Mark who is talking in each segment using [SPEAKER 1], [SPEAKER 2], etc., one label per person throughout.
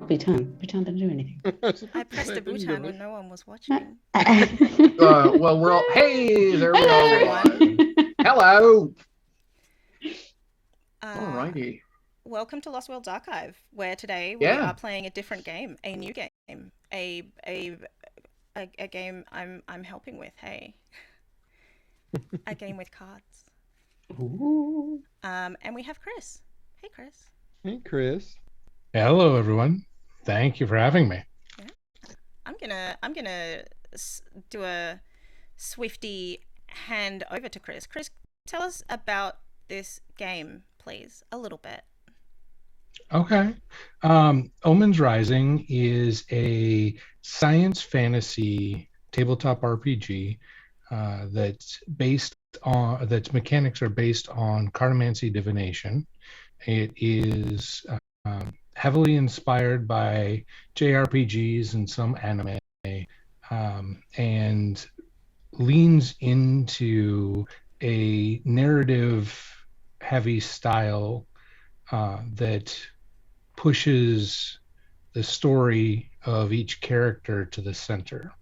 [SPEAKER 1] Pretend I didn't do anything.
[SPEAKER 2] I pressed a button when no one was watching.
[SPEAKER 3] Well, we're all. Hey, there we are. Hello. Alrighty.
[SPEAKER 2] Welcome to Lost Worlds Archive, where today we are playing a different game, a new game, a game I'm helping with. Hey, a game with cards.
[SPEAKER 1] Ooh.
[SPEAKER 2] And we have Chris. Hey, Chris.
[SPEAKER 4] Hey, Chris.
[SPEAKER 5] Hello, everyone. Thank you for having me.
[SPEAKER 2] Yeah. I'm gonna do a swifty hand over to Chris. Chris, tell us about this game, please, a little bit.
[SPEAKER 5] Okay. Omens Rising is a science fantasy tabletop RPG that's mechanics are based on cartomancy divination. It is heavily inspired by JRPGs and some anime, and leans into a narrative-heavy style that pushes the story of each character to the center.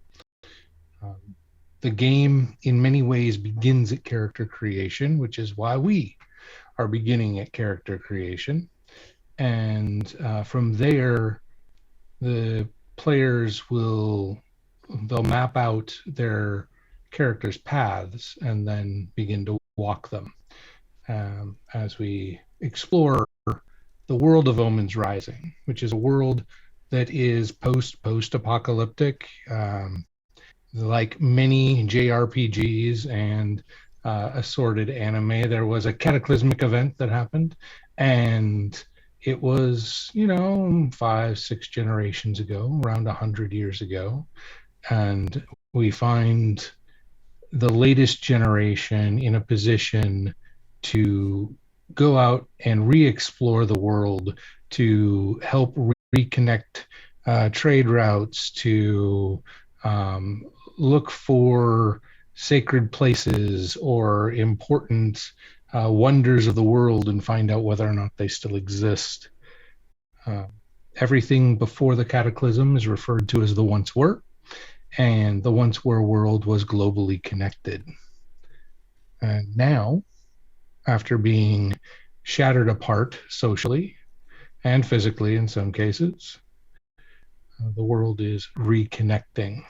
[SPEAKER 5] The game, in many ways, begins at character creation, which is why we are beginning at character creation. And from there, the players they'll map out their characters' paths and then begin to walk them as we explore the world of Omens Rising, which is a world that is post-apocalyptic, like many JRPGs and assorted anime. There was a cataclysmic event that happened, and it was 5-6 generations ago, around 100 years ago, and we find the latest generation in a position to go out and re-explore the world, to help reconnect trade routes, to look for sacred places or important wonders of the world and find out whether or not they still exist. Everything before the cataclysm is referred to as the once were, and the once were world was globally connected. And now, after being shattered apart socially and physically in some cases, the world is reconnecting.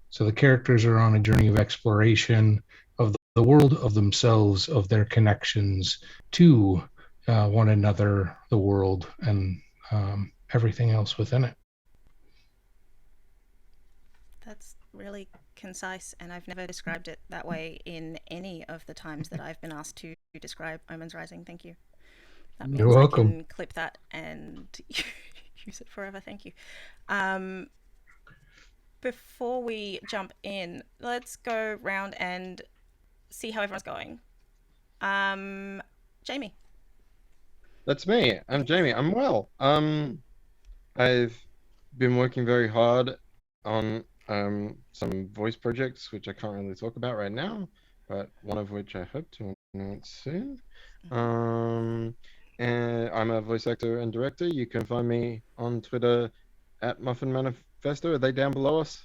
[SPEAKER 5] So the characters are on a journey of exploration of the world, of themselves, of their connections to one another, the world, and everything else within it.
[SPEAKER 2] That's really concise, and I've never described it that way in any of the times that I've been asked to describe Omens Rising. Thank you. That means
[SPEAKER 5] You're welcome.
[SPEAKER 2] I can clip that and use it forever. Thank you. Before we jump in, let's go round and see how everyone's going. Jamie.
[SPEAKER 4] That's me. I'm Jamie. I'm well. I've been working very hard on some voice projects, which I can't really talk about right now, but one of which I hope to announce soon. And I'm a voice actor and director. You can find me on Twitter at Muffin Manifesto. Are they down below us?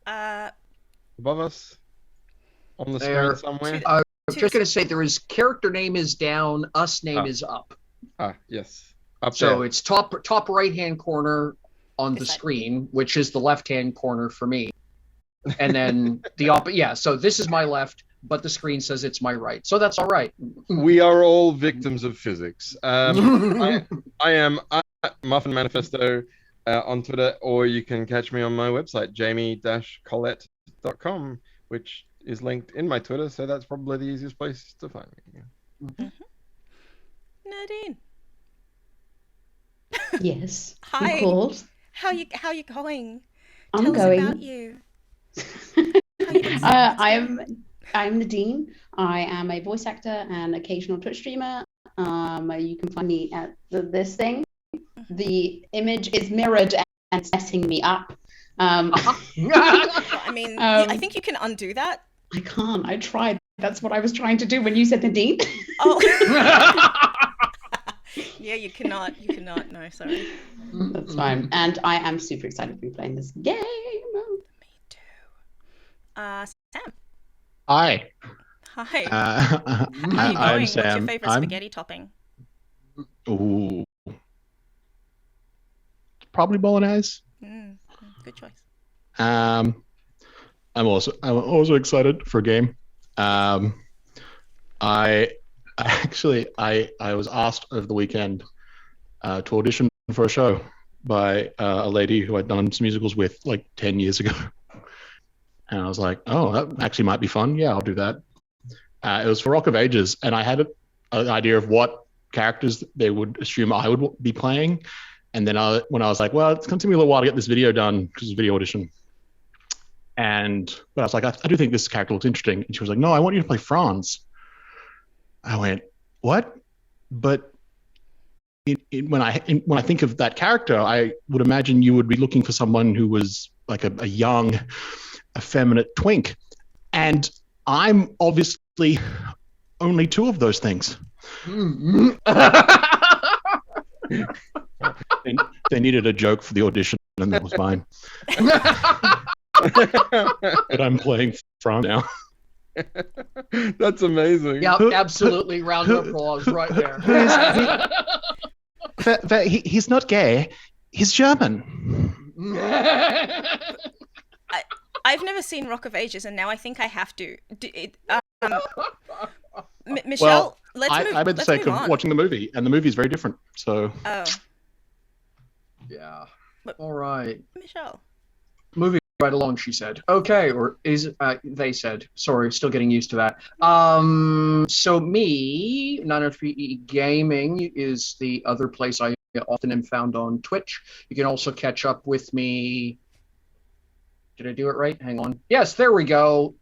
[SPEAKER 4] Above us? On the screen somewhere?
[SPEAKER 3] I'm just going to say there is character name is down, us name is up.
[SPEAKER 4] Yes. Up
[SPEAKER 3] so
[SPEAKER 4] there.
[SPEAKER 3] it's top right-hand corner on the screen, which is the left-hand corner for me. And then so this is my left, but the screen says it's my right. So that's all right.
[SPEAKER 4] We are all victims of physics. I am at Muffin Manifesto on Twitter, or you can catch me on my website, jamie-collette.com, which is linked in my Twitter, so that's probably the easiest place to find me.
[SPEAKER 2] Nadine.
[SPEAKER 1] Yes.
[SPEAKER 2] Hi.
[SPEAKER 1] Of course.
[SPEAKER 2] How you going?
[SPEAKER 1] I'm
[SPEAKER 2] Tell us about you.
[SPEAKER 1] I'm Nadine. I am a voice actor and occasional Twitch streamer. You can find me at this thing. The image is mirrored and setting me up.
[SPEAKER 2] I mean, I think you can undo that.
[SPEAKER 1] I can't. I tried. That's what I was trying to do when you said Nadine.
[SPEAKER 2] Oh. Yeah, you cannot. No, sorry.
[SPEAKER 1] That's fine. And I am super excited to be playing this game.
[SPEAKER 2] Me too. Sam.
[SPEAKER 6] Hi.
[SPEAKER 2] Hi. How are you going?
[SPEAKER 6] I'm
[SPEAKER 2] What's
[SPEAKER 6] Sam.
[SPEAKER 2] your favorite spaghetti topping?
[SPEAKER 6] Ooh. Probably bolognese.
[SPEAKER 2] Good choice.
[SPEAKER 6] I'm also excited for a game. I was asked over the weekend to audition for a show by a lady who I'd done some musicals with like 10 years ago. And I was like, oh, that actually might be fun. Yeah, I'll do that. It was for Rock of Ages, and I had an idea of what characters they would assume I would be playing. And then when I was like, well, it's going to take me a little while to get this video done because it's a video audition. But I was like, I do think this character looks interesting. And she was like, no, I want you to play Franz. I went, what? But when I think of that character, I would imagine you would be looking for someone who was like a young, effeminate twink. And I'm obviously only two of those things. They needed a joke for the audition, and that was mine. But I'm playing Franz now.
[SPEAKER 4] That's amazing.
[SPEAKER 3] Yeah, absolutely. Round of applause right there.
[SPEAKER 6] He's not gay. He's German.
[SPEAKER 2] I've never seen Rock of Ages, and now I think I have to. Michelle, let's move on.
[SPEAKER 6] I made the mistake of watching the movie, and the movie is very different. So.
[SPEAKER 2] Oh.
[SPEAKER 3] Yeah.
[SPEAKER 2] But,
[SPEAKER 3] All right.
[SPEAKER 2] Michelle.
[SPEAKER 3] Moving right along, she said. Okay, or is they said. Sorry, still getting used to that. So me, 903E Gaming is the other place I often am found on Twitch. You can also catch up with me. Did I do it right? Hang on. Yes, there we go.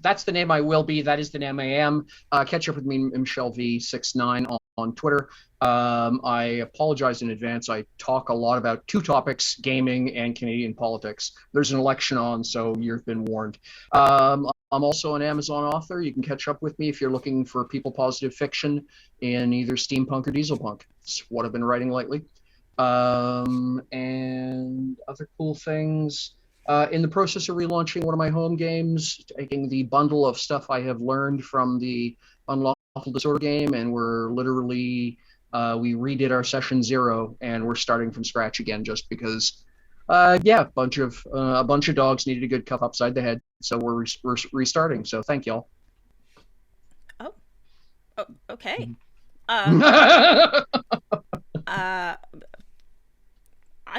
[SPEAKER 3] That's the name I will be. That is the name I am. Catch up with me, Michelle V69 on Twitter. I apologize in advance. I talk a lot about two topics, gaming and Canadian politics. There's an election on, so you've been warned. I'm also an Amazon author. You can catch up with me if you're looking for people positive fiction in either steampunk or dieselpunk. It's what I've been writing lately. And other cool things. In the process of relaunching one of my home games, taking the bundle of stuff I have learned from the Unlawful Disorder game, and we're literally we redid our session 0, and we're starting from scratch again just because, yeah, a bunch of dogs needed a good cuff upside the head, so we're restarting. So thank y'all.
[SPEAKER 2] Oh, okay. I'm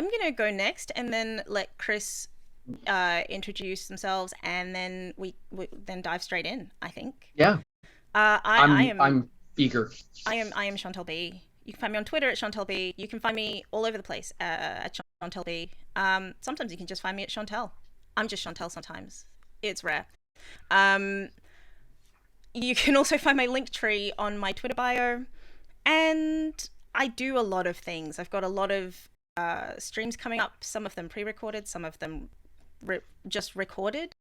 [SPEAKER 2] gonna go next, and then let Chris introduce themselves, and then we then dive straight in, I think.
[SPEAKER 3] Yeah. I'm eager.
[SPEAKER 2] I am Shauntelle B. You can find me on Twitter at Shauntelle B. You can find me all over the place at Shauntelle B. Sometimes you can just find me at Shauntelle. I'm just Shauntelle sometimes. It's rare. You can also find my link tree on my Twitter bio, and I do a lot of things. I've got a lot of streams coming up, some of them pre-recorded, some of them just recorded,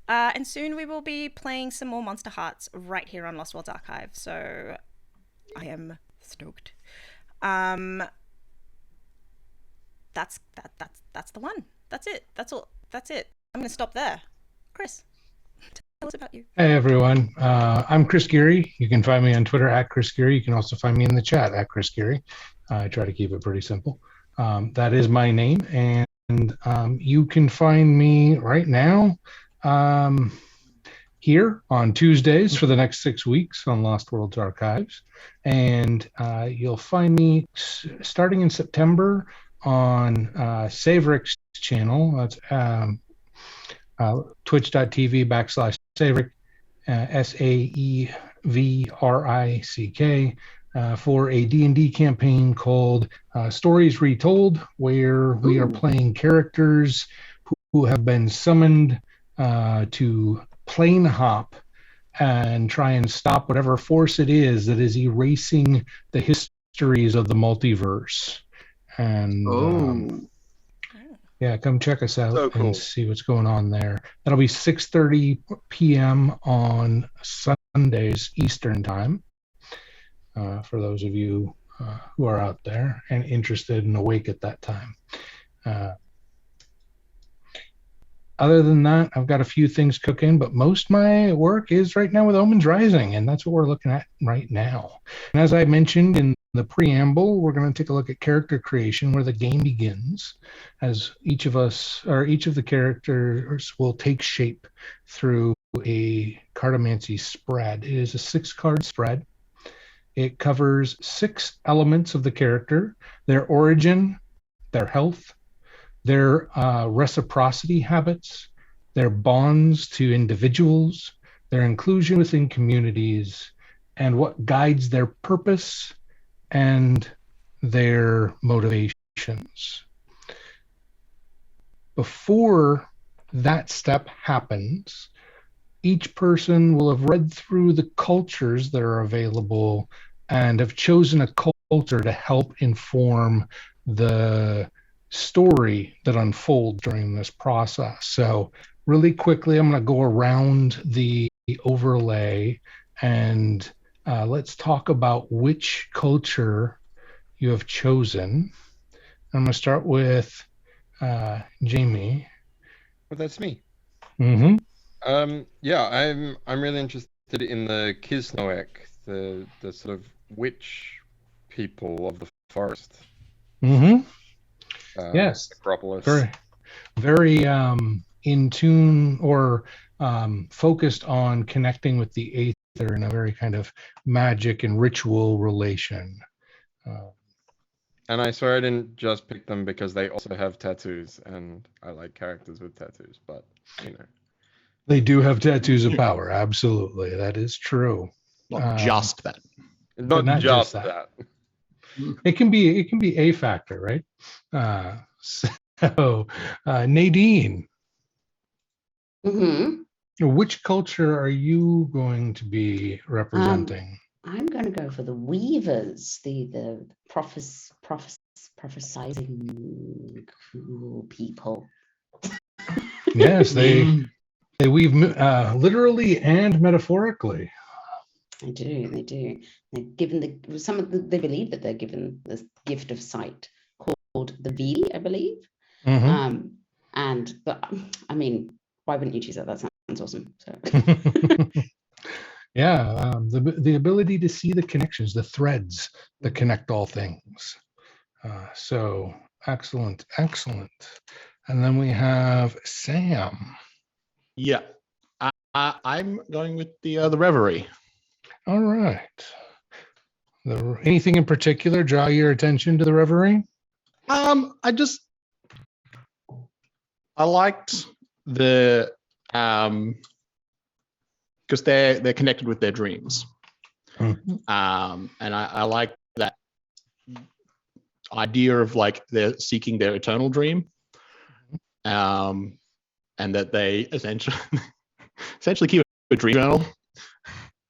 [SPEAKER 2] and soon we will be playing some more Monster Hearts right here on Lost Worlds Archive, so I am stoked. That's the one. That's it. That's all. That's it. I'm gonna stop there. Chris, tell us about you.
[SPEAKER 5] Hey everyone, I'm Chris Geary. You can find me on Twitter at Chris Geary. You can also find me in the chat at Chris Geary. I try to keep it pretty simple. That is my name, and you can find me right now here on Tuesdays for the next 6 weeks on Lost Worlds Archives, and you'll find me starting in September on Savric's channel. That's twitch.tv/Savric, SAEVRICK, for a D&D campaign called Stories Retold, where we are playing characters who have been summoned to plane hop and try and stop whatever force it is that is erasing the histories of the multiverse. And yeah, come check us out and see what's going on there. That'll be 6:30 p.m. on Sundays Eastern Time, for those of you who are out there and interested and awake at that time. Other than that, I've got a few things cooking, but most of my work is right now with Omens Rising, and that's what we're looking at right now. And as I mentioned in the preamble, we're going to take a look at character creation, where the game begins, as each of the characters will take shape through a cartomancy spread. It is a 6-card spread. It covers 6 elements of the character: their origin, their health, their reciprocity habits, their bonds to individuals, their inclusion within communities, and what guides their purpose and their motivations. Before that step happens, each person will have read through the cultures that are available and have chosen a culture to help inform the story that unfolds during this process. So really quickly, I'm going to go around the overlay and let's talk about which culture you have chosen. I'm going to start with Jamie.
[SPEAKER 4] Well, that's me.
[SPEAKER 5] Mm-hmm.
[SPEAKER 4] Yeah, I'm really interested in the Kisnoek, the sort of witch people of the forest.
[SPEAKER 5] Mm-hmm.
[SPEAKER 4] Yes. Acropolis.
[SPEAKER 5] Very, very in tune or focused on connecting with the Aether in a very kind of magic and ritual relation.
[SPEAKER 4] And I swear I didn't just pick them because they also have tattoos, and I like characters with tattoos, but, you know.
[SPEAKER 5] They do have tattoos of power. Absolutely. That is true.
[SPEAKER 6] Not just that.
[SPEAKER 4] Not just that.
[SPEAKER 5] It can be a factor, right? So, Nadine, which culture are you going to be representing?
[SPEAKER 1] I'm going to go for the Weavers, the prophesizing cool people.
[SPEAKER 5] Yes, they weave literally and metaphorically.
[SPEAKER 1] They do. They're given they believe that they're given this gift of sight called the Vili, I believe. But I mean, why wouldn't you choose that? That sounds awesome. So.
[SPEAKER 5] Yeah, the ability to see the connections, the threads that connect all things. So excellent. And then we have Sam.
[SPEAKER 6] Yeah, I'm going with the Reverie.
[SPEAKER 5] All right. Anything in particular draw your attention to the Reverie?
[SPEAKER 6] I liked the because they're connected with their dreams. And I like that idea of like they're seeking their eternal dream, and that they essentially keep a dream journal,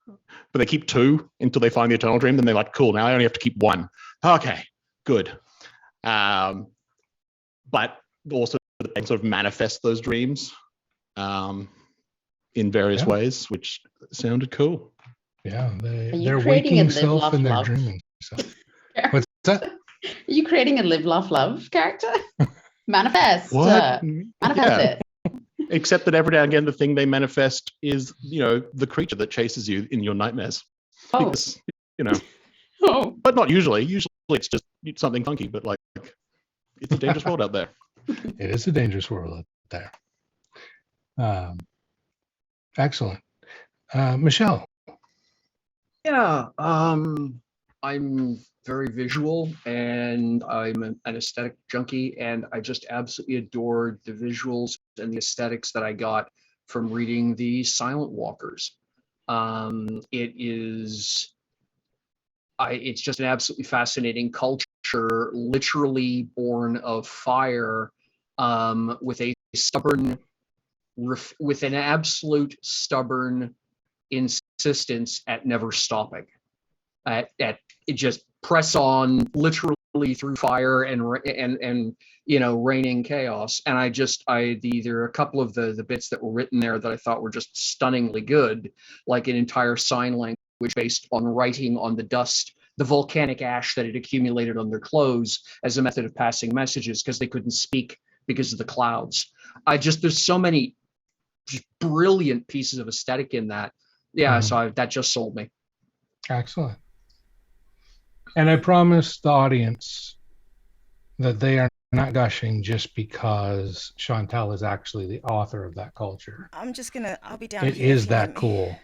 [SPEAKER 6] but they keep 2 until they find the eternal dream. Then they're like, cool, now I only have to keep 1. Okay, good. But also they sort of manifest those dreams in various ways, which sounded cool.
[SPEAKER 5] Yeah, they're waking self and they're dreaming self. What's that? Are
[SPEAKER 1] you creating a live, laugh, love character? Manifest.
[SPEAKER 6] What?
[SPEAKER 1] Manifest it.
[SPEAKER 6] Except that every now and again, the thing they manifest is, the creature that chases you in your nightmares.
[SPEAKER 1] Oh.
[SPEAKER 6] Because, but not usually. Usually it's just something funky, but like, it's a dangerous world out there.
[SPEAKER 5] It is a dangerous world out there. Excellent. Michelle.
[SPEAKER 3] Yeah, I'm very visual, and I'm an aesthetic junkie, and I just absolutely adored the visuals and the aesthetics that I got from reading the Silent Walkers. It's just an absolutely fascinating culture, literally born of fire, with an absolute stubborn insistence at never stopping, at it just press on literally through fire and raining chaos. And there are a couple of the bits that were written there that I thought were just stunningly good, like an entire sign language based on writing on the dust, the volcanic ash that had accumulated on their clothes as a method of passing messages because they couldn't speak because of the clouds. There's so many just brilliant pieces of aesthetic in that. Yeah, so that just sold me.
[SPEAKER 5] Excellent. And I promise the audience that they are not gushing just because Shauntelle is actually the author of that culture.
[SPEAKER 2] I'll be down
[SPEAKER 5] here. It is that cool.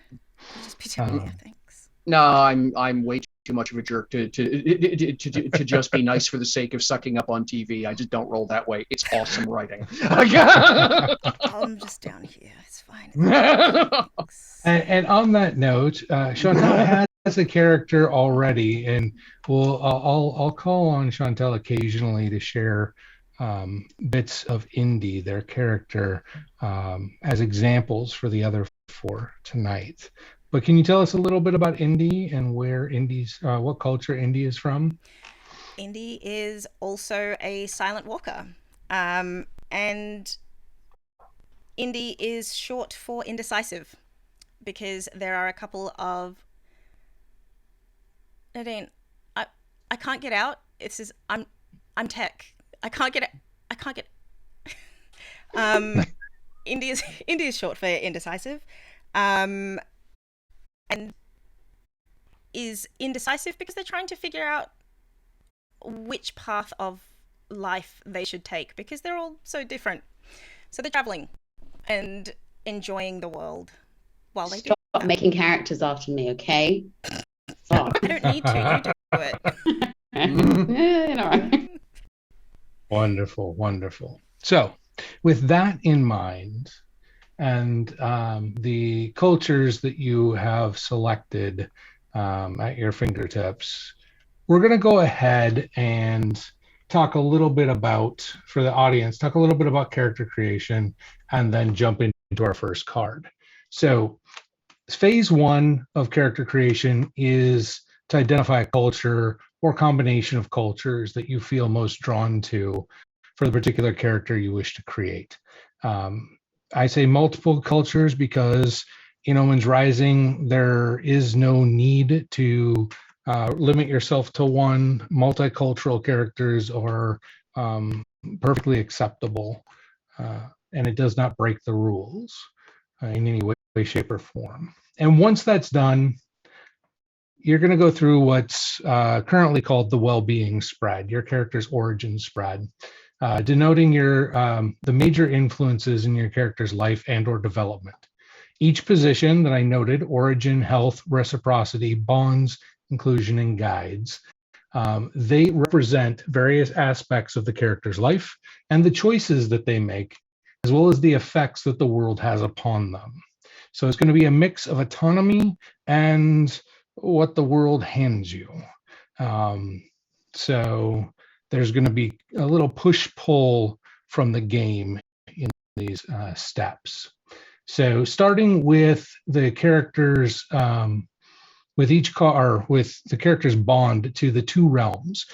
[SPEAKER 2] Just be down here, thanks.
[SPEAKER 3] No, I'm way too much of a jerk to just be nice for the sake of sucking up on TV. I just don't roll that way. It's awesome writing.
[SPEAKER 2] I'm just down here. It's fine.
[SPEAKER 5] And on that note, Shauntelle has a character already, and I'll call on Shauntelle occasionally to share bits of Indy, their character, as examples for the other 4 tonight. But can you tell us a little bit about Indy and where what culture Indy is from?
[SPEAKER 2] Indy is also a silent walker, and Indy is short for indecisive, because there are a couple of Nadine, I can't get out. It says I'm tech. I can't get it. Indy is short for indecisive, and is indecisive because they're trying to figure out which path of life they should take, because they're all so different. So they're traveling and enjoying the world while they
[SPEAKER 1] Stop making characters after me, okay?
[SPEAKER 2] I don't need to. You do it.
[SPEAKER 5] Wonderful, wonderful. So, with that in mind, and the cultures that you have selected at your fingertips, we're going to go ahead and talk a little bit about, for the audience, talk a little bit about character creation, and then jump into our first card. So, phase one of character creation is to identify a culture or combination of cultures that you feel most drawn to for the particular character you wish to create. I say multiple cultures because in Omens Rising, there is no need to limit yourself to one. Multicultural characters are perfectly acceptable, and it does not break the rules in any way, shape, or form. And once that's done, you're going to go through what's currently called the well-being spread, your character's origin spread, denoting the major influences in your character's life and or development. Each position that I noted, origin, health, reciprocity, bonds, inclusion, and guides, they represent various aspects of the character's life and the choices that they make, as well as the effects that the world has upon them. So it's going to be a mix of autonomy and what the world hands you. So there's going to be a little push-pull from the game in these steps. So starting with the characters, with the character's bond to the two realms.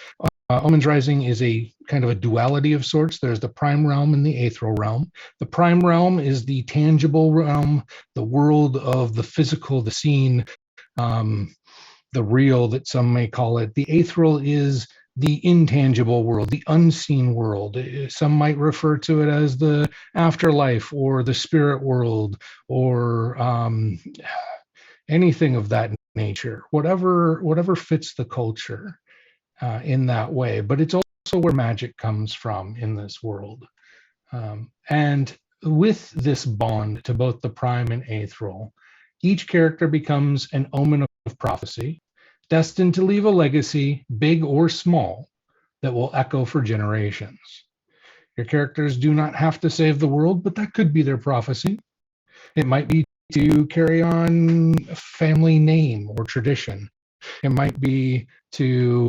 [SPEAKER 5] Omens Rising is a kind of a duality of sorts. There's the prime realm and the aetherial realm. The prime realm is the tangible realm, the world of the physical, the seen, the real that some may call it. The aetherial is the intangible world, the unseen world. Some might refer to it as the afterlife or the spirit world or anything of that nature, whatever fits the culture in that way. But it's also where magic comes from in this world. And with this bond to both the prime and aetherial, each character becomes an omen of prophecy, destined to leave a legacy, big or small, that will echo for generations. Your characters do not have to save the world, but that could be their prophecy. It might be to carry on a family name or tradition. It might be to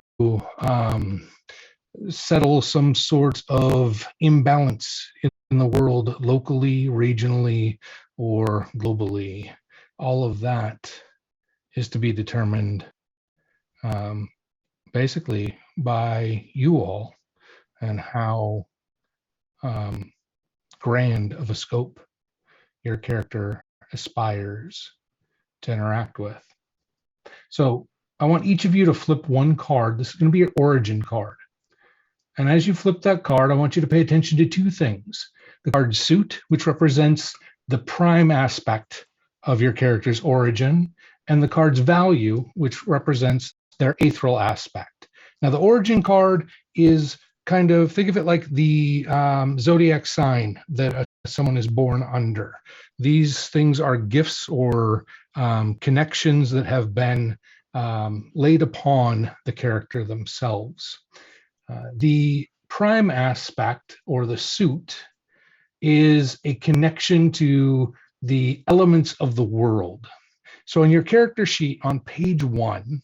[SPEAKER 5] settle some sort of imbalance in the world, locally, regionally, or globally. All of that is to be determined basically by you all and how grand of a scope your character aspires to interact with. So I want each of you to flip one card. This is going to be your origin card. And as you flip that card, I want you to pay attention to two things. The card suit, which represents the prime aspect of your character's origin, and the card's value, which represents their aetherial aspect. Now, the origin card is kind of, think of it like the zodiac sign that someone is born under. These things are gifts or connections that have been laid upon the character themselves. The prime aspect, or the suit, is a connection to the elements of the world. So in your character sheet on page 1,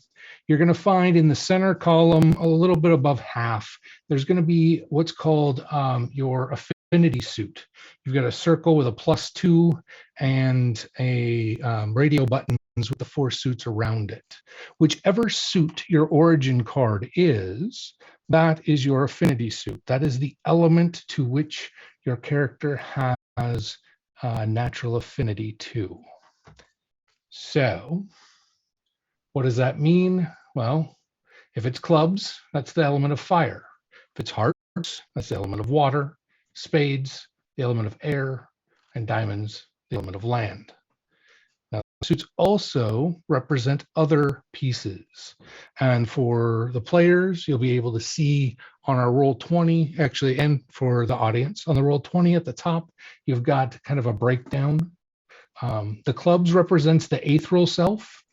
[SPEAKER 5] you're going to find in the center column, a little bit above half, there's going to be what's called your Affinity Suit. You've got a circle with a +2 and a radio buttons with the 4 suits around it. Whichever suit your origin card is, that is your Affinity Suit. That is the element to which your character has natural affinity to. So, what does that mean? Well, if it's clubs, that's the element of fire. If it's hearts, that's the element of water. Spades, the element of air. And diamonds, the element of land. Now, suits also represent other pieces. And for the players, you'll be able to see on our roll 20, actually, and for the audience, on the roll 20 at the top, you've got kind of a breakdown. The clubs represents the aetherial self,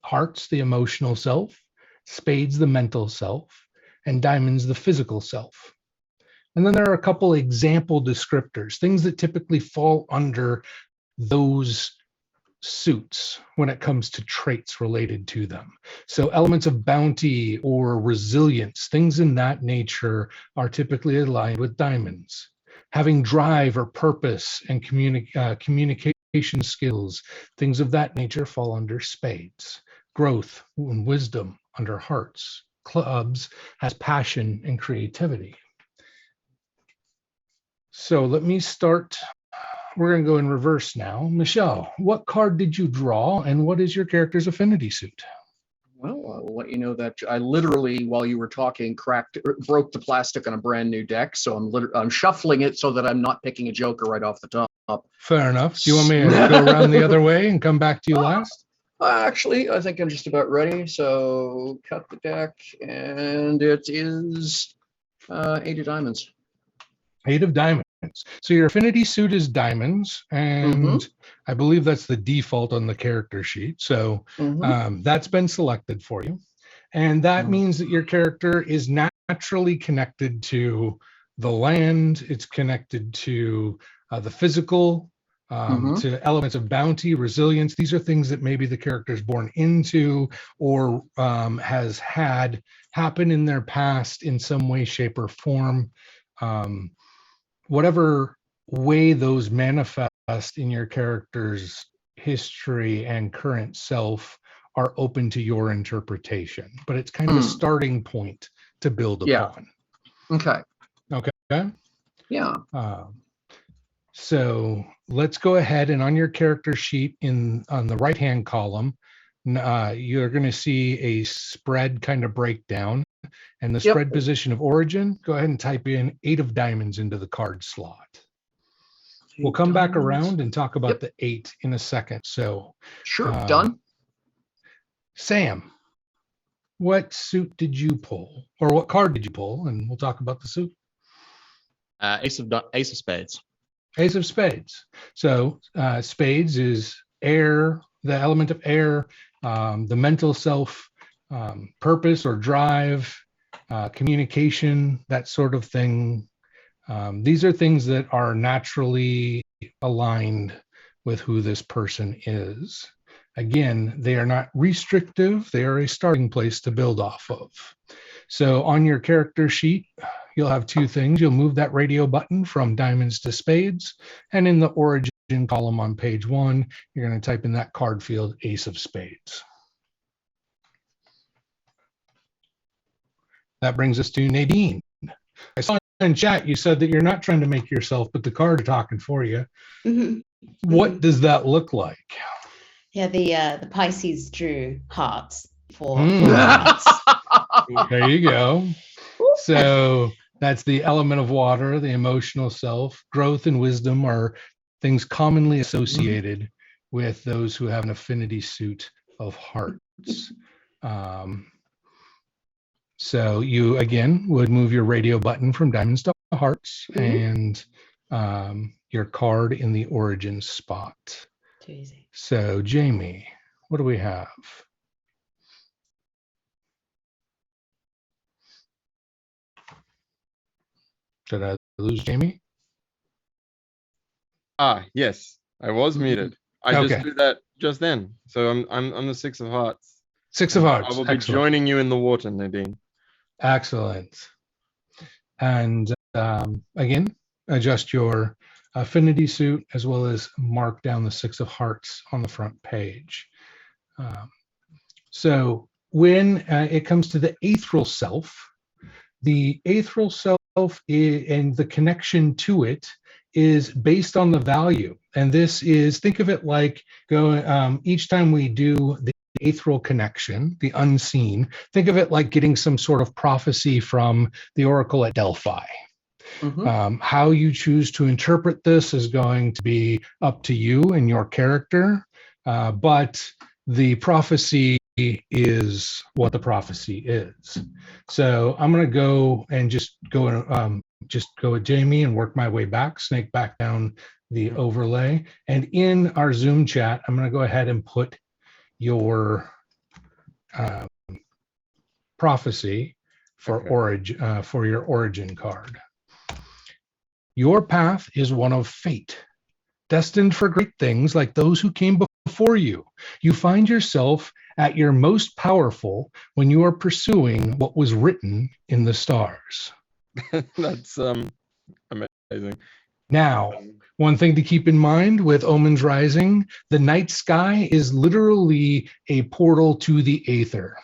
[SPEAKER 5] hearts, the emotional self, spades, the mental self, and diamonds the physical self. And then there are a couple example descriptors, things that typically fall under those suits when it comes to traits related to them. So elements of bounty or resilience, things in that nature are typically aligned with diamonds. Having drive or purpose and communication skills, things of that nature fall under spades. Growth and wisdom under hearts. Clubs has passion and creativity. So let me start. We're going to go in reverse now. Michelle, what card did you draw and what is your character's affinity suit?
[SPEAKER 3] Well, I'll let you know that I literally, while you were talking, broke the plastic on a brand new deck. So I'm shuffling it so that I'm not picking a joker right off the top.
[SPEAKER 5] Fair enough. Do you want me to go around the other way and come back to you last?
[SPEAKER 3] Actually, I think I'm just about ready. So cut the deck, and it is 8 of diamonds.
[SPEAKER 5] 8 of diamonds. So your affinity suit is diamonds, and I believe that's the default on the character sheet. So that's been selected for you. And that means that your character is naturally connected to the land. It's connected to the physical, to elements of bounty, resilience. These are things that maybe the character is born into or has had happen in their past in some way, shape, or form. Whatever way those manifest in your character's history and current self are open to your interpretation, but it's kind of a starting point to build upon.
[SPEAKER 3] Okay. Yeah.
[SPEAKER 5] So let's go ahead and on your character sheet on the right-hand column, you're going to see a spread kind of breakdown. And the spread position of origin, go ahead and type in 8 of diamonds into the card slot. We'll come back around and talk about the 8 in a second. So
[SPEAKER 3] sure, done.
[SPEAKER 5] Sam, what suit did you pull? Or what card did you pull? And we'll talk about the suit.
[SPEAKER 6] Ace of spades.
[SPEAKER 5] Ace of spades. So spades is air, the element of air, the mental self, purpose or drive, communication, that sort of thing. These are things that are naturally aligned with who this person is. Again, they are not restrictive. They are a starting place to build off of. So on your character sheet, you'll have 2 things. You'll move that radio button from diamonds to spades. And in the origin column on page 1, you're going to type in that card field, Ace of Spades. That brings us to Nadine. I saw in chat you said that you're not trying to make yourself, but the card are talking for you. What does that look like?
[SPEAKER 1] Yeah, the Pisces drew hearts for hearts.
[SPEAKER 5] There you go. So that's the element of water, the emotional self. Growth and wisdom are things commonly associated with those who have an affinity suit of hearts. So you, again, would move your radio button from diamonds to hearts and your card in the origin spot.
[SPEAKER 1] Too easy.
[SPEAKER 5] So Jamie, what do we have? Did I lose Jamie?
[SPEAKER 4] Yes, I was muted. I just did that just then. So I'm the 6 of hearts.
[SPEAKER 5] 6 of hearts.
[SPEAKER 4] I will be joining you in the water, Nadine.
[SPEAKER 5] Excellent. And again, adjust your affinity suit as well as mark down the 6 of hearts on the front page. So when it comes to the ethereal self and the connection to it is based on the value. And this is, think of it like each time we do the ethereal connection, the unseen, think of it like getting some sort of prophecy from the oracle at Delphi. How you choose to interpret this is going to be up to you and your character, but the prophecy is what the prophecy is. So I'm going to go and just go with Jamie and work my way back, snake back down the overlay. And in our Zoom chat, I'm going to go ahead and put your prophecy for for your origin card. Your path is one of fate, destined for great things like those who came before you. You find yourself at your most powerful when you are pursuing what was written in the stars.
[SPEAKER 4] That's amazing.
[SPEAKER 5] Now, one thing to keep in mind with Omens Rising, the night sky is literally a portal to the aether.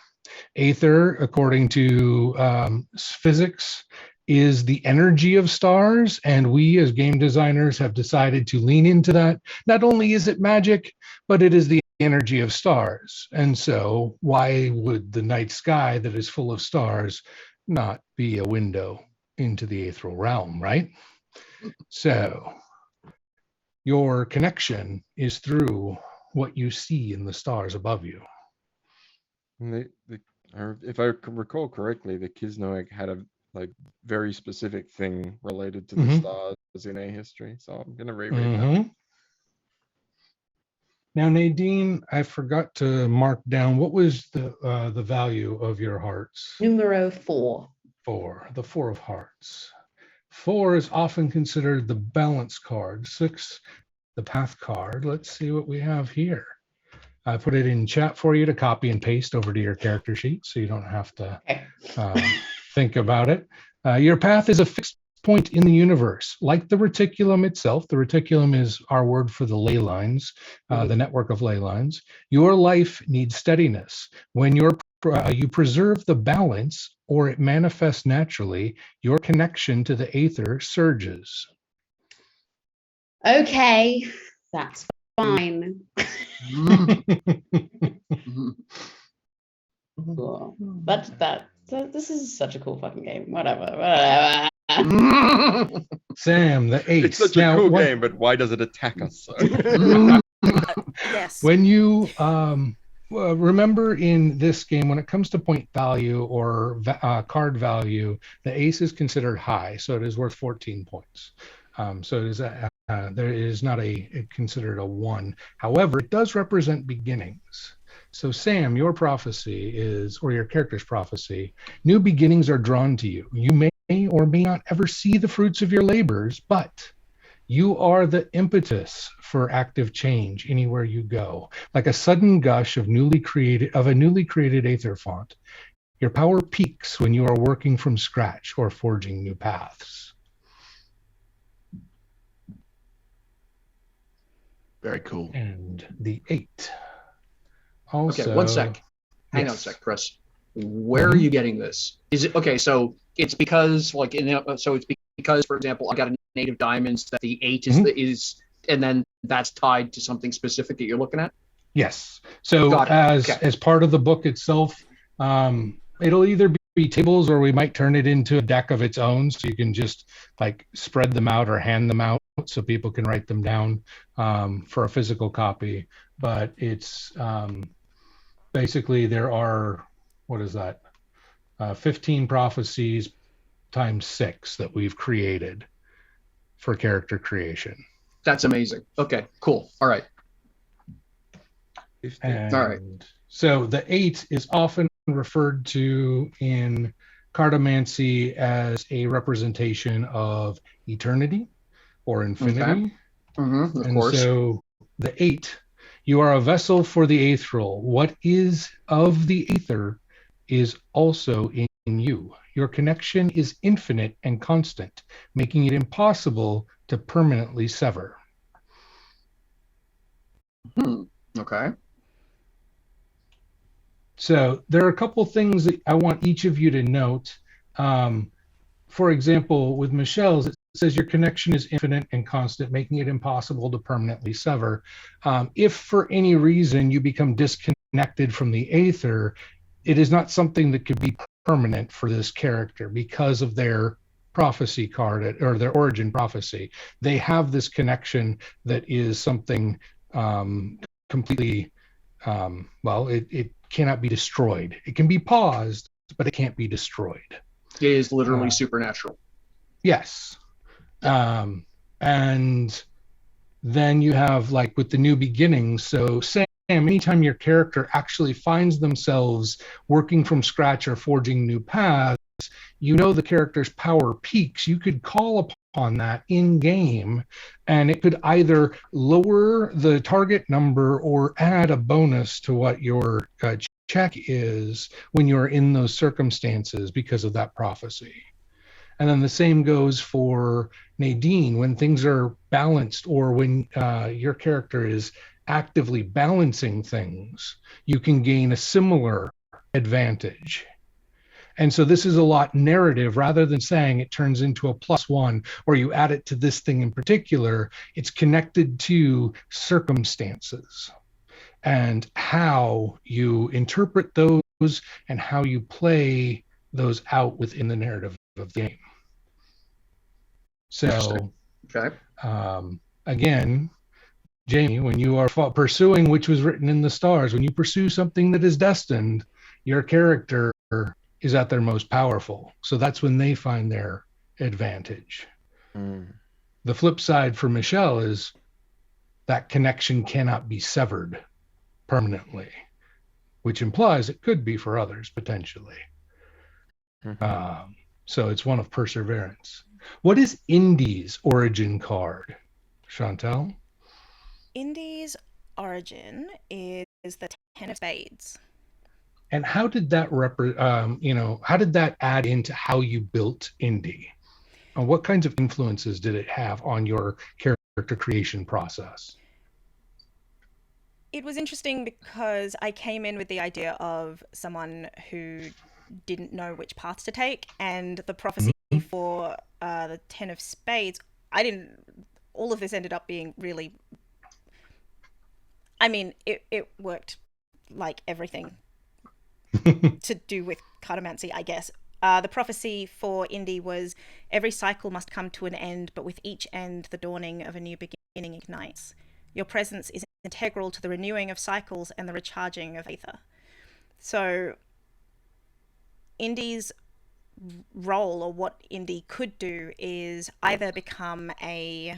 [SPEAKER 5] Aether, according to physics, is the energy of stars, and we as game designers have decided to lean into that. Not only is it magic, but it is the energy of stars. And so why would the night sky that is full of stars not be a window into the ethereal realm, right? So your connection is through what you see in the stars above you.
[SPEAKER 4] And if I recall correctly, the Kisnoeg had a very specific thing related to the stars in a history. So I'm gonna reread that.
[SPEAKER 5] Now, Nadine, I forgot to mark down what was the value of your hearts.
[SPEAKER 1] Numero 4.
[SPEAKER 5] 4, the 4 of hearts. 4 is often considered the balance card. 6, the path card. Let's see what we have here. I put it in chat for you to copy and paste over to your character sheet, so you don't have to think about it. Your path is a fixed point in the universe, like the reticulum itself. The reticulum is our word for the ley lines, the network of ley lines. Your life needs steadiness. When you preserve the balance, or it manifests naturally, your connection to the aether surges.
[SPEAKER 1] Okay, that's fine. Cool. This is such a cool fucking game. Whatever.
[SPEAKER 5] Sam, the 8.
[SPEAKER 4] It's such a cool game, but why does it attack us so?
[SPEAKER 2] Yes.
[SPEAKER 5] When you remember in this game, when it comes to point value or card value, the ace is considered high, so it is worth 14 points. So it is there is not considered a 1. However, it does represent beginnings. So Sam, your prophecy is, or your character's prophecy, new beginnings are drawn to you. You may or may not ever see the fruits of your labors, but you are the impetus for active change anywhere you go. Like a sudden gush of a newly created aether font, your power peaks when you are working from scratch or forging new paths.
[SPEAKER 6] Very cool.
[SPEAKER 5] And the 8. Also,
[SPEAKER 3] okay, one sec. Hang on a sec, Chris. Where are you getting this? Is it okay? So it's because, so it's because, for example, I got a native diamonds that the 8 is, and then that's tied to something specific that you're looking at.
[SPEAKER 5] Yes. So as part of the book itself, it'll either be tables or we might turn it into a deck of its own, so you can just spread them out or hand them out so people can write them down for a physical copy. But it's basically there are 15 prophecies times 6 that we've created for character creation.
[SPEAKER 3] That's amazing. Okay, cool. All right.
[SPEAKER 5] And
[SPEAKER 3] all right.
[SPEAKER 5] So the 8 is often referred to in cartomancy as a representation of eternity or infinity.
[SPEAKER 3] Okay. Of
[SPEAKER 5] and
[SPEAKER 3] course.
[SPEAKER 5] So the 8, you are a vessel for the ethereal. What is of the aether is also in you. Your connection is infinite and constant, making it impossible to permanently sever.
[SPEAKER 3] Okay.
[SPEAKER 5] So there are a couple things that I want each of you to note. For example, with Michelle's, it says your connection is infinite and constant, making it impossible to permanently sever. If for any reason you become disconnected from the aether, it is not something that could be permanent for this character because of their prophecy card or their origin prophecy. They have this connection that is something completely, it cannot be destroyed. It can be paused, but it can't be destroyed.
[SPEAKER 3] It is literally supernatural.
[SPEAKER 5] Yes. And then you have with the new beginnings. So Sam, anytime your character actually finds themselves working from scratch or forging new paths, you know the character's power peaks, you could call upon that in game, and it could either lower the target number or add a bonus to what your check is when you're in those circumstances because of that prophecy. And then the same goes for Nadine. When things are balanced, or when your character is actively balancing things, you can gain a similar advantage. And so this is a lot narrative. Rather than saying it turns into a +1 or you add it to this thing in particular, it's connected to circumstances and how you interpret those and how you play those out within the narrative of the game. So,
[SPEAKER 3] okay.
[SPEAKER 5] Again, Jamie, when you are pursuing which was written in the stars, when you pursue something that is destined, your character is at their most powerful. So that's when they find their advantage. The flip side for Michelle is that connection cannot be severed permanently, which implies it could be for others potentially. So it's one of perseverance. What is Indy's origin card, Shauntelle?
[SPEAKER 2] Indy's origin is the 10 of Spades.
[SPEAKER 5] And how did that how did that add into how you built Indy? And what kinds of influences did it have on your character creation process?
[SPEAKER 2] It was interesting because I came in with the idea of someone who didn't know which path to take, and the prophecy for the 10 of Spades, all of this ended up being really, I mean, it worked like everything to do with cartomancy, I guess. The prophecy for Indy was every cycle must come to an end, but with each end, the dawning of a new beginning ignites. Your presence is integral to the renewing of cycles and the recharging of ether. So Indy's role, or what Indy could do, is either become a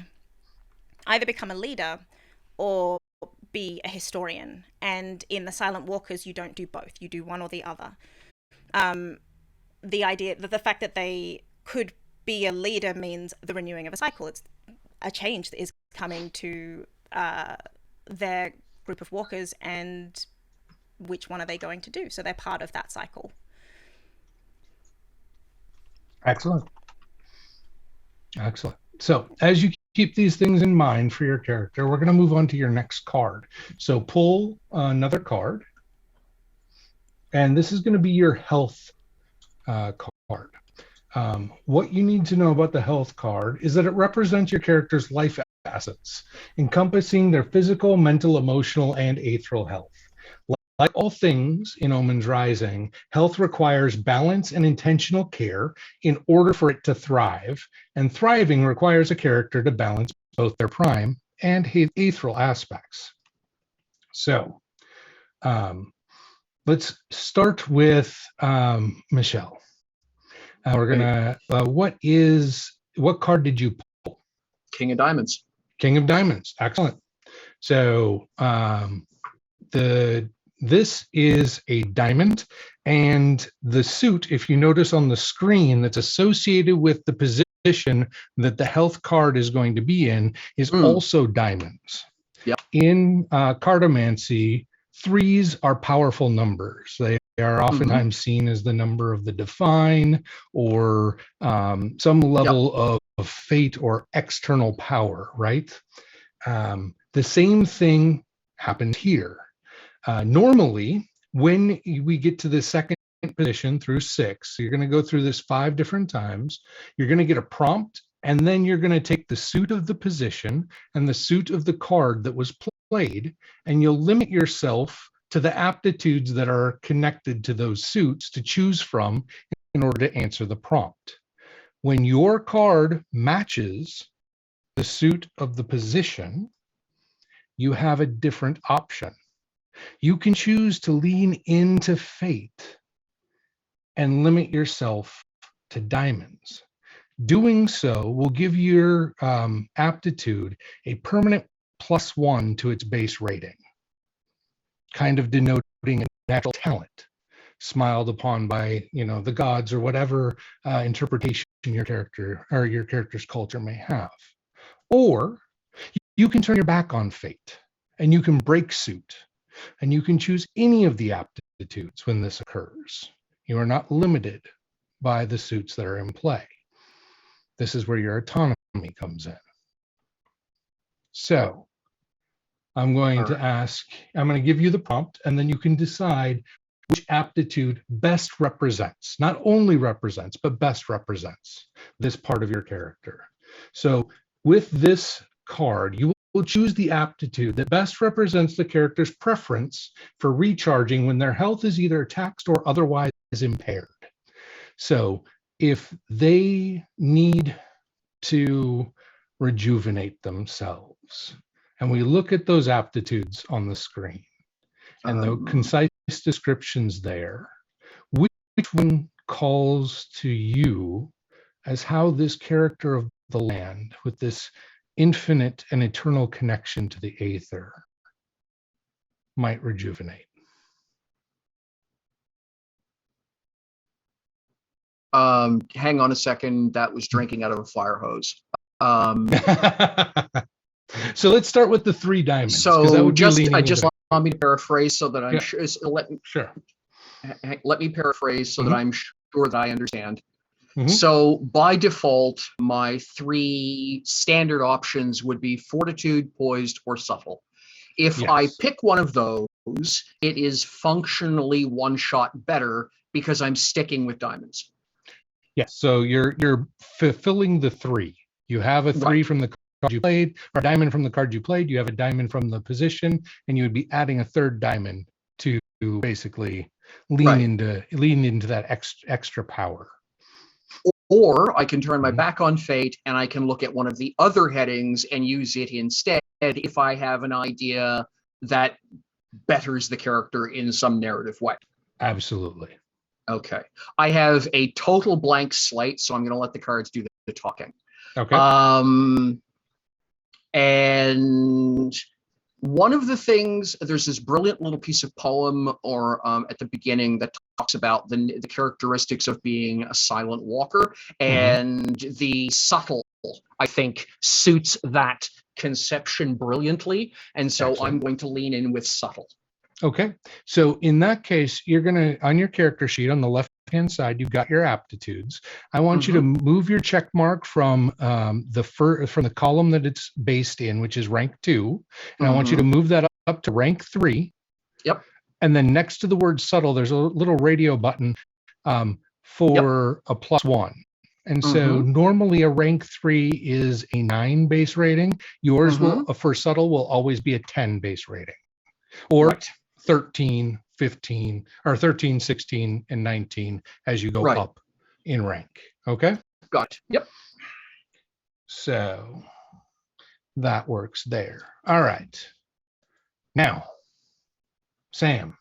[SPEAKER 2] leader or be a historian. And in the Silent Walkers, you don't do both. You do one or the other. The idea that the fact that they could be a leader means the renewing of a cycle. It's a change that is coming to their group of walkers, and which one are they going to do? So they're part of that cycle.
[SPEAKER 5] Excellent. So as you keep these things in mind for your character, we're going to move on to your next card. So pull another card, and this is going to be your health card. What you need to know about the health card is that it represents your character's life assets, encompassing their physical, mental, emotional, and ethereal health. Like all things in Omens Rising, health requires balance and intentional care in order for it to thrive, and thriving requires a character to balance both their prime and ethereal aspects. So let's start with Michelle. We're gonna. What card did you pull?
[SPEAKER 3] King of Diamonds.
[SPEAKER 5] King of Diamonds. Excellent. So this is a diamond, and the suit, if you notice on the screen, that's associated with the position that the health card is going to be in is also diamonds.
[SPEAKER 3] Yep.
[SPEAKER 5] In cartomancy, 3s are powerful numbers. They are oftentimes seen as the number of the divine, or some level of fate or external power, right? The same thing happens here. Normally, when we get to the second position through 6, you're going to go through this 5 different times. You're going to get a prompt, and then you're going to take the suit of the position and the suit of the card that was played, and you'll limit yourself to the aptitudes that are connected to those suits to choose from in order to answer the prompt. When your card matches the suit of the position, you have a different option. You can choose to lean into fate and limit yourself to diamonds. Doing so will give your aptitude a permanent +1 to its base rating, kind of denoting a natural talent. smiled upon by, the gods or whatever interpretation your character or your character's culture may have. Or you can turn your back on fate and you can break suit and you can choose any of the aptitudes when this occurs. You are not limited by the suits that are in play. This is where your autonomy comes in. So I'm going to give you the prompt, and then you can decide which aptitude best represents, not only represents, but best represents this part of your character. So with this card, you will choose the aptitude that best represents the character's preference for recharging when their health is either taxed or otherwise impaired. So if they need to rejuvenate themselves, and we look at those aptitudes on the screen and the concise descriptions there, which one calls to you as how this character of the land, with this infinite and eternal connection to the aether, might rejuvenate?
[SPEAKER 3] Hang on a second. That was drinking out of a fire hose.
[SPEAKER 5] So let's start with the 3 diamonds.
[SPEAKER 3] So just allow me to paraphrase so that I'm sure.
[SPEAKER 5] Sure.
[SPEAKER 3] Let me paraphrase so that I'm sure that I understand.
[SPEAKER 5] Mm-hmm.
[SPEAKER 3] So by default, my 3 standard options would be Fortitude, Poised, or Subtle. If I pick one of those, it is functionally one shot better because I'm sticking with diamonds.
[SPEAKER 5] Yes. So you're fulfilling the 3. You have a 3 from the card you played, or a diamond from the card you played. You have a diamond from the position, and you would be adding a 3rd diamond to basically lean into that extra power.
[SPEAKER 3] Or I can turn my back on fate and I can look at one of the other headings and use it instead if I have an idea that betters the character in some narrative way.
[SPEAKER 5] Absolutely.
[SPEAKER 3] Okay. I have a total blank slate, so I'm going to let the cards do the talking.
[SPEAKER 5] Okay.
[SPEAKER 3] And one of the things, there's this brilliant little piece of poem at the beginning that talks about the characteristics of being a silent walker, and the subtle, I think, suits that conception brilliantly. And so excellent. I'm going to lean in with subtle.
[SPEAKER 5] Okay. So in that case, you're going to, on your character sheet on the left-hand side, you've got your aptitudes. I want you to move your check mark from the column that it's based in, which is rank 2. And I want you to move that up to rank 3.
[SPEAKER 3] Yep.
[SPEAKER 5] And then next to the word subtle, there's a little radio button for a +1. And so normally a rank 3 is a 9 base rating. Yours will, for subtle, will always be a 10 base rating. Or 13, 15, or 13, 16, and 19 as you go up in rank. Okay?
[SPEAKER 3] Got it. Yep.
[SPEAKER 5] So that works there. All right. Now, Sam,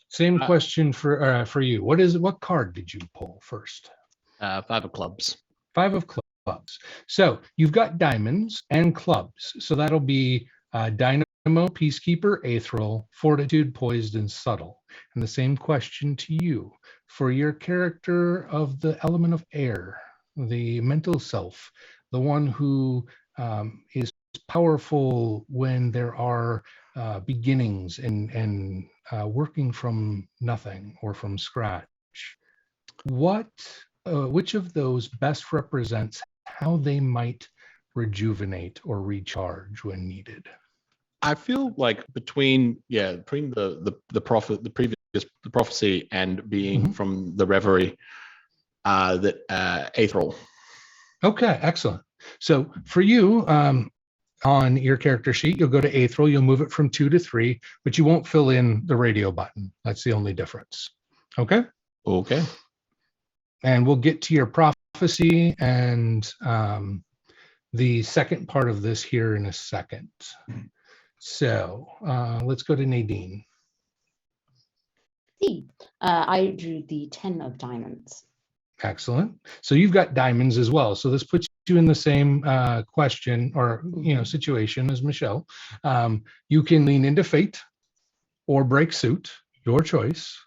[SPEAKER 5] same question for you. What card did you pull first?
[SPEAKER 6] 5 of clubs.
[SPEAKER 5] 5 of clubs. So you've got diamonds and clubs. So that'll be Dynamo, Peacekeeper, Aethral, Fortitude, Poised, and Subtle. And the same question to you. For your character of the element of air, the mental self, the one who is powerful when there are beginnings and working from nothing or from scratch, which of those best represents how they might rejuvenate or recharge when needed?
[SPEAKER 6] I feel like between the prophecy and being from the reverie, that Aethral.
[SPEAKER 5] Okay, excellent. So for you, on your character sheet, you'll go to Aethral, you'll move it from 2 to 3, but you won't fill in the radio button. That's the only difference. Okay?
[SPEAKER 6] Okay.
[SPEAKER 5] And we'll get to your prophecy and the second part of this here in a second. So let's go to Nadine.
[SPEAKER 1] I drew the 10 of diamonds.
[SPEAKER 5] Excellent. So you've got diamonds as well. So this puts you in the same question or situation as Michelle. You can lean into fate or break suit, your choice.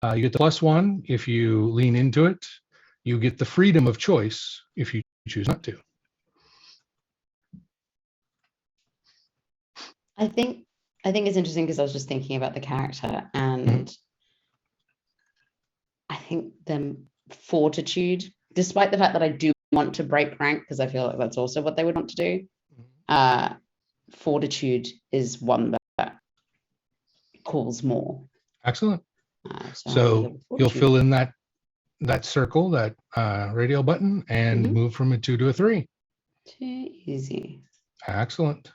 [SPEAKER 5] You get the +1 if you lean into it. You get the freedom of choice if you choose not to.
[SPEAKER 1] I think it's interesting because I was just thinking about the character, and I think the Fortitude, despite the fact that I do want to break rank, because I feel like that's also what they would want to do, Fortitude is one that calls more.
[SPEAKER 5] Excellent.
[SPEAKER 1] So
[SPEAKER 5] you'll fill in that circle, that radio button, and move from a 2 to a 3.
[SPEAKER 1] Too easy.
[SPEAKER 5] Excellent.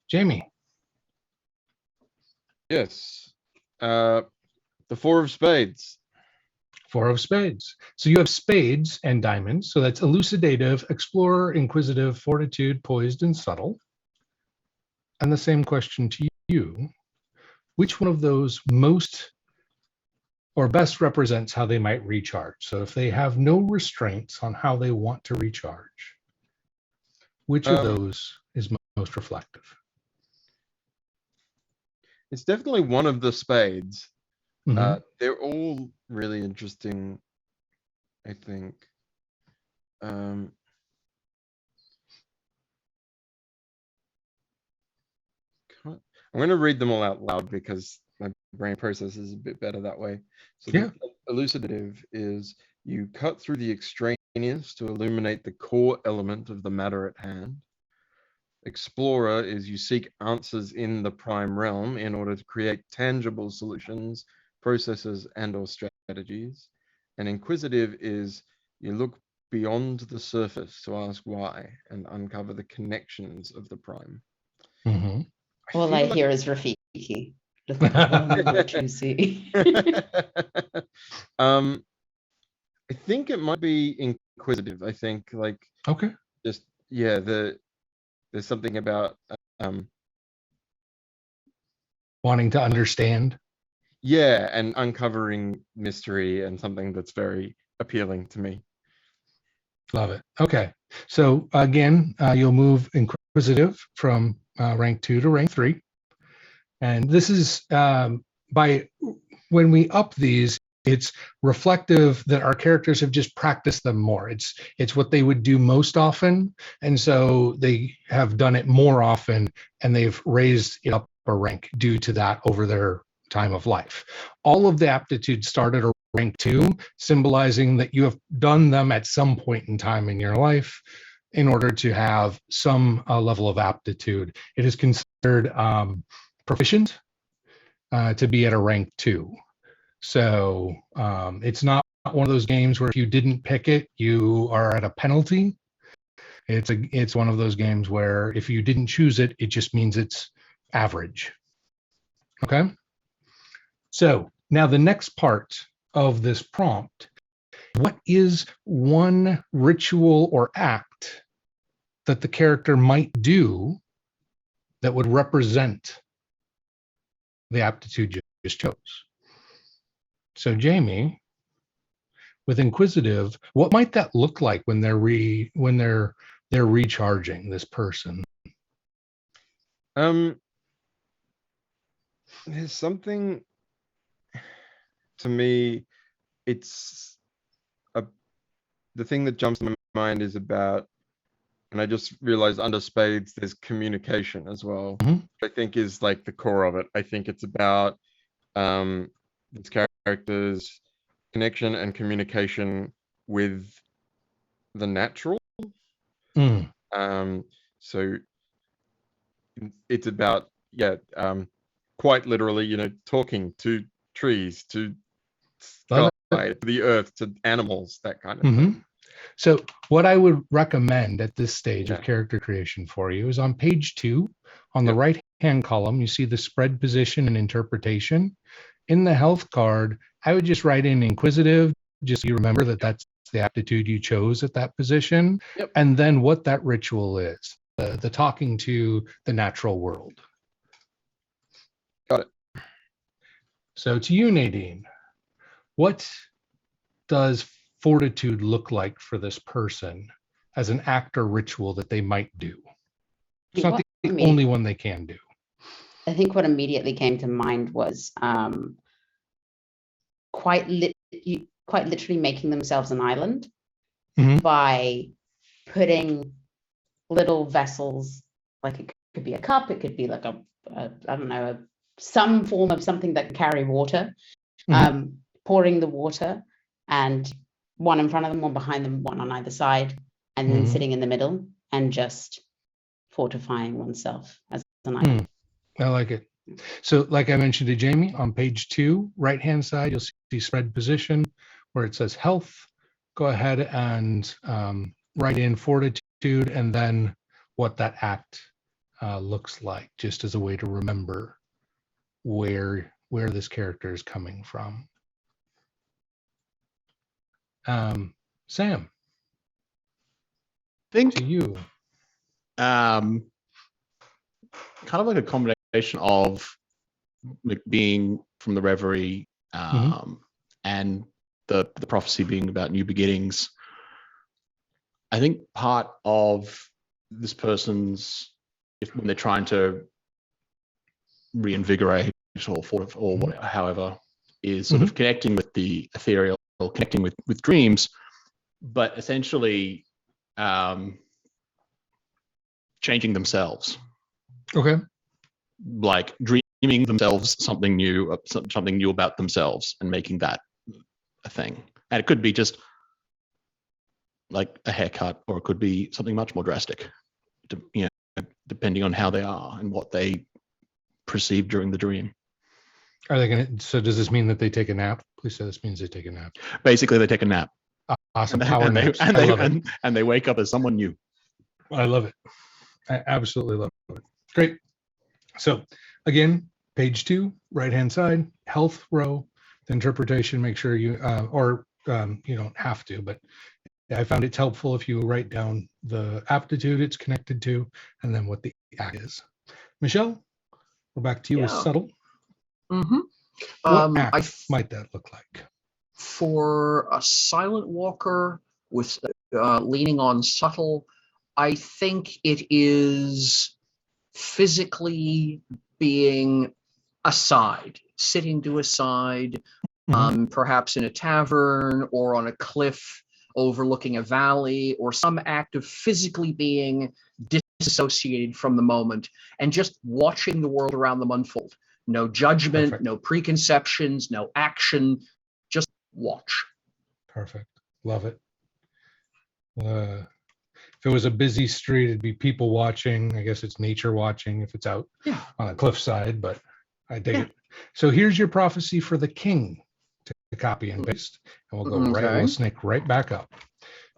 [SPEAKER 5] Jamie.
[SPEAKER 4] Yes. The 4 of spades.
[SPEAKER 5] 4 of spades. So you have spades and diamonds. So that's elucidative, explorer, inquisitive, fortitude, poised, and subtle. And the same question to you. Which one of those most or best represents how they might recharge? So if they have no restraints on how they want to recharge, which of those is most reflective?
[SPEAKER 4] It's definitely one of the spades.
[SPEAKER 5] Mm-hmm.
[SPEAKER 4] They're all really interesting, I think. I'm going to read them all out loud because my brain processes a bit better that way. So the elucidative is you cut through the extraneous to illuminate the core element of the matter at hand. Explorer is you seek answers in the prime realm in order to create tangible solutions, processes, and or strategies. And inquisitive is you look beyond the surface to ask why and uncover the connections of the prime.
[SPEAKER 5] Mm-hmm.
[SPEAKER 1] All I hear is Rafiki. Look beyond what you see.
[SPEAKER 4] I think it might be inquisitive. I think there's something about
[SPEAKER 5] wanting to understand.
[SPEAKER 4] Yeah, and uncovering mystery and something that's very appealing to me.
[SPEAKER 5] Love it. Okay. So again, you'll move inquisitive from rank 2 to rank 3. And this is by when we up these, it's reflective that our characters have just practiced them more. It's what they would do most often. And so they have done it more often and they've raised it up a rank due to that over their time of life. All of the aptitudes started at rank 2, symbolizing that you have done them at some point in time in your life in order to have some level of aptitude. It is considered proficient to be at a rank 2. So it's not one of those games where if you didn't pick it, you are at a penalty. It's one of those games where if you didn't choose it, it just means it's average. Okay. So now the next part of this prompt, what is one ritual or act that the character might do that would represent the aptitude you just chose? So Jamie, with inquisitive, what might that look like when they're recharging this person?
[SPEAKER 4] There's something to me. It's the thing that jumps to my mind is about, and I just realized under spades there's communication as well.
[SPEAKER 5] Mm-hmm.
[SPEAKER 4] I think is like the core of it. I think it's about its characters' connection and communication with the natural. So it's about quite literally, talking to trees, to sky, to the earth, to animals, that kind of thing.
[SPEAKER 5] So what I would recommend at this stage of character creation for you is on page 2, on the right-hand column, you see the spread position and interpretation. In the health card, I would just write in inquisitive, just so you remember that that's the aptitude you chose at that position, and then what that ritual is, the talking to the natural world.
[SPEAKER 4] Got it.
[SPEAKER 5] So to you, Nadine, what does fortitude look like for this person as an act or ritual that they might do? It's not the only one they can do.
[SPEAKER 1] I think what immediately came to mind was quite literally making themselves an island by putting little vessels, like it could be a cup, it could be like a I don't know, some form of something that can carry water, pouring the water, and one in front of them, one behind them, one on either side, and then sitting in the middle and just fortifying oneself as an island.
[SPEAKER 5] I like it. So like I mentioned to Jamie, on page 2, right-hand side, you'll see spread position where it says health. Go ahead and write in Fortitude and then what that act looks like, just as a way to remember where this character is coming from. Sam,
[SPEAKER 6] think
[SPEAKER 5] to you.
[SPEAKER 6] kind of like a combination of like being from the Reverie and the prophecy being about new beginnings. I think part of this person's, when they're trying to reinvigorate or whatever, however, is sort of connecting with the ethereal, connecting with dreams, but essentially changing themselves.
[SPEAKER 5] Okay.
[SPEAKER 6] Like dreaming themselves something new about themselves and making that a thing. And it could be just like a haircut, or it could be something much more drastic, depending on how they are and what they perceive during the dream.
[SPEAKER 5] Are they going to, so does this mean that they take a nap? Please say this means they take a nap.
[SPEAKER 6] Basically, they take a nap.
[SPEAKER 5] Awesome. Power naps.
[SPEAKER 6] And they wake up as someone new.
[SPEAKER 5] I love it. I absolutely love it. Great. So again, page 2, right-hand side, health row, the interpretation, make sure you, you don't have to, but I found it's helpful if you write down the aptitude it's connected to and then what the act is. Michelle, we're back to you with subtle. What act might that look like?
[SPEAKER 3] For a silent walker with leaning on subtle, I think it is physically being aside, sitting to a side, perhaps in a tavern or on a cliff overlooking a valley, or some act of physically being disassociated from the moment and just watching the world around them unfold. No judgment, Perfect. No preconceptions, no action, just watch.
[SPEAKER 5] Perfect. Love it. If it was a busy street, it'd be people watching. I guess it's nature watching if it's out on a cliffside, but I dig it. So here's your prophecy for the king to copy and paste, and we'll go we'll snake right back up.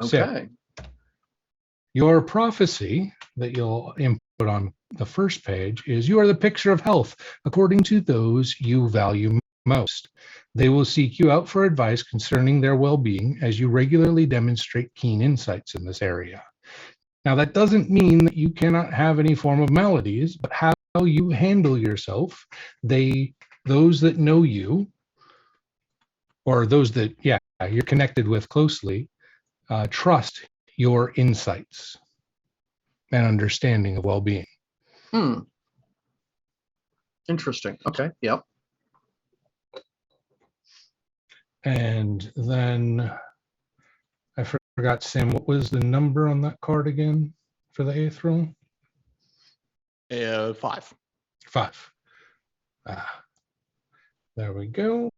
[SPEAKER 3] Okay.
[SPEAKER 5] So, your prophecy that you'll input on the first page is: you are the picture of health according to those you value most. They will seek you out for advice concerning their well-being as you regularly demonstrate keen insights in this area. Now, that doesn't mean that you cannot have any form of maladies, but how you handle yourself, those that know you, or those that, you're connected with closely, trust your insights and understanding of well-being.
[SPEAKER 3] Interesting. Okay. Yep.
[SPEAKER 5] And then I forgot, Sam, what was the number on that card again for the 8th roll?
[SPEAKER 6] 5.
[SPEAKER 5] 5. There we go.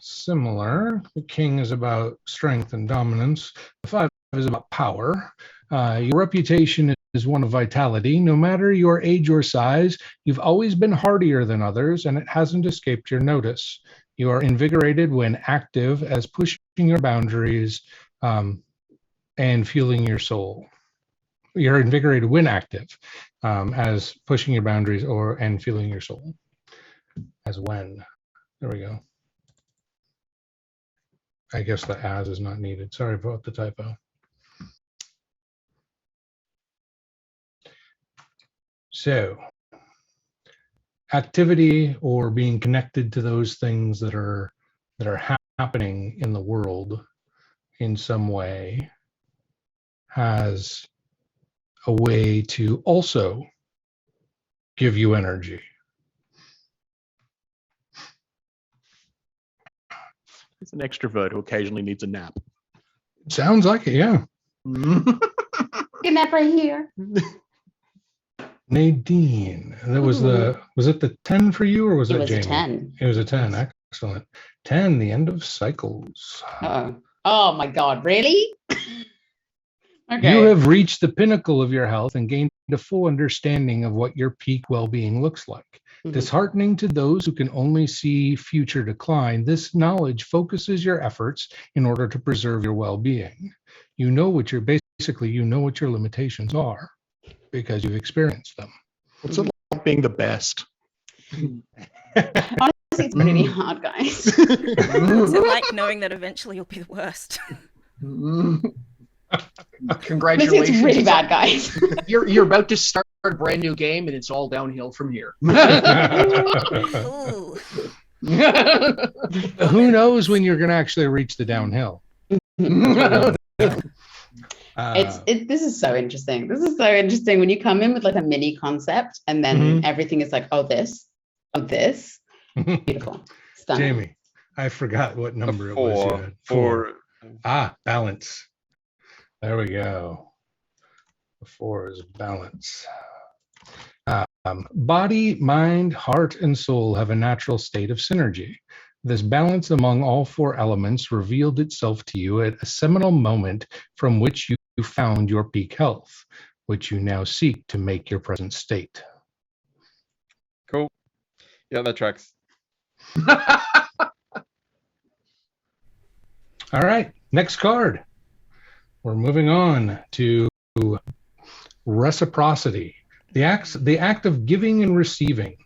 [SPEAKER 5] Similar. The king is about strength and dominance. The 5 is about power. Your reputation is one of vitality. No matter your age or size, you've always been hardier than others, and it hasn't escaped your notice. You are invigorated when active, as pushing your boundaries and fueling your soul. You're invigorated when active, as pushing your boundaries and fueling your soul. As when. There we go. I guess the as is not needed. Sorry about the typo. So, activity or being connected to those things that are happening in the world in some way has a way to also give you energy.
[SPEAKER 6] It's an extrovert who occasionally needs a nap.
[SPEAKER 5] Sounds like it, yeah.
[SPEAKER 1] Good nap right here.
[SPEAKER 5] Nadine, that was it the 10 for you, or was it Jamie?
[SPEAKER 1] A 10.
[SPEAKER 5] It was a 10. Excellent. 10, the end of cycles.
[SPEAKER 1] Oh my God, really? Okay.
[SPEAKER 5] You have reached the pinnacle of your health and gained a full understanding of what your peak well-being looks like. Mm-hmm. Disheartening to those who can only see future decline, this knowledge focuses your efforts in order to preserve your well-being. You know what your limitations are because you've experienced them.
[SPEAKER 6] What's it like being the best?
[SPEAKER 1] Honestly, it's really hard, guys.
[SPEAKER 2] What's it like knowing that eventually you'll be the worst?
[SPEAKER 3] Congratulations.
[SPEAKER 1] It's really bad, guys.
[SPEAKER 3] You're about to start a brand new game and it's all downhill from here.
[SPEAKER 5] Who knows when you're going to actually reach the downhill?
[SPEAKER 1] This is so interesting. This is so interesting when you come in with like a mini concept and then everything is like, this. Beautiful. Stunning.
[SPEAKER 5] Jamie, I forgot what number it was. Four. Balance. There we go. The 4 is balance. Body, mind, heart, and soul have a natural state of synergy. This balance among all 4 elements revealed itself to you at a seminal moment from which you found your peak health, which you now seek to make your present state.
[SPEAKER 4] Cool. Yeah, that tracks.
[SPEAKER 5] All right, next card. We're moving on to Reciprocity, the act of giving and receiving.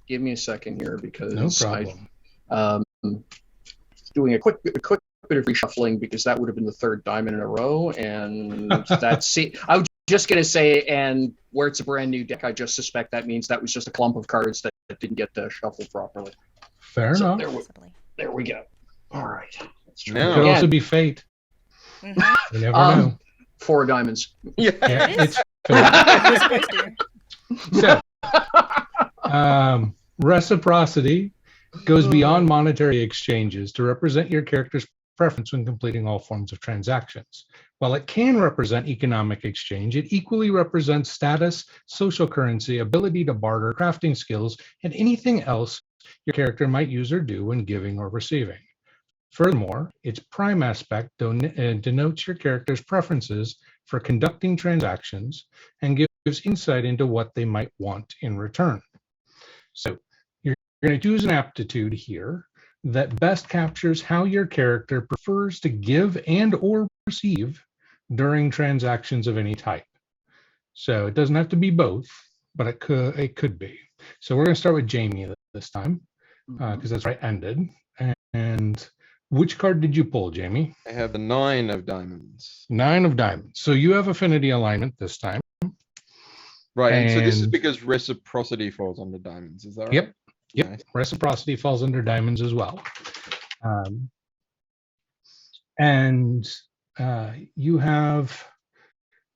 [SPEAKER 3] Give me a second here because
[SPEAKER 5] no problem.
[SPEAKER 3] Doing a quick bit of reshuffling because that would have been the 3rd diamond in a row, and that's I was just gonna say, and where it's a brand new deck, I just suspect that means that was just a clump of cards that didn't get shuffled properly.
[SPEAKER 5] Fair enough.
[SPEAKER 3] There we go. All right.
[SPEAKER 5] It could also be fate. Mm-hmm. You never know.
[SPEAKER 3] 4 diamonds.
[SPEAKER 5] Yeah, it's fate. So, reciprocity goes beyond monetary exchanges to represent your character's preference when completing all forms of transactions. While it can represent economic exchange, it equally represents status, social currency, ability to barter, crafting skills, and anything else your character might use or do when giving or receiving. Furthermore, its prime aspect denotes your character's preferences for conducting transactions and gives insight into what they might want in return. So you're going to choose an aptitude here that best captures how your character prefers to give and or receive during transactions of any type. So it doesn't have to be both, but it could be. So we're going to start with Jamie this time because that's right ended. And which card did you pull, Jamie?
[SPEAKER 4] I have the 9 of diamonds.
[SPEAKER 5] 9 of diamonds. So you have affinity alignment this time.
[SPEAKER 4] Right, and so this is because reciprocity falls under diamonds, is that right?
[SPEAKER 5] Yep.
[SPEAKER 4] Nice.
[SPEAKER 5] Reciprocity falls under diamonds as well. And you have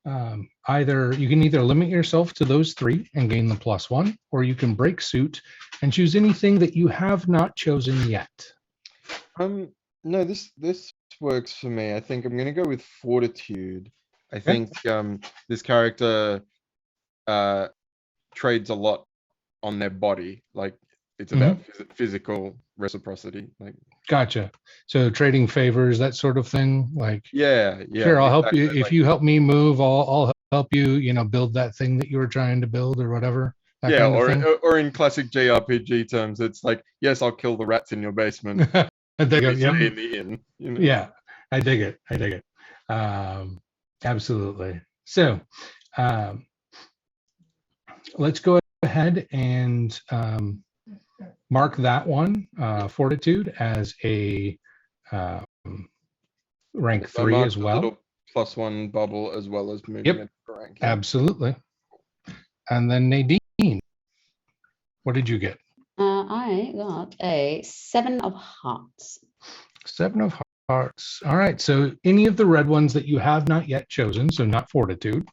[SPEAKER 5] you can either limit yourself to those 3 and gain the +1, or you can break suit and choose anything that you have not chosen yet.
[SPEAKER 4] No, this works for me. I think I'm going to go with Fortitude. I think this character trades a lot on their body. Like it's about physical reciprocity. Like
[SPEAKER 5] gotcha. So trading favors, that sort of thing. Like
[SPEAKER 4] yeah.
[SPEAKER 5] Sure, I'll help you if you help me move. I'll help you. Build that thing that you were trying to build or whatever.
[SPEAKER 4] Yeah, or in classic JRPG terms, it's like, yes, I'll kill the rats in your basement.
[SPEAKER 5] In the
[SPEAKER 4] inn.
[SPEAKER 5] Yeah, I dig it. Absolutely. So let's go ahead and mark that one, Fortitude, as a rank 3 as well.
[SPEAKER 4] Little +1 bubble as well as moving it to rank.
[SPEAKER 5] Absolutely. And then Nadine, what did you get?
[SPEAKER 1] I got a 7 of hearts.
[SPEAKER 5] 7 of hearts. All right. So any of the red ones that you have not yet chosen, so not Fortitude,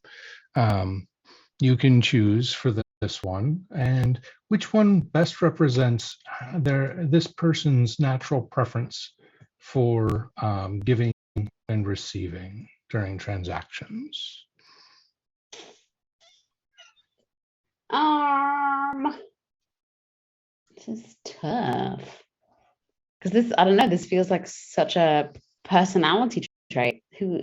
[SPEAKER 5] you can choose for this one, and which one best represents this person's natural preference for giving and receiving during transactions.
[SPEAKER 1] This is tough because I don't know. This feels like such a personality trait. Who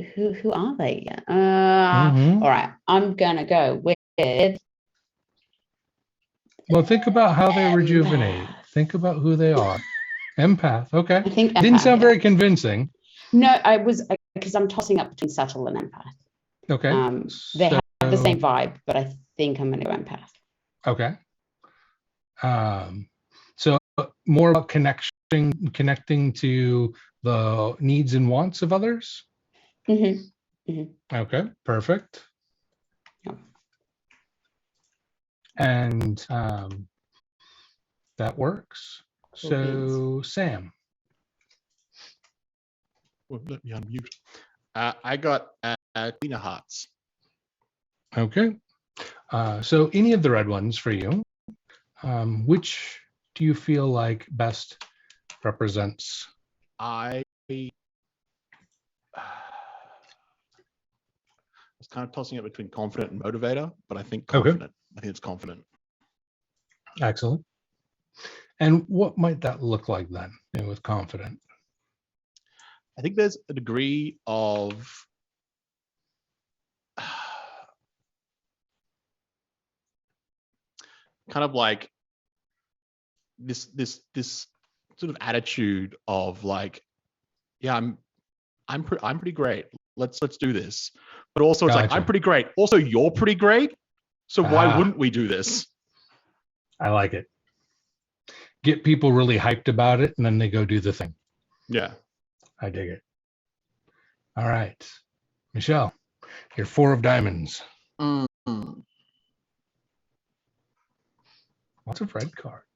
[SPEAKER 1] are they? All right, I'm gonna go with.
[SPEAKER 5] Well, think about how they rejuvenate. Think about who they are. Empath. Okay.
[SPEAKER 1] I think
[SPEAKER 5] didn't
[SPEAKER 1] empath,
[SPEAKER 5] sound very convincing.
[SPEAKER 1] No, I was because I'm tossing up between subtle and empath.
[SPEAKER 5] Okay.
[SPEAKER 1] They have the same vibe, but I think I'm gonna go empath.
[SPEAKER 5] Okay. So more about connecting to the needs and wants of others. Okay, perfect.
[SPEAKER 1] Yeah.
[SPEAKER 5] And that works. So Sam.
[SPEAKER 6] Well, let me unmute. I got Queen of Hearts.
[SPEAKER 5] Okay. So any of the red ones for you, which do you feel like best represents?
[SPEAKER 6] I was kind of tossing it between confident and motivator, but I think confident. Okay. I think it's confident.
[SPEAKER 5] Excellent. And what might that look like then with confident?
[SPEAKER 6] I think there's a degree of kind of like this sort of attitude of like, yeah, I'm pretty great. Let's do this. But also it's like, I'm pretty great. Also, you're pretty great. So why wouldn't we do this?
[SPEAKER 5] I like it. Get people really hyped about it, and then they go do the thing.
[SPEAKER 6] Yeah.
[SPEAKER 5] I dig it. All right. Michelle, you're 4 of diamonds. Lots of red cards.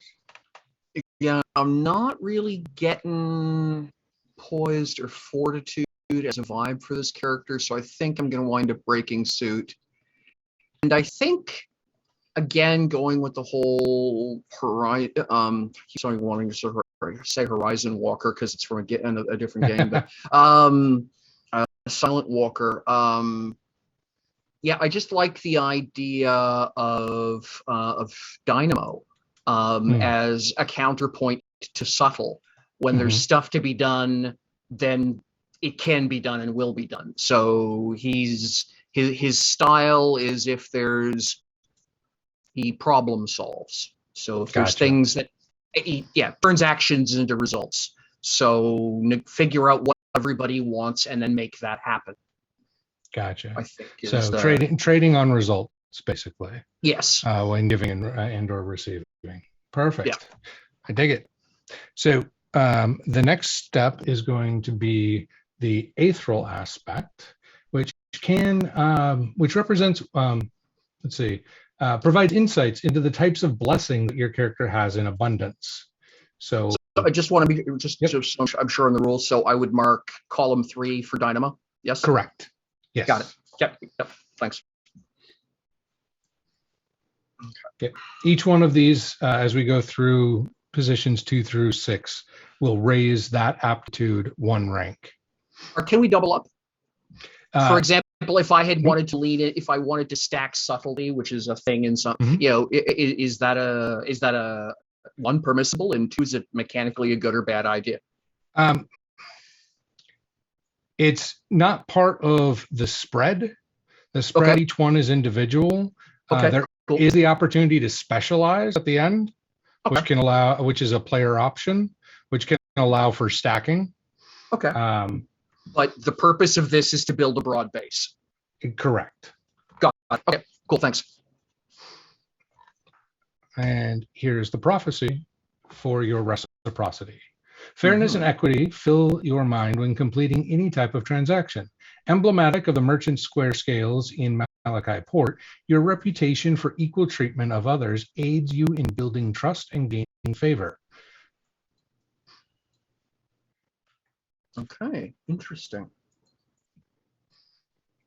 [SPEAKER 3] Yeah, I'm not really getting poised or fortitude as a vibe for this character, so I think I'm going to wind up breaking suit. And I think, again, going with the whole Horizon, he's only wanting to say Horizon Walker because it's from a different game, but Silent Walker. Yeah, I just like the idea of Dynamo as a counterpoint to subtle. When there's stuff to be done, then it can be done and will be done. So his style is if he problem solves. So if there's things that turns actions into results. So figure out what everybody wants and then make that happen.
[SPEAKER 5] Gotcha.
[SPEAKER 3] I think
[SPEAKER 5] so trading on results, basically.
[SPEAKER 3] Yes.
[SPEAKER 5] When giving and or receiving. Perfect. Yeah. I dig it. So the next step is going to be the aethral aspect, which represents, provides insights into the types of blessing that your character has in abundance. So
[SPEAKER 3] I just want to be so I'm sure in the rules. So I would mark column 3 for Dynamo. Yes.
[SPEAKER 5] Correct. Yes.
[SPEAKER 3] Got it. Yep. Thanks.
[SPEAKER 5] Okay. Each one of these, as we go through positions 2 through 6, will raise that aptitude 1 rank.
[SPEAKER 3] Or can we double up? For example, if I had wanted to lead it, if I wanted to stack subtlety, which is a thing in some, is that a 1 permissible, and 2 is it mechanically a good or bad idea?
[SPEAKER 5] It's not part of the spread. The spread, each one is individual. There is the opportunity to specialize at the end, which is a player option, which can allow for stacking.
[SPEAKER 3] Okay. But the purpose of this is to build a broad base.
[SPEAKER 5] Correct.
[SPEAKER 3] Got it. Okay, cool, thanks.
[SPEAKER 5] And here's the prophecy for your reciprocity. Fairness and equity fill your mind when completing any type of transaction. Emblematic of the merchant square scales in Malachi Port, your reputation for equal treatment of others aids you in building trust and gaining favor.
[SPEAKER 3] Okay, interesting.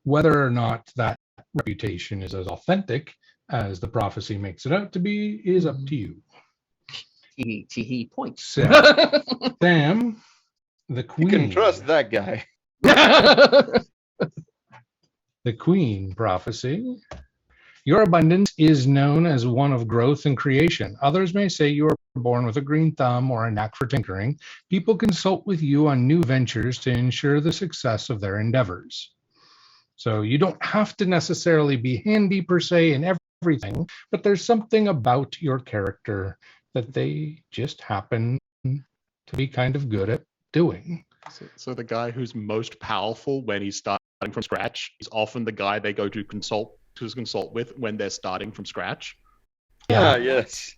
[SPEAKER 5] Whether or not that reputation is as authentic as the prophecy makes it out to be is up to you.
[SPEAKER 3] Tee points.
[SPEAKER 5] So, Sam, the queen.
[SPEAKER 4] You can trust that guy.
[SPEAKER 5] The queen prophecy. Your abundance is known as one of growth and creation. Others may say you are born with a green thumb or a knack for tinkering. People consult with you on new ventures to ensure the success of their endeavors. So you don't have to necessarily be handy per se in everything, but there's something about your character that they just happen to be kind of good at doing.
[SPEAKER 6] So the guy who's most powerful when he's starting from scratch is often the guy they go to consult with when they're starting from scratch.
[SPEAKER 4] Yeah, yes.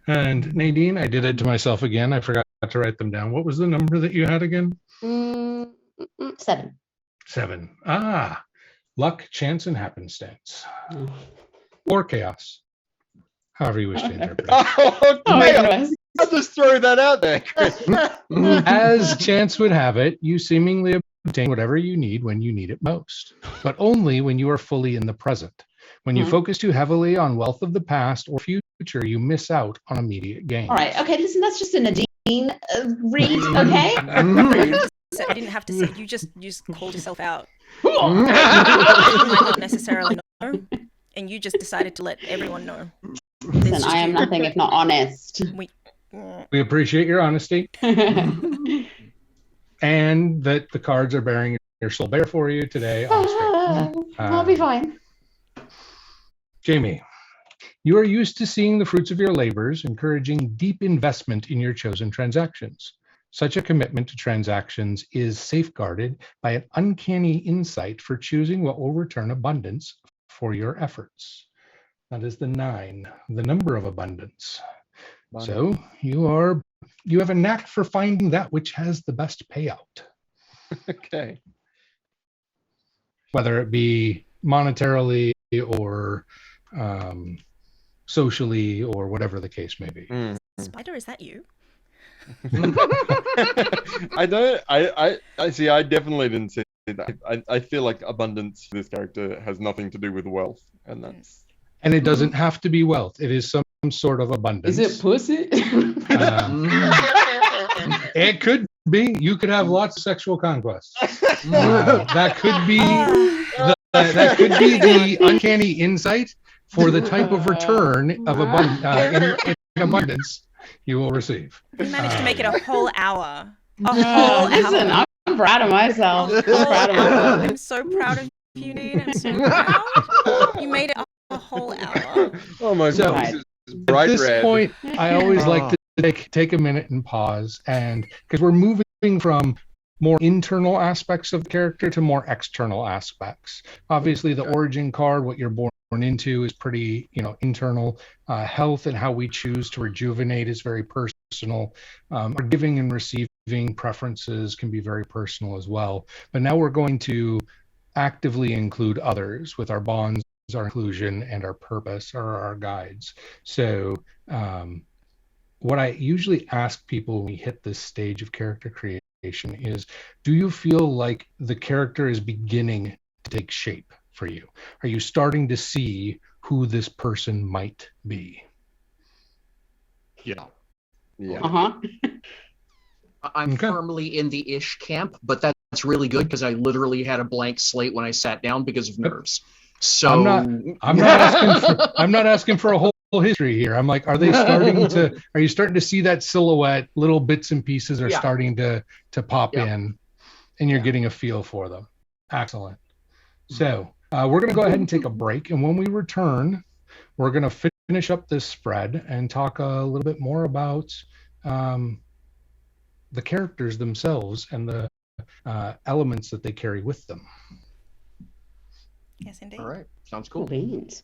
[SPEAKER 5] And Nadine, I did it to myself again. I forgot to write them down. What was the number that you had again?
[SPEAKER 1] 7.
[SPEAKER 5] 7. Ah, luck, chance, and happenstance. Or chaos. However you wish to interpret it.
[SPEAKER 4] Oh,
[SPEAKER 1] goodness.
[SPEAKER 4] I'll just throw that out there, Chris.
[SPEAKER 5] As chance would have it, you seemingly obtain whatever you need when you need it most, but only when you are fully in the present. When you focus too heavily on wealth of the past or future, you miss out on immediate gains.
[SPEAKER 1] All right. Okay. Listen, that's just a Nadine read. Okay.
[SPEAKER 2] So I didn't have to say. You just called yourself out. You might not necessarily know, and you just decided to let everyone know.
[SPEAKER 1] Listen, I am nothing if not honest.
[SPEAKER 5] We appreciate your honesty. And that the cards are bearing your soul bare for you today.
[SPEAKER 1] I'll be fine.
[SPEAKER 5] Jamie, you are used to seeing the fruits of your labors, encouraging deep investment in your chosen transactions. Such a commitment to transactions is safeguarded by an uncanny insight for choosing what will return abundance for your efforts. That is the 9, the number of abundance. So you have a knack for finding that which has the best payout.
[SPEAKER 4] Okay.
[SPEAKER 5] Whether it be monetarily or socially or whatever the case may be.
[SPEAKER 2] Spider, is that you?
[SPEAKER 4] I see. I definitely didn't see that. I feel like abundance for this character has nothing to do with wealth, and that's.
[SPEAKER 5] And it doesn't have to be wealth. It is some sort of abundance.
[SPEAKER 1] Is it pussy?
[SPEAKER 5] It could be. You could have lots of sexual conquests. That could be. That could be the uncanny insight for the type of return of in abundance you will receive.
[SPEAKER 2] You managed to make it a whole hour.
[SPEAKER 1] Listen, I'm proud of myself.
[SPEAKER 2] I'm so proud of you, Nadine. I'm so proud. You made it a whole hour.
[SPEAKER 4] Oh my God.
[SPEAKER 5] At this point, I always like to take a minute and pause, and because we're moving from more internal aspects of the character to more external aspects. Obviously, the origin card, what you're born into, is pretty, internal. Health and how we choose to rejuvenate is very personal. Our giving and receiving preferences can be very personal as well. But now we're going to actively include others with our bonds, our inclusion, and our purpose, or our guides. So what I usually ask people when we hit this stage of character creation is, do you feel like the character is beginning to take shape for you? Are you starting to see who this person might be?
[SPEAKER 6] Yeah.
[SPEAKER 3] I'm firmly in the ish camp, but that's really good because I literally had a blank slate when I sat down because of nerves. So
[SPEAKER 5] I'm not asking for a whole history here. I'm like, are you starting to see that silhouette? Little bits and pieces are starting to pop in, and you're getting a feel for them. Excellent. So we're going to go ahead and take a break, and when we return, we're going to finish up this spread and talk a little bit more about the characters themselves and the elements that they carry with them.
[SPEAKER 2] Yes, indeed.
[SPEAKER 3] All right. Sounds cool.
[SPEAKER 1] Beans.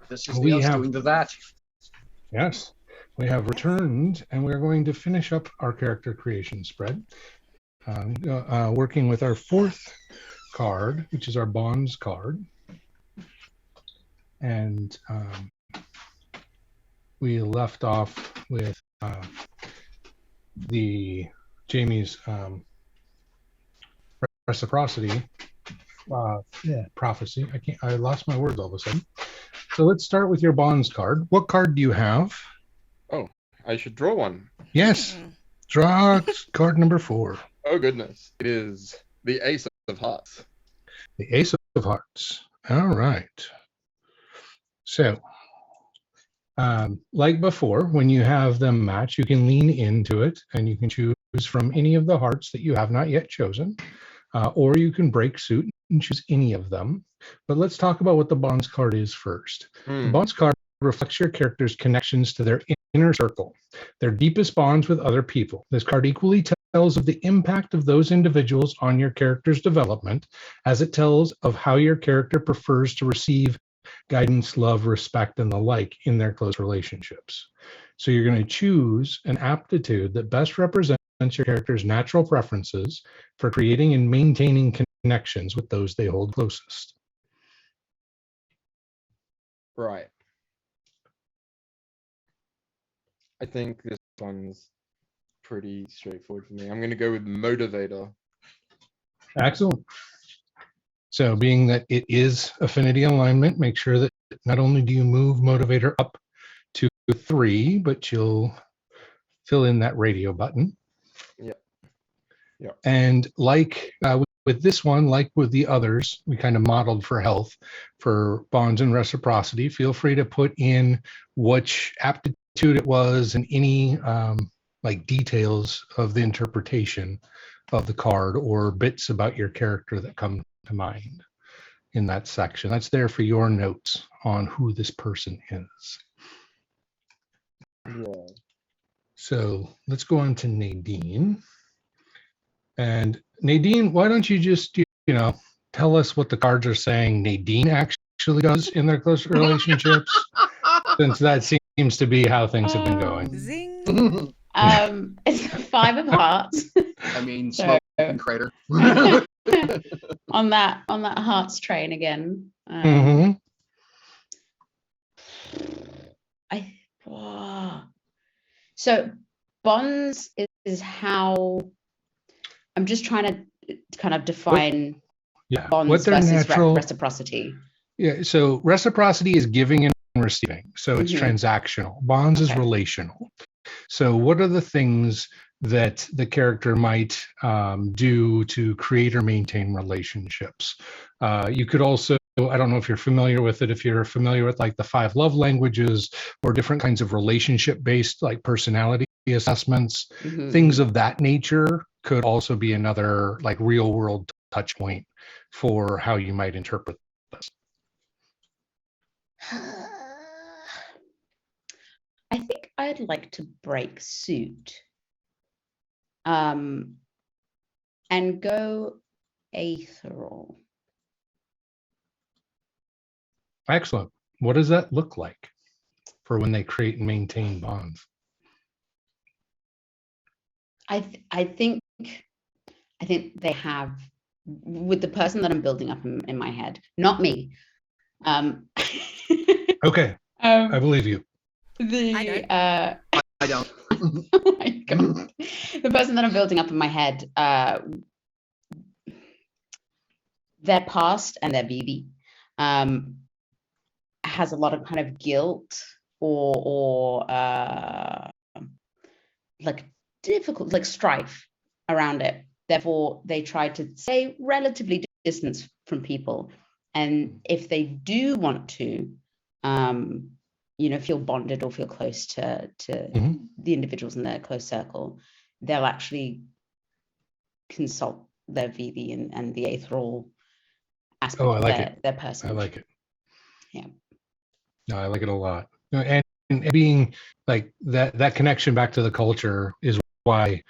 [SPEAKER 3] This is us doing that.
[SPEAKER 5] Yes, we have returned, and we're going to finish up our character creation spread, working with our fourth card, which is our bonds card. And we left off with Jamie's reciprocity prophecy. I lost my words all of a sudden. So let's start with your bonds card. What card do you have?
[SPEAKER 4] Oh, I should draw one.
[SPEAKER 5] Yes. Draw card number 4.
[SPEAKER 4] Oh, goodness. It is the Ace of Hearts.
[SPEAKER 5] The Ace of Hearts. All right. So, like before, when you have them match, you can lean into it and you can choose from any of the hearts that you have not yet chosen, or you can break suit and choose any of them. But let's talk about what the bonds card is first. The bonds card reflects your character's connections to their inner circle, their deepest bonds with other people. This card equally tells of the impact of those individuals on your character's development, as it tells of how your character prefers to receive guidance, love, respect, and the like in their close relationships. So you're going to choose an aptitude that best represents your character's natural preferences for creating and maintaining connections with those they hold closest.
[SPEAKER 4] Right. I think this one's pretty straightforward for me. I'm going to go with Motivator.
[SPEAKER 5] Excellent. So being that it is affinity alignment, make sure that not only do you move Motivator up to 3, but you'll fill in that radio button. Yeah. And like with this one, like with the others, we kind of modeled for health, for bonds and reciprocity. Feel free to put in which aptitude it was and any like details of the interpretation of the card or bits about your character that come to mind in that section. That's there for your notes on who this person is.
[SPEAKER 4] Yeah.
[SPEAKER 5] So let's go on to Nadine. And Nadine, why don't you just, tell us what the cards are saying Nadine actually does in their close relationships, since that seems to be how things have been going.
[SPEAKER 2] Zing.
[SPEAKER 1] It's 5 of hearts.
[SPEAKER 3] I mean, smoke and crater.
[SPEAKER 1] on that hearts train again. So bonds is how I'm just trying to kind of define bonds versus reciprocity.
[SPEAKER 5] Yeah, so reciprocity is giving and receiving. So it's transactional. Bonds is relational. So what are the things that the character might do to create or maintain relationships? You could also, I don't know if you're familiar with it, if you're familiar with like the 5 love languages or different kinds of relationship-based like personality assessments, things of that nature could also be another like real world touch point for how you might interpret this.
[SPEAKER 1] I think I'd like to break suit and go ethereal.
[SPEAKER 5] Excellent. What does that look like for when they create and maintain bonds?
[SPEAKER 1] I think they have, with the person that I'm building up in my head, not me.
[SPEAKER 5] Okay, I believe you.
[SPEAKER 3] I don't.
[SPEAKER 1] Oh my God. The person that I'm building up in my head, their past and their BB has a lot of kind of guilt or like difficult, like strife around it. Therefore, they try to stay relatively distant from people. And if they do want to, feel bonded or feel close to the individuals in their close circle, they'll actually consult their VV and the ethereal aspect of their person.
[SPEAKER 5] I like it.
[SPEAKER 1] Yeah.
[SPEAKER 5] No, I like it a lot. And being like that connection back to the culture is why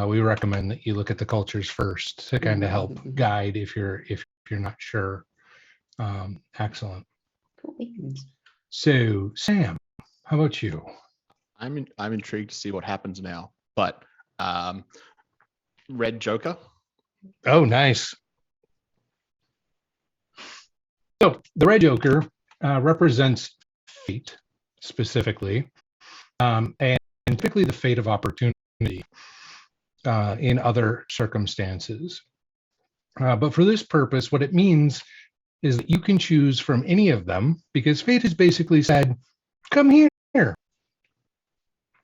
[SPEAKER 5] we recommend that you look at the cultures first to kind of help guide if you're not sure. Excellent.
[SPEAKER 1] Cool beans.
[SPEAKER 5] So, Sam, how about you?
[SPEAKER 6] I'm intrigued to see what happens now. But Red Joker.
[SPEAKER 5] Oh, nice. So the Red Joker represents fate specifically, and typically the fate of opportunity in other circumstances. But for this purpose, what it means is that you can choose from any of them because fate has basically said, come here,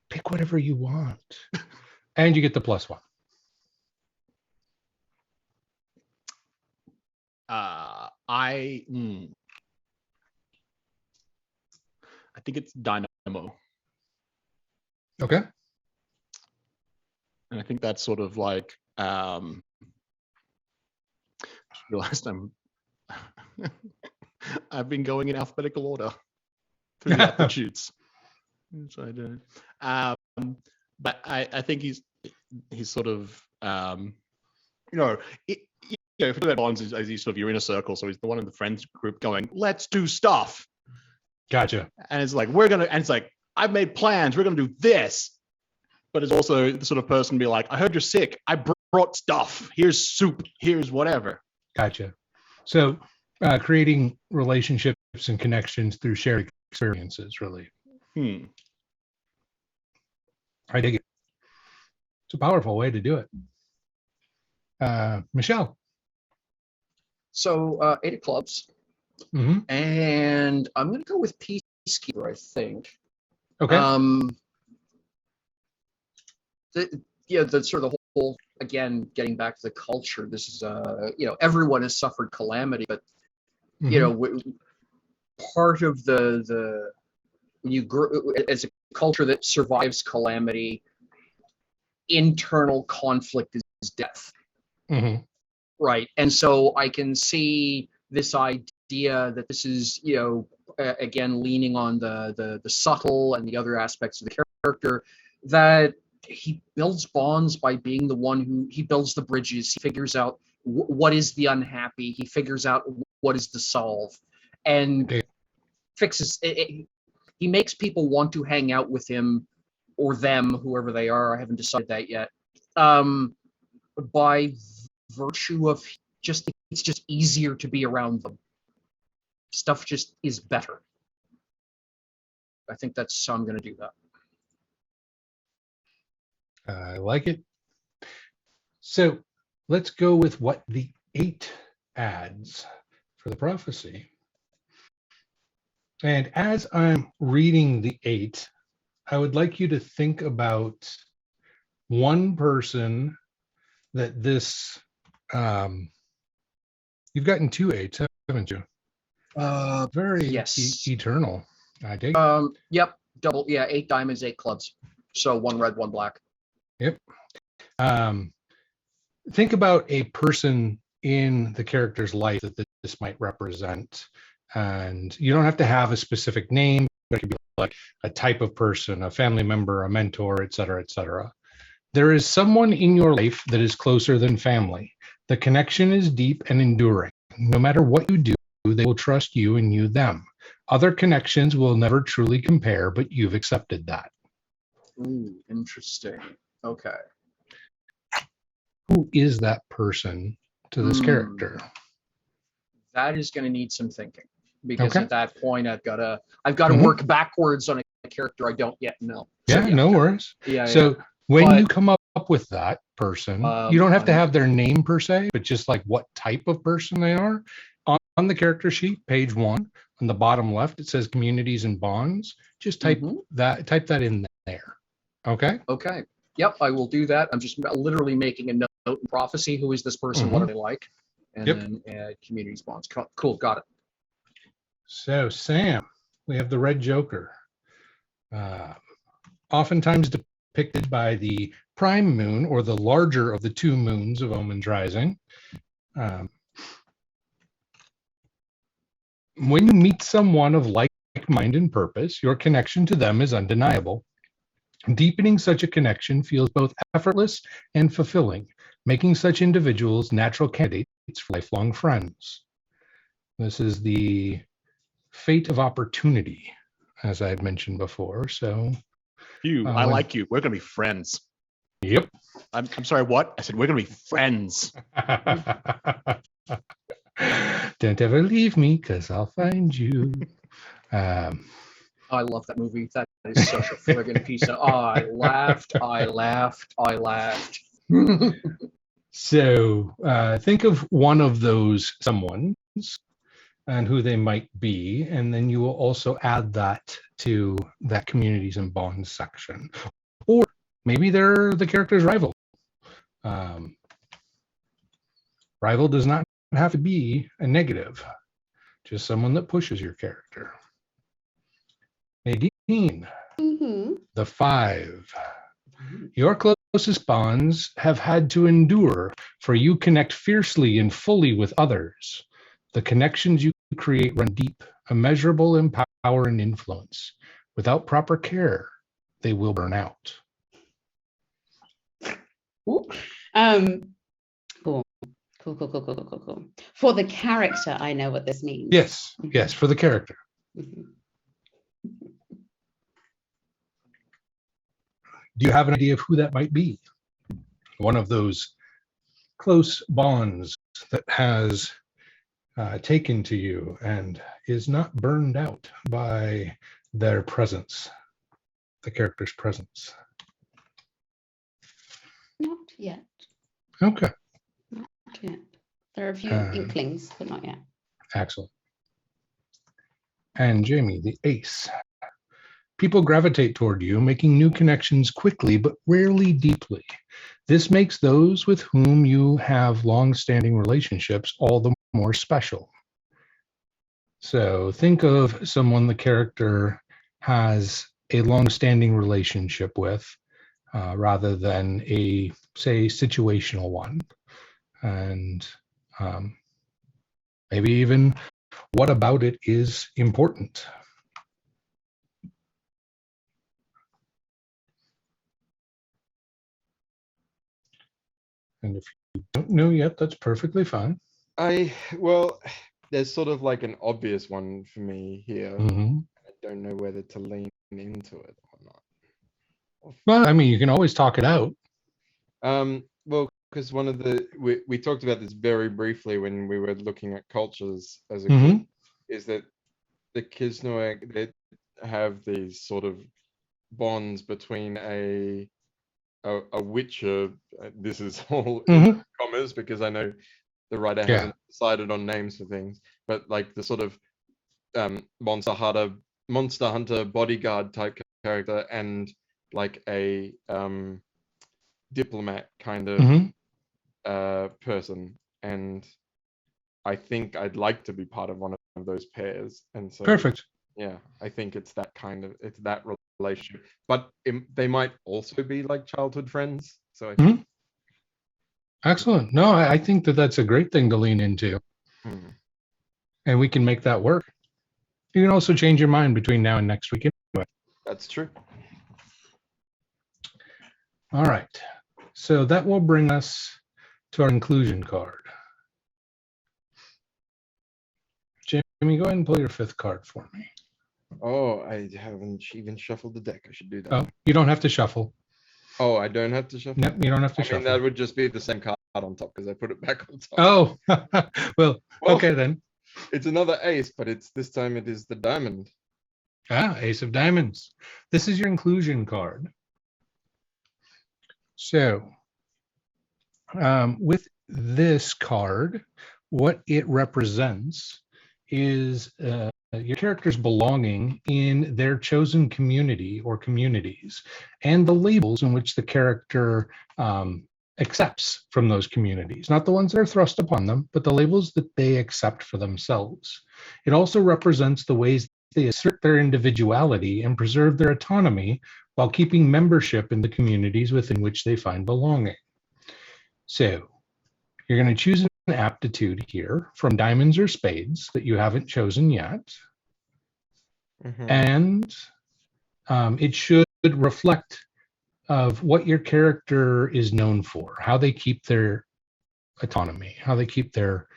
[SPEAKER 5] pick whatever you want, and you get the +1.
[SPEAKER 6] I think it's Dynamo.
[SPEAKER 5] Okay.
[SPEAKER 6] And I think that's sort of like realized I've been going in alphabetical order through the Aptitudes. So I do. But I think he's sort of if you look at Bonds as he's sort of your inner circle, so he's the one in the friends group going, let's do stuff.
[SPEAKER 5] Gotcha.
[SPEAKER 6] And it's like, I've made plans, we're gonna do this. But it's also the sort of person be like, I heard you're sick, I brought stuff. Here's soup, here's whatever.
[SPEAKER 5] Gotcha. So creating relationships and connections through shared experiences, really. I dig it. It's a powerful way to do it. Michelle.
[SPEAKER 3] So 8 of clubs.
[SPEAKER 5] Mm-hmm.
[SPEAKER 3] And I'm going to go with Peacekeeper, I think.
[SPEAKER 5] Okay.
[SPEAKER 3] The sort of the whole, again, getting back to the culture, this is, everyone has suffered calamity, but, part of the when you grow as a culture that survives calamity, internal conflict is death.
[SPEAKER 5] Mm-hmm.
[SPEAKER 3] Right. And so I can see this idea that this is, again, leaning on the subtle and the other aspects of the character, that he builds bonds by being the one who he builds the bridges. He figures out what is the unhappy. He figures out what is the solve and fixes it. He makes people want to hang out with him or them, whoever they are. I haven't decided that yet. By virtue of it's just easier to be around them. Stuff just is better. I think that's how I'm going to do that.
[SPEAKER 5] I like it. So let's go with what the 8 adds for the prophecy. And as I'm reading the 8, I would like you to think about one person that this you've gotten 2 8s, haven't you? Very
[SPEAKER 3] yes.
[SPEAKER 5] Eternal. I dig.
[SPEAKER 3] Yep. Double. Yeah. 8 diamonds, 8 clubs. So 1 red, 1 black.
[SPEAKER 5] Yep. Think about a person in the character's life that this might represent, and you don't have to have a specific name. It could be like a type of person, a family member, a mentor, etc., etc. There is someone in your life that is closer than family. The connection is deep and enduring. No matter what you do, they will trust you and you them. Other connections will never truly compare, but you've accepted that.
[SPEAKER 3] Ooh, interesting. Okay.
[SPEAKER 5] Who is that person to this character?
[SPEAKER 3] That is going to need some thinking, because at that point I've got to work backwards on a character I don't yet know.
[SPEAKER 5] Yeah, so, no worries.
[SPEAKER 3] Yeah.
[SPEAKER 5] So when you come up with that person, you don't have to have their name per se, but just like what type of person they are. On the character sheet, page 1, on the bottom left, it says communities and bonds. Just type that in there. Okay?
[SPEAKER 3] Okay. Yep, I will do that. I'm just literally making a note in prophecy. Who is this person? What are they like? And then add communities bonds. Cool, got it.
[SPEAKER 5] So, Sam, we have the Red Joker. Oftentimes depicted by the prime moon, or the larger of the 2 moons of Omens Rising. When you meet someone of like mind and purpose, your connection to them is undeniable. Deepening such a connection feels both effortless and fulfilling, making such individuals natural candidates for lifelong friends. This is the fate of opportunity as I had mentioned before. So,
[SPEAKER 6] I like you. We're gonna be friends.
[SPEAKER 5] Yep.
[SPEAKER 6] I'm sorry. What? I said we're gonna be friends.
[SPEAKER 5] Don't ever leave me, because I'll find you.
[SPEAKER 3] I love that movie. That is such a friggin' piece of. I laughed.
[SPEAKER 5] So think of one of those someones and who they might be, and then you will also add that to that communities and bonds section. Or maybe they're the character's rival. Rival does not have to be a negative, just someone that pushes your character. Nadine, the 5. Your closest bonds have had to endure, for you connect fiercely and fully with others. The connections you create run deep, immeasurable in power and influence. Without proper care, they will burn out.
[SPEAKER 1] Cool. Cool. For the character, I know what this means.
[SPEAKER 5] Yes, for the character. Do you have an idea of who that might be? One of those close bonds that has taken to you and is not burned out by their presence, the character's presence.
[SPEAKER 1] Not yet.
[SPEAKER 5] Okay.
[SPEAKER 1] Not yet. There are a few inklings, but not yet.
[SPEAKER 5] Excellent. And Jamie, the ace. People gravitate toward you, making new connections quickly, but rarely deeply. This makes those with whom you have long-standing relationships all the more special. So think of someone the character has a long-standing relationship with, rather than a, say, situational one. And maybe even what about it is important. And if you don't know yet, that's perfectly fine.
[SPEAKER 4] Well, there's sort of like an obvious one for me here.
[SPEAKER 5] Mm-hmm.
[SPEAKER 4] I don't know whether to lean into it or not.
[SPEAKER 5] Well, I mean, you can always talk it out.
[SPEAKER 4] Well, because one of the we talked about this very briefly when we were looking at cultures as a group, is that the Kisnoag, they have these sort of bonds between a witcher. This is all in commas because I know the writer hasn't decided on names for things, but like the sort of monster hunter bodyguard type character and like a diplomat kind of person, and I think I'd like to be part of one of those pairs. And so
[SPEAKER 5] perfect.
[SPEAKER 4] Yeah, I think it's that relationship, but they might also be like childhood friends. So I think
[SPEAKER 5] excellent. No, I think that's a great thing to lean into, and we can make that work. You can also change your mind between now and next week anyway.
[SPEAKER 4] That's true.
[SPEAKER 5] All right, so that will bring us to our inclusion card. Jamie, go ahead and pull your 5th card for me.
[SPEAKER 4] Oh, I haven't even shuffled the deck. I should do that.
[SPEAKER 5] Oh, you don't have to shuffle.
[SPEAKER 4] Oh, I don't have to shuffle?
[SPEAKER 5] No, you don't have to shuffle.
[SPEAKER 4] I mean, that would just be the same card on top because I put it back on top.
[SPEAKER 5] Oh, well, okay then.
[SPEAKER 4] It's another ace, but this time it is the diamond.
[SPEAKER 5] Ace of diamonds. This is your inclusion card. So, with this card, what it represents is your character's belonging in their chosen community or communities, and the labels in which the character accepts from those communities, not the ones that are thrust upon them, but the labels that they accept for themselves. It also represents the ways they assert their individuality and preserve their autonomy while keeping membership in the communities within which they find belonging. So you're going to choose an aptitude here from diamonds or spades that you haven't chosen yet. And it should reflect of what your character is known for, how they keep their autonomy, how they keep their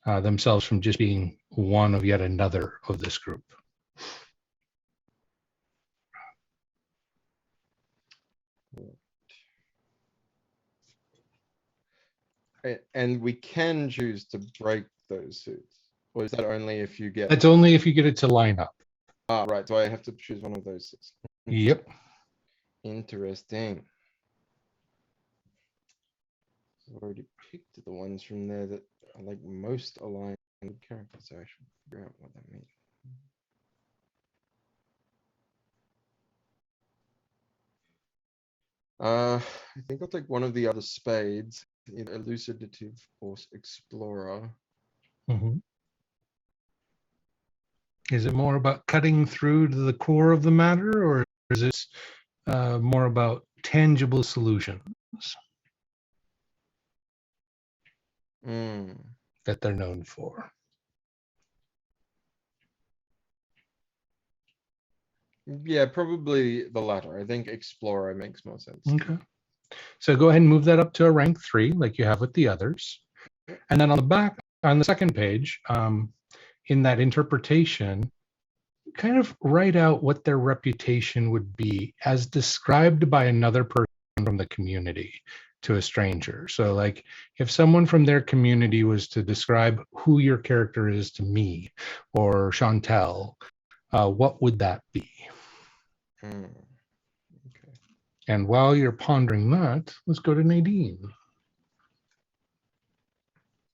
[SPEAKER 5] themselves from just being one of yet another of this group.
[SPEAKER 4] And we can choose to break those suits, or is that only if you get?
[SPEAKER 5] That's only if you get it to line up.
[SPEAKER 4] Ah, right. So I have to choose one of those suits.
[SPEAKER 5] Yep.
[SPEAKER 4] Interesting. I've already picked the ones from there that are like most aligned with characters, so I should figure out what that means. I think I'll take one of the other spades, either elucidative or explorer.
[SPEAKER 5] Mm-hmm. Is it more about cutting through to the core of the matter, or is it more about tangible solutions that they're known for?
[SPEAKER 4] Yeah, probably the latter. I think explorer makes more sense.
[SPEAKER 5] Okay. So go ahead and move that up to a rank 3, like you have with the others. And then on the back, on the second page, in that interpretation, kind of write out what their reputation would be as described by another person from the community to a stranger. So like if someone from their community was to describe who your character is to me or Shauntelle, what would that be?
[SPEAKER 4] Okay.
[SPEAKER 5] And while you're pondering that, let's go to Nadine.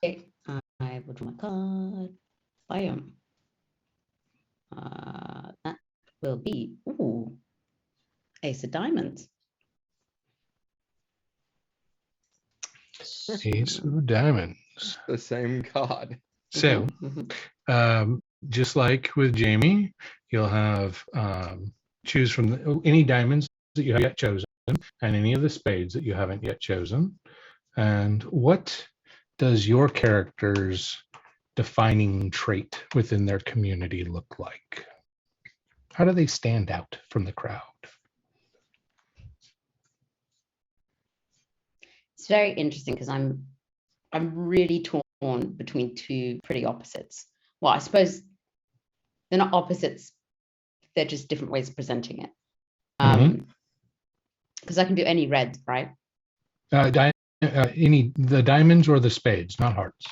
[SPEAKER 1] Okay, I will draw my card. Biome. That will be Ace of Diamonds.
[SPEAKER 5] Ace of Diamonds.
[SPEAKER 4] The same card.
[SPEAKER 5] So, just like with Jamie, you'll have choose from any diamonds that you have yet chosen and any of the spades that you haven't yet chosen. And what does your character's defining trait within their community look like? How do they stand out from the crowd?
[SPEAKER 1] It's very interesting because I'm really torn between two pretty opposites. Well, I suppose they're not opposites, they're just different ways of presenting it. Because I can do any red, right?
[SPEAKER 5] The diamonds or the spades, not hearts.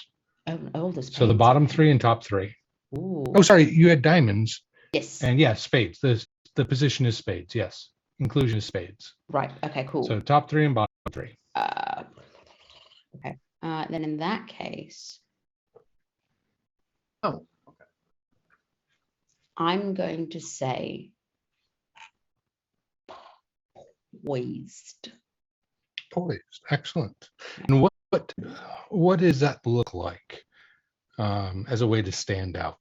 [SPEAKER 1] Oh, the spades.
[SPEAKER 5] So the bottom 3 and top 3.
[SPEAKER 1] Ooh.
[SPEAKER 5] Oh, sorry, you had diamonds.
[SPEAKER 1] Yes.
[SPEAKER 5] And yes, spades. The position is spades. Yes, inclusion is spades.
[SPEAKER 1] Right. Okay. Cool.
[SPEAKER 5] So top 3 and bottom 3.
[SPEAKER 1] Okay. Then in that case,
[SPEAKER 3] okay.
[SPEAKER 1] I'm going to say poised.
[SPEAKER 5] Poised. Excellent. And what does that look like as a way to stand out?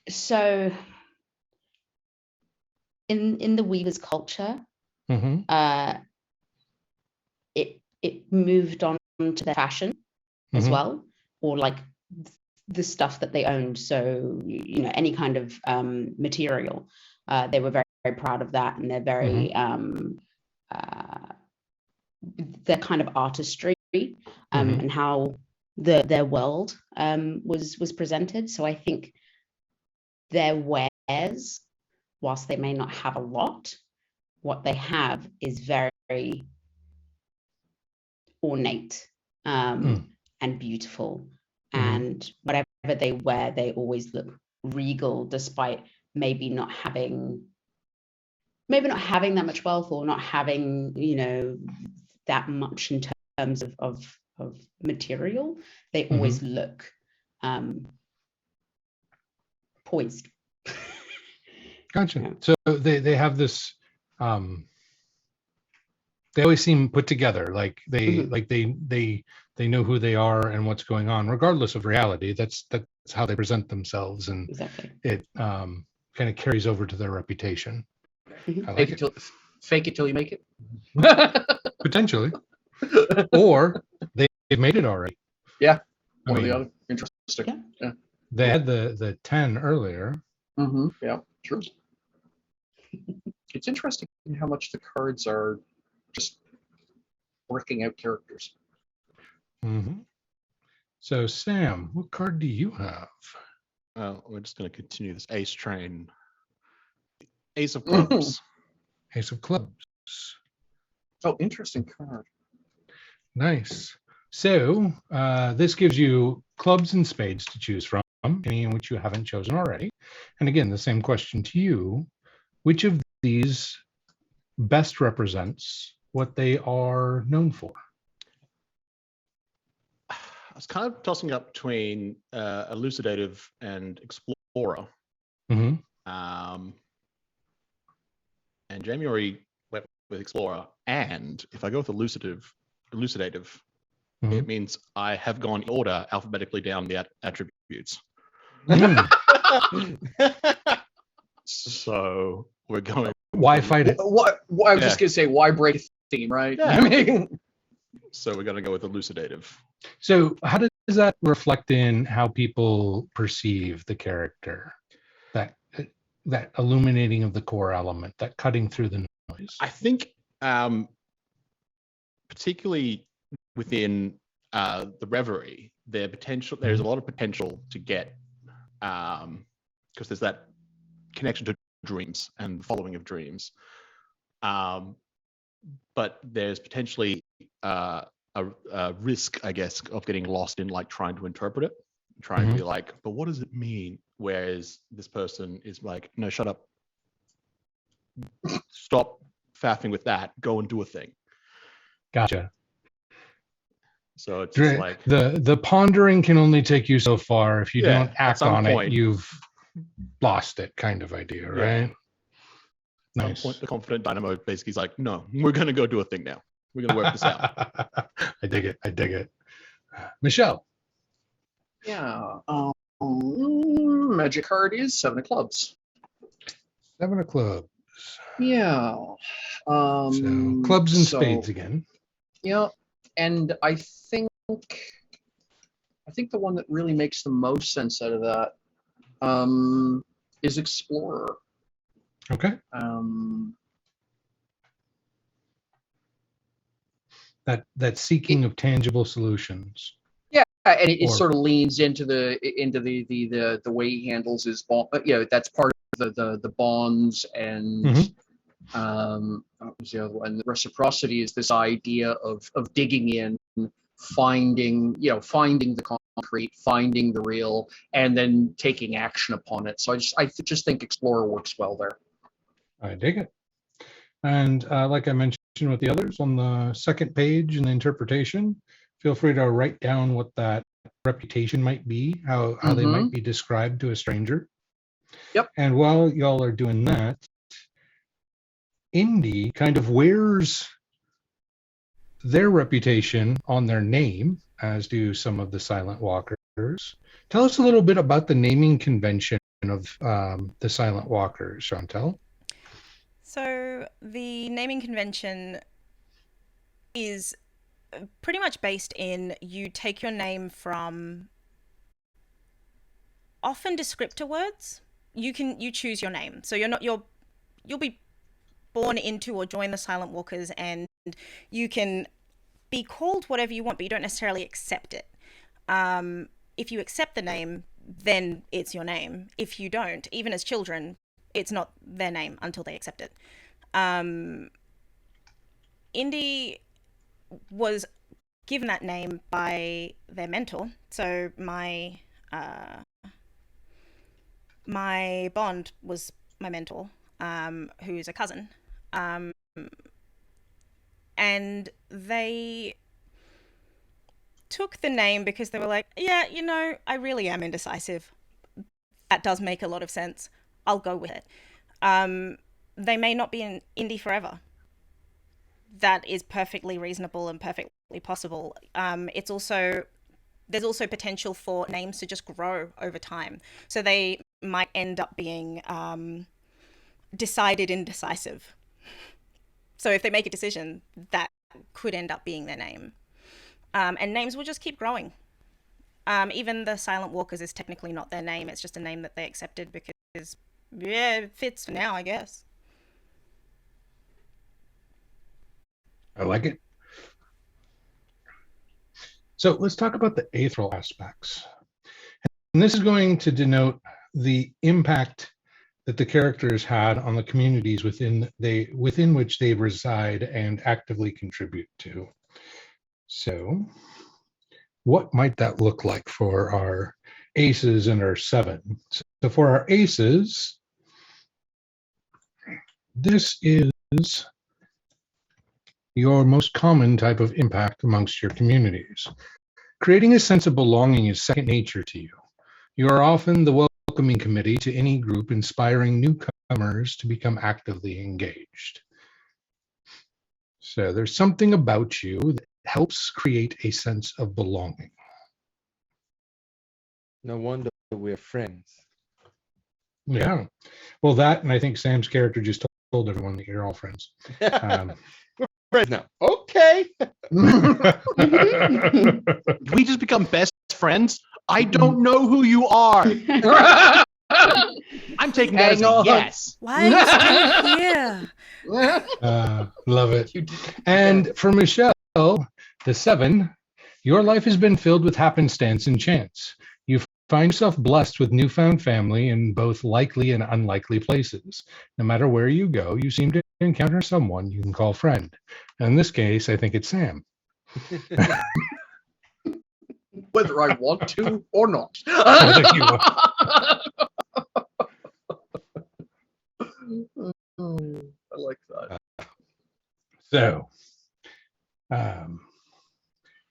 [SPEAKER 1] So in the Weavers culture, it moved on to their fashion as well, or like the stuff that they owned. So any kind of material, they were very, very proud of that, and they're very their kind of artistry and how their world was presented. So I think their wares, whilst they may not have a lot, what they have is very ornate and beautiful. And whatever they wear, they always look regal, despite maybe not having that much wealth, or not having that much in terms of material. They always look poised.
[SPEAKER 5] Gotcha. Yeah. So they have this they always seem put together, like they know who they are and what's going on, regardless of reality. That's how they present themselves, and
[SPEAKER 1] exactly.
[SPEAKER 5] It kind of carries over to their reputation.
[SPEAKER 3] Fake it till you make it.
[SPEAKER 5] Potentially. Or they've made it already.
[SPEAKER 3] Yeah. One or the other. Interesting. Yeah.
[SPEAKER 5] They had the 10 earlier.
[SPEAKER 3] Yeah, true. It's interesting how much the cards are just working out characters.
[SPEAKER 5] So Sam, what card do you have?
[SPEAKER 6] We're just going to continue this ace train. Ace of Clubs.
[SPEAKER 5] Ace of Clubs.
[SPEAKER 3] Oh, interesting card.
[SPEAKER 5] Nice. So this gives you clubs and spades to choose from, any in which you haven't chosen already. And again, the same question to you. Which of these best represents what they are known for?
[SPEAKER 6] I was kind of tossing up between Elucidative and Explorer.
[SPEAKER 5] Mm-hmm.
[SPEAKER 6] And Jamie already went with Explorer. And if I go with Elucidative,
[SPEAKER 5] Mm-hmm.
[SPEAKER 6] it means I have gone in order alphabetically down the attributes. So we're going.
[SPEAKER 5] Why fight it?
[SPEAKER 3] What? I was just gonna say, why break the theme, right?
[SPEAKER 6] Yeah.
[SPEAKER 3] I mean,
[SPEAKER 6] so we're gonna go with Elucidative.
[SPEAKER 5] So how does that reflect in how people perceive the character? That illuminating of the core element, that cutting through the noise.
[SPEAKER 6] I think, particularly within the Reverie, there's a lot of potential to get, because there's that connection to dreams and the following of dreams. But there's potentially a risk, I guess, of getting lost in like trying to interpret it, trying to be like, but what does it mean? Whereas this person is like, no, shut up. Stop faffing with that. Go and do a thing.
[SPEAKER 5] Gotcha.
[SPEAKER 6] So it's just like
[SPEAKER 5] the pondering can only take you so far. If you don't act on it, you've lost it, kind of idea, right?
[SPEAKER 6] At some point, the confident dynamo basically is like, no, we're going to go do a thing now. We're going to work this out.
[SPEAKER 5] I dig it. Michelle.
[SPEAKER 3] Yeah. Magic card is 7 of clubs.
[SPEAKER 5] 7 of clubs.
[SPEAKER 3] Yeah.
[SPEAKER 5] So clubs and spades again.
[SPEAKER 3] Yeah. And I think the one that really makes the most sense out of that is Explorer.
[SPEAKER 5] Okay. That seeking of tangible solutions.
[SPEAKER 3] Yeah, and it sort of leans into the way he handles his bond. That's part of the bonds and what was the other one? The Reciprocity is this idea of digging in, finding the concrete, finding the real, and then taking action upon it. So I just think Explorer works well there.
[SPEAKER 5] I dig it. And like I mentioned with the others, on the second page in the interpretation, feel free to write down what that reputation might be, how they might be described to a stranger.
[SPEAKER 3] Yep.
[SPEAKER 5] And while y'all are doing that, Indy kind of wears their reputation on their name, as do some of the Silent Walkers. Tell us a little bit about the naming convention of the Silent Walkers, Shauntelle.
[SPEAKER 2] So the naming convention is pretty much based in you take your name from often descriptor words. You choose your name. So you'll be born into or join the Silent Walkers, and you can be called whatever you want, but you don't necessarily accept it. If you accept the name, then it's your name. If you don't, even as children, it's not their name until they accept it. Indy was given that name by their mentor. So my bond was my mentor, who's a cousin. And they took the name because they were like, yeah, I really am indecisive. That does make a lot of sense. I'll go with it. They may not be in Indy forever. That is perfectly reasonable and perfectly possible. There's also potential for names to just grow over time. So they might end up being decided indecisive. So if they make a decision, that could end up being their name. And names will just keep growing. Even the Silent Walkers is technically not their name. It's just a name that they accepted because, it fits for now, I guess.
[SPEAKER 5] I like it. So let's talk about the aetherial aspects. And this is going to denote the impact that the characters had on the communities within which they reside and actively contribute to. So what might that look like for our aces and our 7? So for our aces, this is your most common type of impact amongst your communities. Creating a sense of belonging is second nature to you. You are often the welcoming committee to any group, inspiring newcomers to become actively engaged. So there's something about you that helps create a sense of belonging.
[SPEAKER 4] No wonder we're friends.
[SPEAKER 5] Yeah. Well, that, and I think Sam's character just told everyone that you're all friends.
[SPEAKER 4] We're friends now. Okay.
[SPEAKER 3] We just become best friends. I don't know who you are. I'm taking that as a yes.
[SPEAKER 2] Why are you still here?
[SPEAKER 5] Love it. And for Michelle, the 7, your life has been filled with happenstance and chance. You find yourself blessed with newfound family in both likely and unlikely places. No matter where you go, you seem to encounter someone you can call friend. And in this case, I think it's Sam.
[SPEAKER 3] Whether I want to or not. I like that.
[SPEAKER 5] So,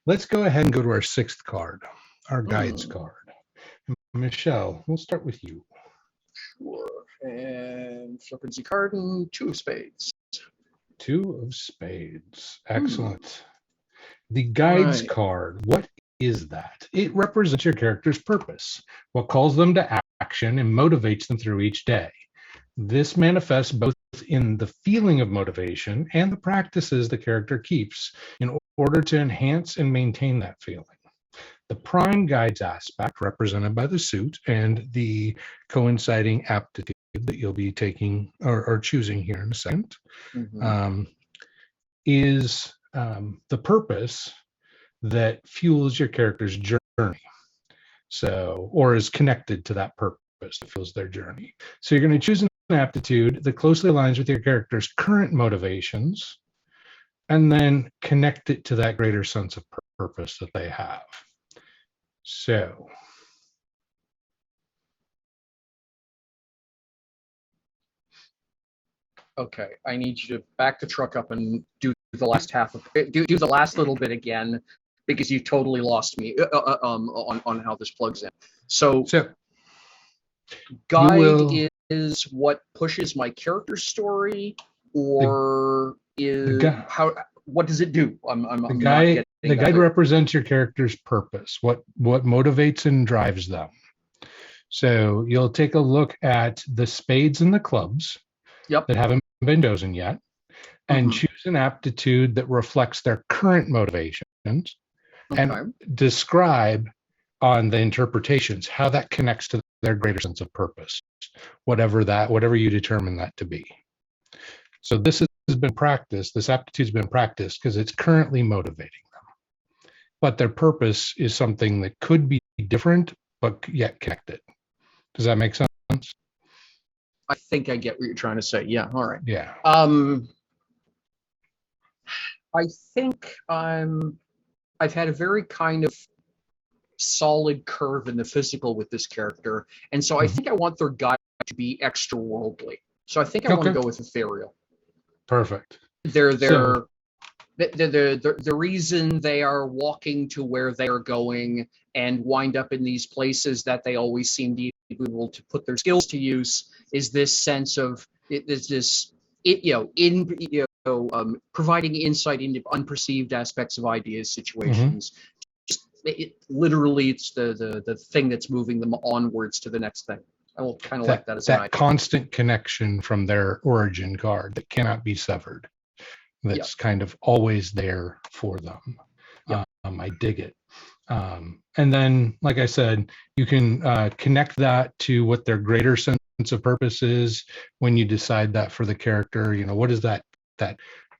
[SPEAKER 5] let's go ahead and go to our 6th card, our guides card. Michelle, we'll start with you.
[SPEAKER 3] Sure. And flippancy card and 2 of spades.
[SPEAKER 5] 2 of spades. Excellent. The guides card, what is that? It represents your character's purpose, what calls them to action and motivates them through each day. This manifests both in the feeling of motivation and the practices the character keeps in order to enhance and maintain that feeling. The prime guides aspect, represented by the suit and the coinciding aptitude that you'll be taking or choosing here in a second, is the purpose that fuels your character's journey. So, or is connected to that purpose that fuels their journey. So you're going to choose an aptitude that closely aligns with your character's current motivations, and then connect it to that greater sense of purpose that they have. So,
[SPEAKER 3] okay, I need you to back the truck up and do the last half of do the last little bit again, because you totally lost me on how this plugs in. So guide is what pushes my character's story, or what does it do?
[SPEAKER 5] The guide represents your character's purpose, what motivates and drives them. So you'll take a look at the spades and the clubs that haven't been chosen yet, and choose an aptitude that reflects their current motivations, and describe on the interpretations how that connects to their greater sense of purpose, whatever you determine that to be. So this has been practiced, this aptitude's been practiced because it's currently motivating them. But their purpose is something that could be different, but yet connected. Does that make sense?
[SPEAKER 3] I think I get what you're trying to say. Yeah, all right.
[SPEAKER 5] Yeah.
[SPEAKER 3] I think I've had a very kind of solid curve in the physical with this character, and so I think I want their guide to be extra worldly. So I think I want to go with ethereal.
[SPEAKER 5] Perfect.
[SPEAKER 3] The reason they are walking to where they are going and wind up in these places that they always seem to be able to put their skills to use is this sense of providing insight into unperceived aspects of ideas, situations. Literally, it's the thing that's moving them onwards to the next thing. I will kind of like that as an idea.
[SPEAKER 5] Constant connection from their origin card that cannot be severed. That's kind of always there for them. I dig it. And then, like I said, you can connect that to what their greater sense of purpose is when you decide that for the character. You know, what is that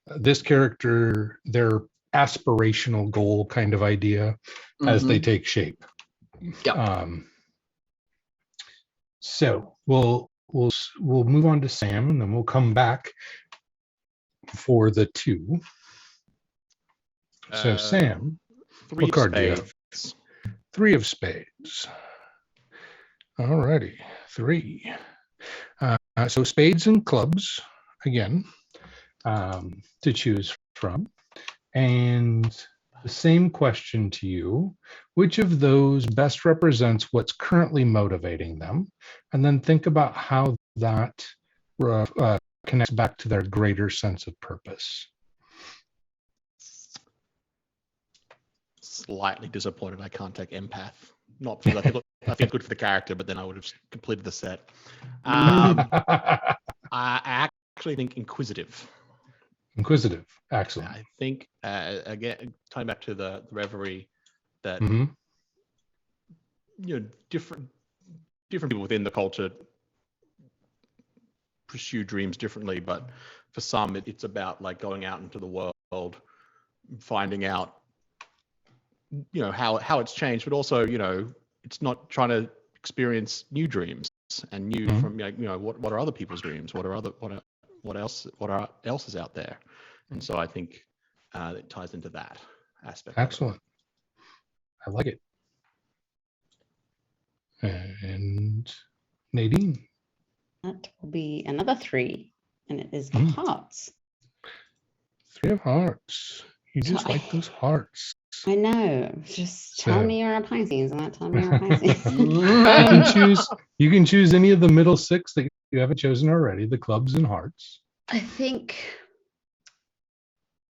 [SPEAKER 5] this character, their aspirational goal kind of idea as they take shape. So we'll we'll move on to Sam, and then we'll come back for the 2. So Sam,
[SPEAKER 6] 3
[SPEAKER 5] what card do you
[SPEAKER 6] spades.
[SPEAKER 5] have? 3 of spades. All righty, 3. So spades and clubs again to choose from, and the same question to you: which of those best represents what's currently motivating them, and then think about how that connects back to their greater sense of purpose.
[SPEAKER 6] Slightly disappointed I can't take empath. Not because I think it's good for the character, but then I would have completed the set. I actually think inquisitive.
[SPEAKER 5] Inquisitive, excellent.
[SPEAKER 6] I think again, tying back to the reverie, that different people within the culture pursue dreams differently, but for some it's about like going out into the world, finding out how it's changed, but also it's not trying to experience new dreams and new from what are other people's dreams, what else is out there. And so I think it ties into that aspect.
[SPEAKER 5] Excellent. I like it. And Nadine?
[SPEAKER 1] That will be another 3, and it is of hearts.
[SPEAKER 5] 3 of hearts. You just like those hearts.
[SPEAKER 1] I know. Just tell me you're a Pisces, and not tell me you're a Pisces.
[SPEAKER 5] You can choose any of the middle 6 that you haven't chosen already, the clubs and hearts.
[SPEAKER 1] I think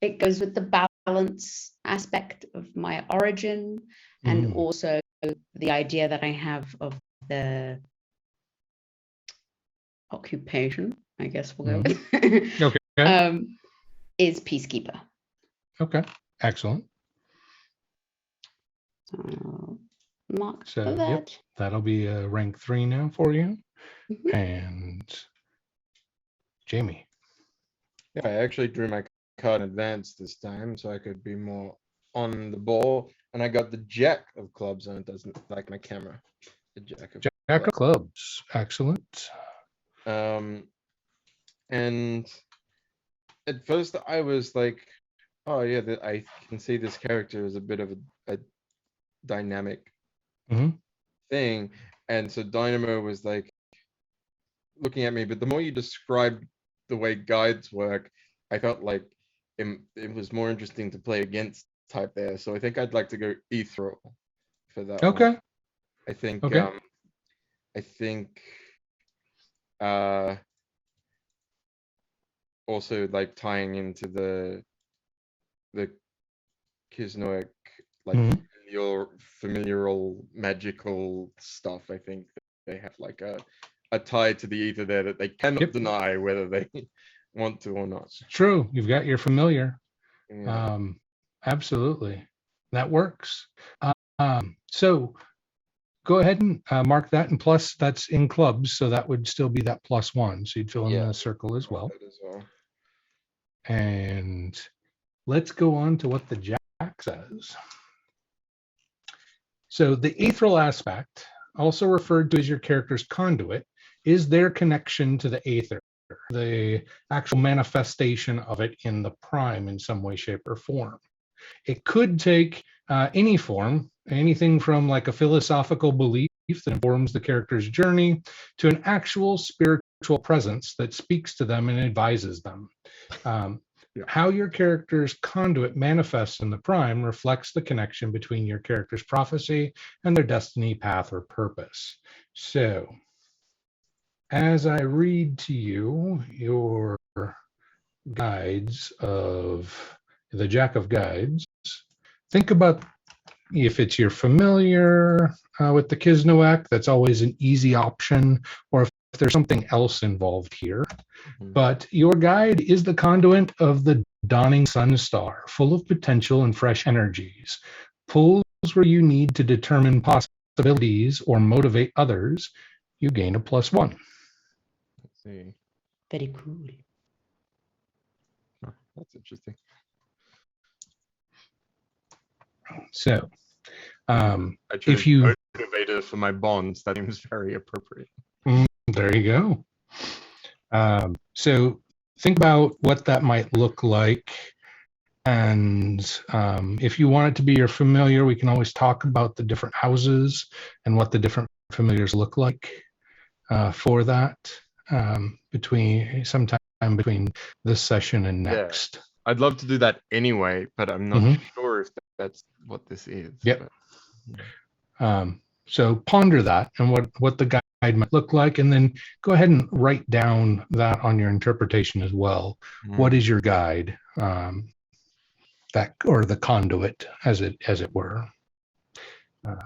[SPEAKER 1] it goes with the balance aspect of my origin, and also the idea that I have of the occupation, I guess we'll go with,
[SPEAKER 5] okay.
[SPEAKER 1] Is peacekeeper.
[SPEAKER 5] Okay, excellent.
[SPEAKER 1] Mark
[SPEAKER 5] So
[SPEAKER 1] for that.
[SPEAKER 5] Yep, that'll be rank 3 now for you. And Jamie.
[SPEAKER 4] Yeah, I actually drew my card in advance this time so I could be more on the ball, and I got the Jack of clubs, and it doesn't like my camera. The Jack of
[SPEAKER 5] clubs. Excellent.
[SPEAKER 4] And at first I was like, oh yeah, I can see this character as a bit of a dynamic thing, and so Dynamo was like looking at me, but the more you described the way guides work, I felt like it was more interesting to play against type there. So I think I'd like to go ethereal for that.
[SPEAKER 5] Okay.
[SPEAKER 4] One. I think also like tying into the Kisnoic, like your familial magical stuff. I think they have like a tie to the ether there that they cannot deny whether they want to or not.
[SPEAKER 5] It's true. You've got your familiar.
[SPEAKER 4] Yeah.
[SPEAKER 5] Absolutely. That works. So go ahead and mark that, and plus that's in clubs, so that would still be that +1. So you'd fill in the circle as well. And let's go on to what the Jack says. So the ethereal aspect, also referred to as your character's conduit, is their connection to the aether, the actual manifestation of it in the prime in some way, shape, or form. It could take any form, anything from like a philosophical belief that informs the character's journey to an actual spiritual presence that speaks to them and advises them. How your character's conduit manifests in the prime reflects the connection between your character's prophecy and their destiny, path, or purpose. So, as I read to you your guides of the Jack of Guides, think about if it's your familiar with the Kisnoak, that's always an easy option, or if there's something else involved here. But your guide is the conduit of the dawning sun star, full of potential and fresh energies. Pulls where you need to determine possibilities or motivate others, you gain a +1.
[SPEAKER 4] Let's see.
[SPEAKER 1] Very cool.
[SPEAKER 4] Oh, that's interesting.
[SPEAKER 5] So,
[SPEAKER 4] if you motivator for my bonds, that seems very appropriate.
[SPEAKER 5] there you go. So think about what that might look like. And if you want it to be your familiar, we can always talk about the different houses and what the different familiars look like for that sometime between this session and next.
[SPEAKER 4] I'd love to do that anyway, but I'm not sure if that's what this is.
[SPEAKER 5] Yep. So ponder that and what the guide might look like, and then go ahead and write down that on your interpretation as well. What is your guide? That, or the conduit, as it were. And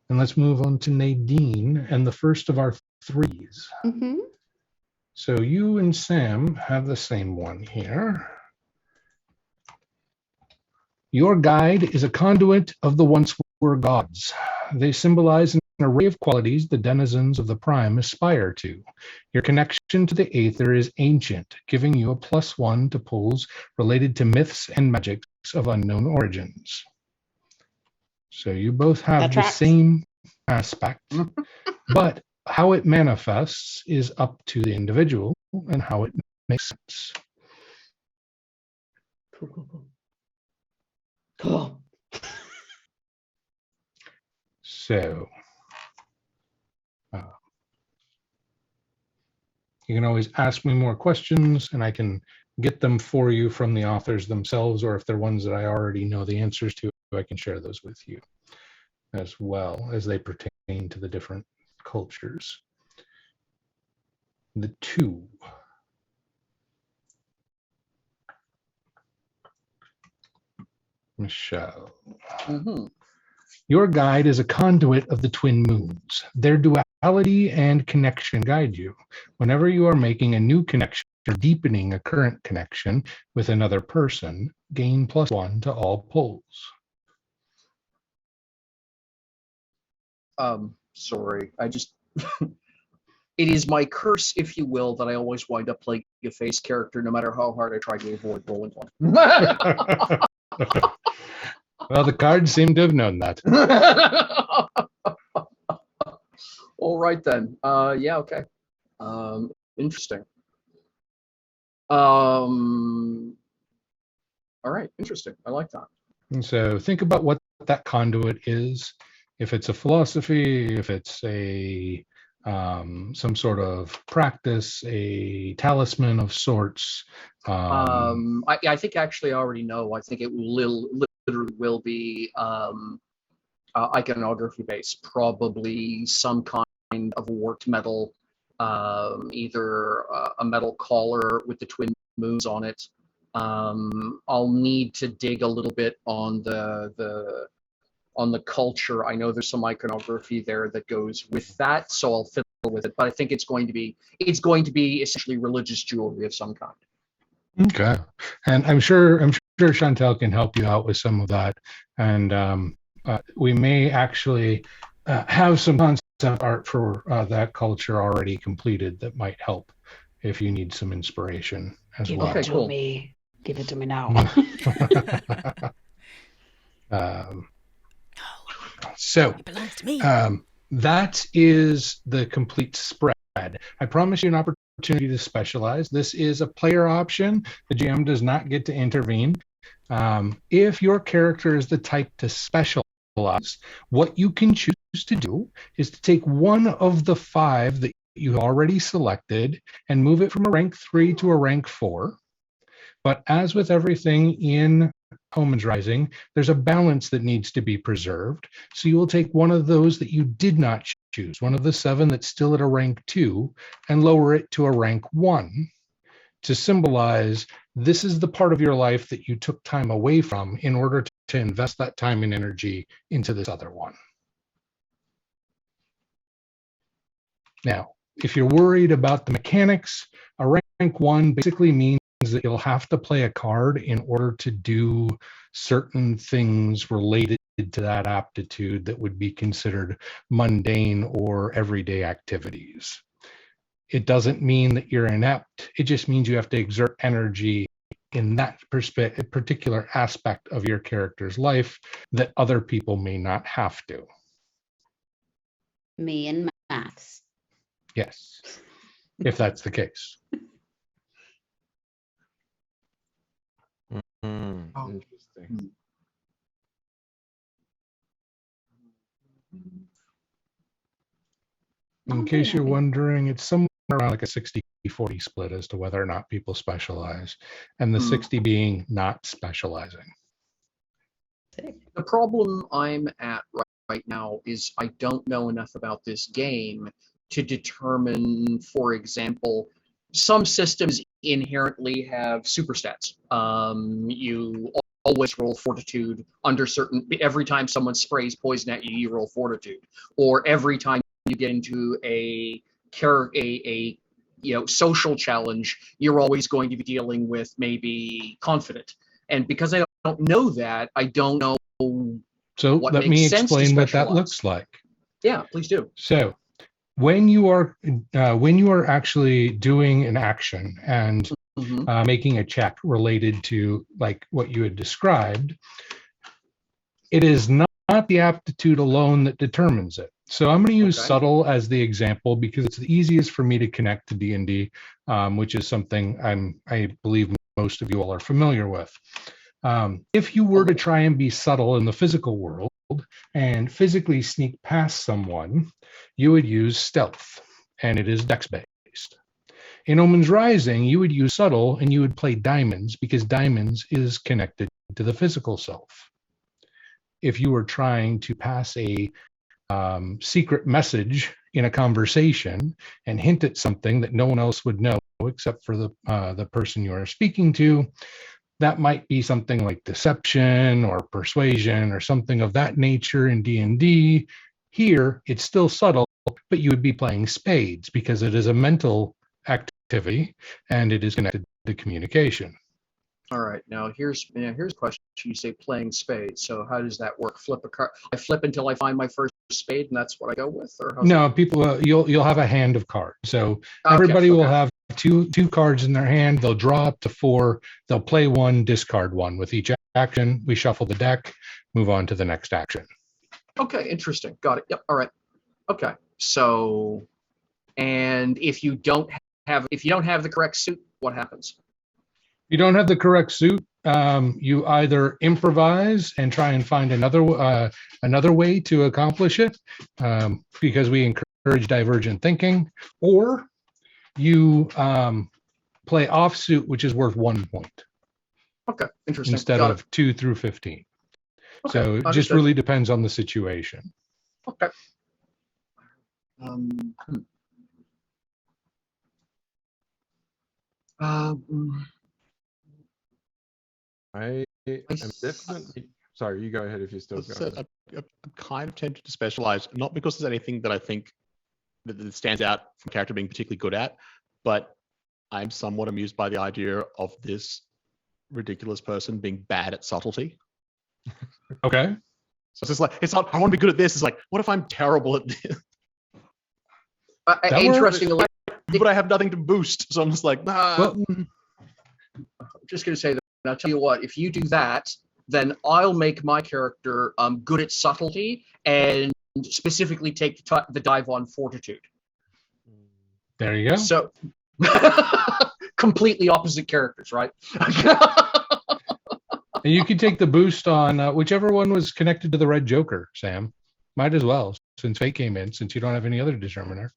[SPEAKER 5] let's move on to Nadine and the first of our threes. So you and Sam have the same one here. Your guide is a conduit of the once were gods. They symbolize an array of qualities the denizens of the prime aspire to. Your connection to the Aether is ancient, giving you a +1 to pulls related to myths and magics of unknown origins. So you both have the same aspect, but how it manifests is up to the individual and how it makes sense.
[SPEAKER 1] Cool.
[SPEAKER 5] So you can always ask me more questions and I can get them for you from the authors themselves, or if they're ones that I already know the answers to, I can share those with you as well as they pertain to the different cultures. The 2. Michelle. Your guide is a conduit of the twin moons. Their duality and connection guide you. Whenever you are making a new connection or deepening a current connection with another person, gain +1 to all pulls.
[SPEAKER 3] Sorry, I just it is my curse, if you will, that I always wind up playing a face character no matter how hard I try to avoid rolling one.
[SPEAKER 5] Well, the cards seem to have known that.
[SPEAKER 3] All right then. Yeah, okay. Interesting. All right, interesting. I like that.
[SPEAKER 5] And so think about what that conduit is. If it's a philosophy, if it's a some sort of practice, a talisman of sorts.
[SPEAKER 3] I think actually I already know. I think it literally will be iconography based, probably some kind of worked metal, either a metal collar with the twin moons on it. I'll need to dig a little bit on the culture. I know there's some iconography there that goes with that, so I'll fiddle with it. But I think it's going to be essentially religious jewelry of some kind.
[SPEAKER 5] Okay, and I'm sure Shauntelle can help you out with some of that, and we may actually have some concept art for that culture already completed that might help if you need some inspiration as well.
[SPEAKER 1] Okay, cool. Give it to me now.
[SPEAKER 5] So
[SPEAKER 2] It belongs to me.
[SPEAKER 5] that is the complete spread. I promise you an opportunity to specialize. This is a player option. The GM does not get to intervene. If your character is the type to specialize, what you can choose to do is to take one of the 5 that you already selected and move it from a rank 3 to a rank 4. But as with everything in Omens Rising, there's a balance that needs to be preserved. So you will take one of those that you did not choose, one of the 7 that's still at a rank 2, and lower it to a rank 1 to symbolize this is the part of your life that you took time away from in order to invest that time and energy into this other one. Now, if you're worried about the mechanics, a rank 1 basically means that you'll have to play a card in order to do certain things related to that aptitude that would be considered mundane or everyday activities. It doesn't mean that you're inept. It just means you have to exert energy in that particular aspect of your character's life that other people may not have to.
[SPEAKER 1] Me and maths.
[SPEAKER 5] Yes, if that's the case.
[SPEAKER 4] Interesting.
[SPEAKER 5] In case you're wondering, it's somewhere around like a 60-40 split as to whether or not people specialize, and the 60 being not specializing.
[SPEAKER 3] The problem I'm at right now is I don't know enough about this game to determine, for example, some systems inherently have super stats. You always roll Fortitude under every time someone sprays poison at you, you roll Fortitude, or every time you get into a social challenge, you're always going to be dealing with maybe confident. And because I don't know that, I don't know.
[SPEAKER 5] So let me explain what that looks like.
[SPEAKER 3] Yeah, please do.
[SPEAKER 5] So when you are actually doing an action and making a check related to like what you had described, it is not the aptitude alone that determines it. So I'm going to use subtle as the example because it's the easiest for me to connect to D&D, which is something I believe most of you all are familiar with. If you were to try and be subtle in the physical world and physically sneak past someone, you would use stealth, and it is dex-based. In Omens Rising, you would use subtle, and you would play diamonds because diamonds is connected to the physical self. If you were trying to pass a secret message in a conversation and hint at something that no one else would know except for the person you are speaking to, that might be something like deception or persuasion or something of that nature in D&D. Here, it's still subtle, but you would be playing spades because it is a mental activity and it is connected to communication.
[SPEAKER 3] All right, now here's a question. You say playing spades, so how does that work? Flip a card. I flip until I find my first spade, and that's what I go with, or how's
[SPEAKER 5] no? People, you'll have a hand of cards. So everybody will have two cards in their hand. They'll draw up to 4. They'll play 1, discard 1. With each action, we shuffle the deck, move on to the next action.
[SPEAKER 3] Okay, interesting. Got it. Yep. All right. Okay. So, and if you don't have the correct suit, what happens?
[SPEAKER 5] You don't have the correct suit. You either improvise and try and find another way to accomplish it, because we encourage divergent thinking, or you play offsuit, which is worth 1 point.
[SPEAKER 3] Okay, interesting.
[SPEAKER 5] Instead of 2 through 15. Okay, so it just really depends on the situation.
[SPEAKER 3] Okay.
[SPEAKER 4] I am definitely. Sorry, you go ahead if you're still going.
[SPEAKER 6] I'm kind of tempted to specialize, not because there's anything that I think that stands out from character being particularly good at, but I'm somewhat amused by the idea of this ridiculous person being bad at subtlety.
[SPEAKER 5] Okay.
[SPEAKER 6] So it's just like, it's not, I want to be good at this. It's like, what if I'm terrible at this?
[SPEAKER 3] Interestingly,
[SPEAKER 6] but I have nothing to boost. So I'm just like, nah.
[SPEAKER 3] Well, I'm just going to say that, I'll tell you what, if you do that, then I'll make my character good at subtlety and specifically take the dive on Fortitude.
[SPEAKER 5] There you go.
[SPEAKER 3] So, completely opposite characters, right?
[SPEAKER 5] And you can take the boost on whichever one was connected to the red Joker, Sam. Might as well, since Fate came in, since you don't have any other determiner.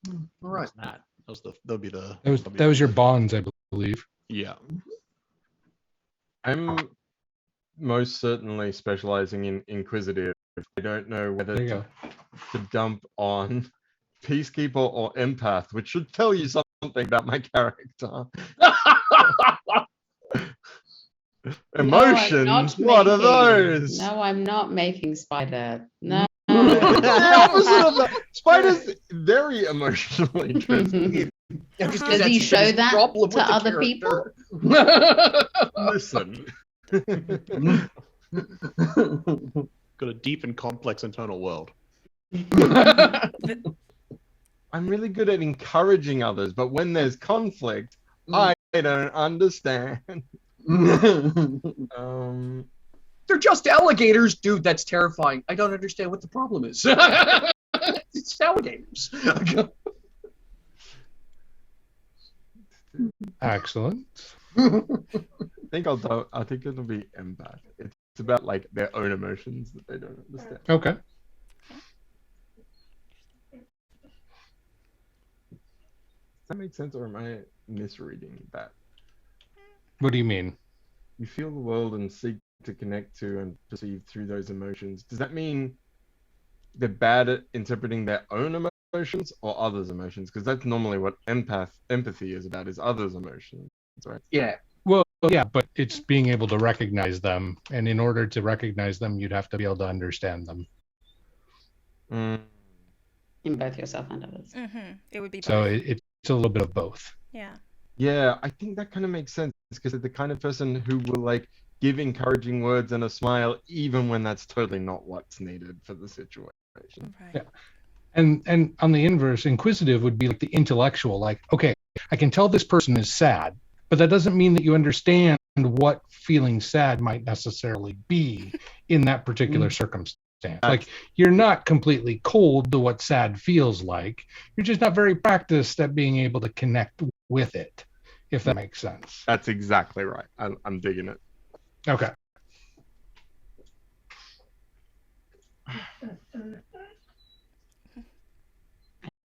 [SPEAKER 3] All right.
[SPEAKER 5] That was your bonds, I believe.
[SPEAKER 6] Yeah.
[SPEAKER 4] I'm most certainly specializing in Inquisitive. I don't know whether to dump on Peacekeeper or Empath, which should tell you something about my character. Emotions? What are those?
[SPEAKER 1] No, I'm not making Spider. No.
[SPEAKER 4] The opposite of that. Spider's very emotionally driven.
[SPEAKER 1] Does he show that to other people?
[SPEAKER 4] Listen.
[SPEAKER 6] Got a deep and complex internal world.
[SPEAKER 4] I'm really good at encouraging others, but when there's conflict, I don't understand.
[SPEAKER 3] They're just alligators, dude. That's terrifying. I don't understand what the problem is. It's Tower Games.
[SPEAKER 5] Excellent.
[SPEAKER 4] I think it'll be empath. It's about like their own emotions that they don't understand.
[SPEAKER 5] Okay.
[SPEAKER 4] Does that make sense, or am I misreading that?
[SPEAKER 5] What do you mean?
[SPEAKER 4] You feel the world and seek to connect to and perceive through those emotions. Does that mean they're bad at interpreting their own emotions or others' emotions? Because that's normally what empathy is about, is others' emotions, right?
[SPEAKER 3] Yeah.
[SPEAKER 5] Well, yeah, but it's being able to recognize them, and in order to recognize them, you'd have to be able to understand them.
[SPEAKER 1] In both yourself and others.
[SPEAKER 2] It would be both.
[SPEAKER 5] So it's a little bit of both.
[SPEAKER 2] Yeah.
[SPEAKER 4] Yeah, I think that kind of makes sense, because they're the kind of person who will like give encouraging words and a smile even when that's totally not what's needed for the situation.
[SPEAKER 2] Right.
[SPEAKER 5] Yeah. And on the inverse, inquisitive would be like the intellectual, like, okay, I can tell this person is sad, but that doesn't mean that you understand what feeling sad might necessarily be in that particular circumstance. Like, you're not completely cold to what sad feels like. You're just not very practiced at being able to connect with it, if that makes sense.
[SPEAKER 4] That's exactly right. I'm digging it.
[SPEAKER 5] Okay.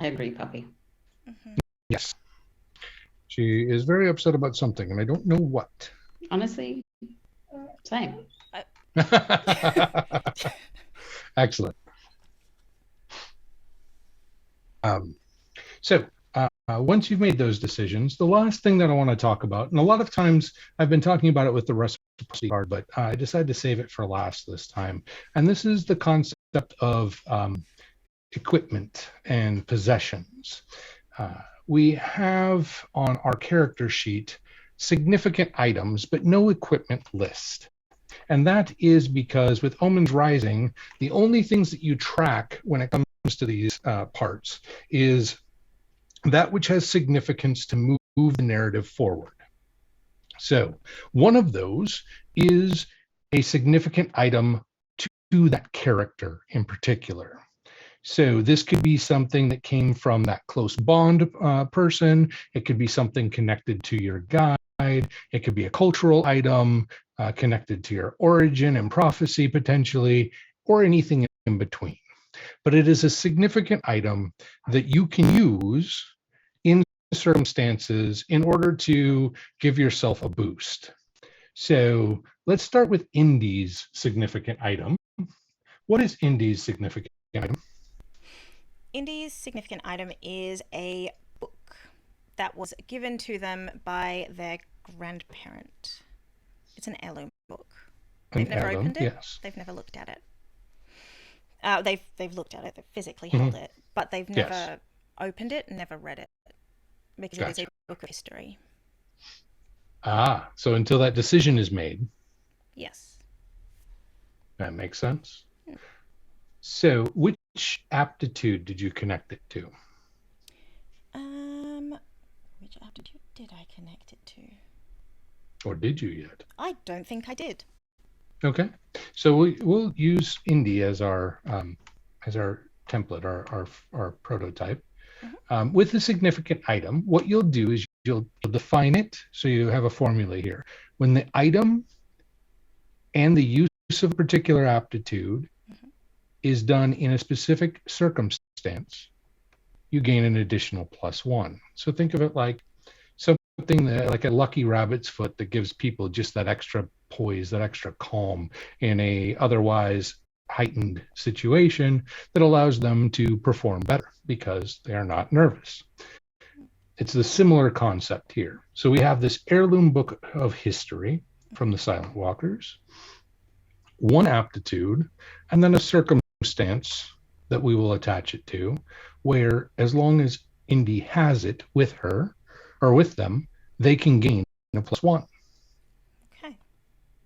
[SPEAKER 1] I agree, Puppy.
[SPEAKER 5] Yes. She is very upset about something, and I don't know what.
[SPEAKER 1] Honestly, same.
[SPEAKER 5] Excellent. So once you've made those decisions, the last thing that I want to talk about, and a lot of times I've been talking about it with the Reciprocity card, but I decided to save it for last this time. And this is the concept of equipment and possessions. We have on our character sheet significant items, but no equipment list. And that is because with Omens Rising, the only things that you track when it comes to these parts is that which has significance to move the narrative forward. So one of those is a significant item to that character in particular. So this could be something that came from that close bond person. It could be something connected to your guide. It could be a cultural item connected to your origin and prophecy potentially, or anything in between. But it is a significant item that you can use in circumstances in order to give yourself a boost. So let's start with Indy's significant item. What is Indy's significant item?
[SPEAKER 2] Indy's significant item is a book that was given to them by their grandparent. It's an heirloom book. They've never opened it.
[SPEAKER 5] Yes.
[SPEAKER 2] They've never looked at it. They've looked at it. They've physically held it, but they've never opened it and never read it because it is a book of history.
[SPEAKER 5] Ah, so until that decision is made.
[SPEAKER 2] Yes.
[SPEAKER 5] That makes sense. So which aptitude did you connect it to?
[SPEAKER 2] Which aptitude did I connect it to?
[SPEAKER 5] Or did you yet?
[SPEAKER 2] I don't think I did.
[SPEAKER 5] Okay, so we'll use Indy as our template, our prototype. With the significant item, what you'll do is you'll define it. So you have a formula here. When the item and the use of a particular aptitude is done in a specific circumstance, you gain an additional +1. So think of it like something like a lucky rabbit's foot that gives people just that extra poise, that extra calm in a otherwise heightened situation that allows them to perform better because they are not nervous. It's a similar concept here. So we have this heirloom book of history from the Silent Walkers, one aptitude, and then a circumstance that we will attach it to, where as long as Indy has it with her or with them, they can gain a +1.
[SPEAKER 2] Okay.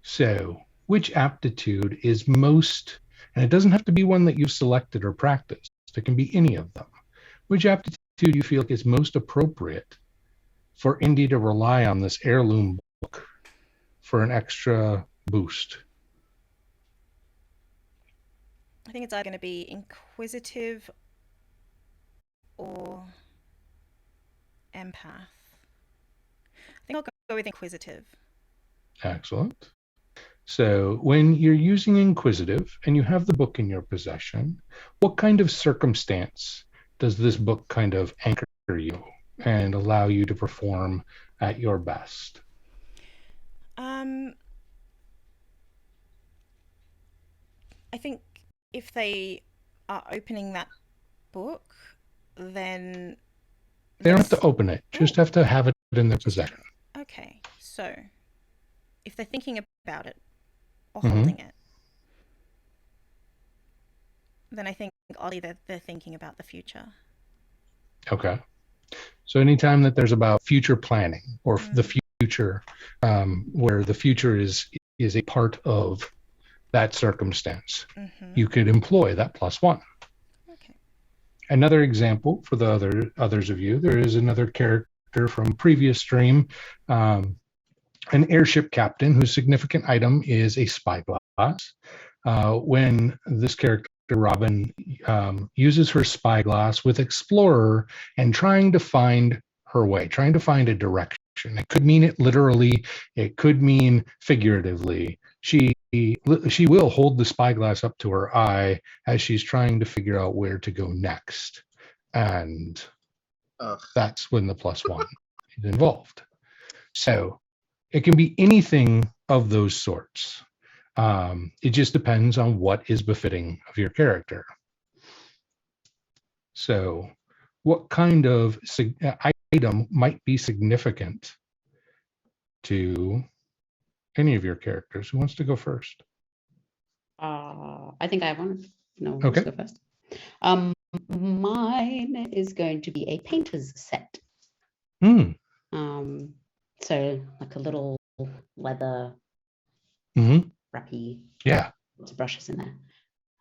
[SPEAKER 5] So which aptitude is most, and it doesn't have to be one that you've selected or practiced, it can be any of them. Which aptitude do you feel is most appropriate for Indy to rely on this heirloom book for an extra boost?
[SPEAKER 2] I think it's either going to be inquisitive or empath. I think I'll go with inquisitive.
[SPEAKER 5] Excellent. So when you're using inquisitive and you have the book in your possession, what kind of circumstance does this book kind of anchor you and allow you to perform at your best?
[SPEAKER 2] I think if they are opening that book, then
[SPEAKER 5] they don't have to open it, just have to have it in their possession.
[SPEAKER 2] Okay, so if they're thinking about it or holding it, then I think oddly they're thinking about the future.
[SPEAKER 5] Okay. So anytime that there's about future planning or the future, where the future is a part of that circumstance, you could employ that +1.
[SPEAKER 2] Okay.
[SPEAKER 5] Another example for the others of you, there is another character from previous stream, an airship captain whose significant item is a spyglass. When this character, Robin, uses her spyglass with Explorer and trying to find her way, trying to find a direction. It could mean it literally, it could mean figuratively. She will hold the spyglass up to her eye as she's trying to figure out where to go next. And that's when the +1 is involved. So it can be anything of those sorts. It just depends on what is befitting of your character. So what kind of item might be significant to any of your characters? Who wants to go first?
[SPEAKER 1] I think I have one. No,
[SPEAKER 5] okay.
[SPEAKER 1] Let's go first. Mine is going to be a painter's set. So like a little leather wrappy.
[SPEAKER 5] Yeah.
[SPEAKER 1] Lots of brushes in there.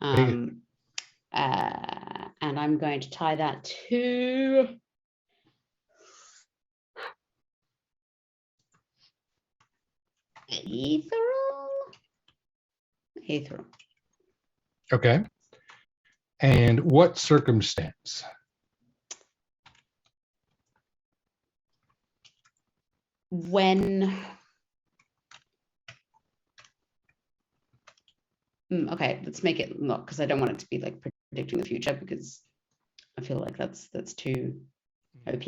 [SPEAKER 1] And I'm going to tie that to Ethereal.
[SPEAKER 5] Okay. And what circumstance?
[SPEAKER 1] When okay, let's make it not, because I don't want it to be like predicting the future, because I feel like that's too OP.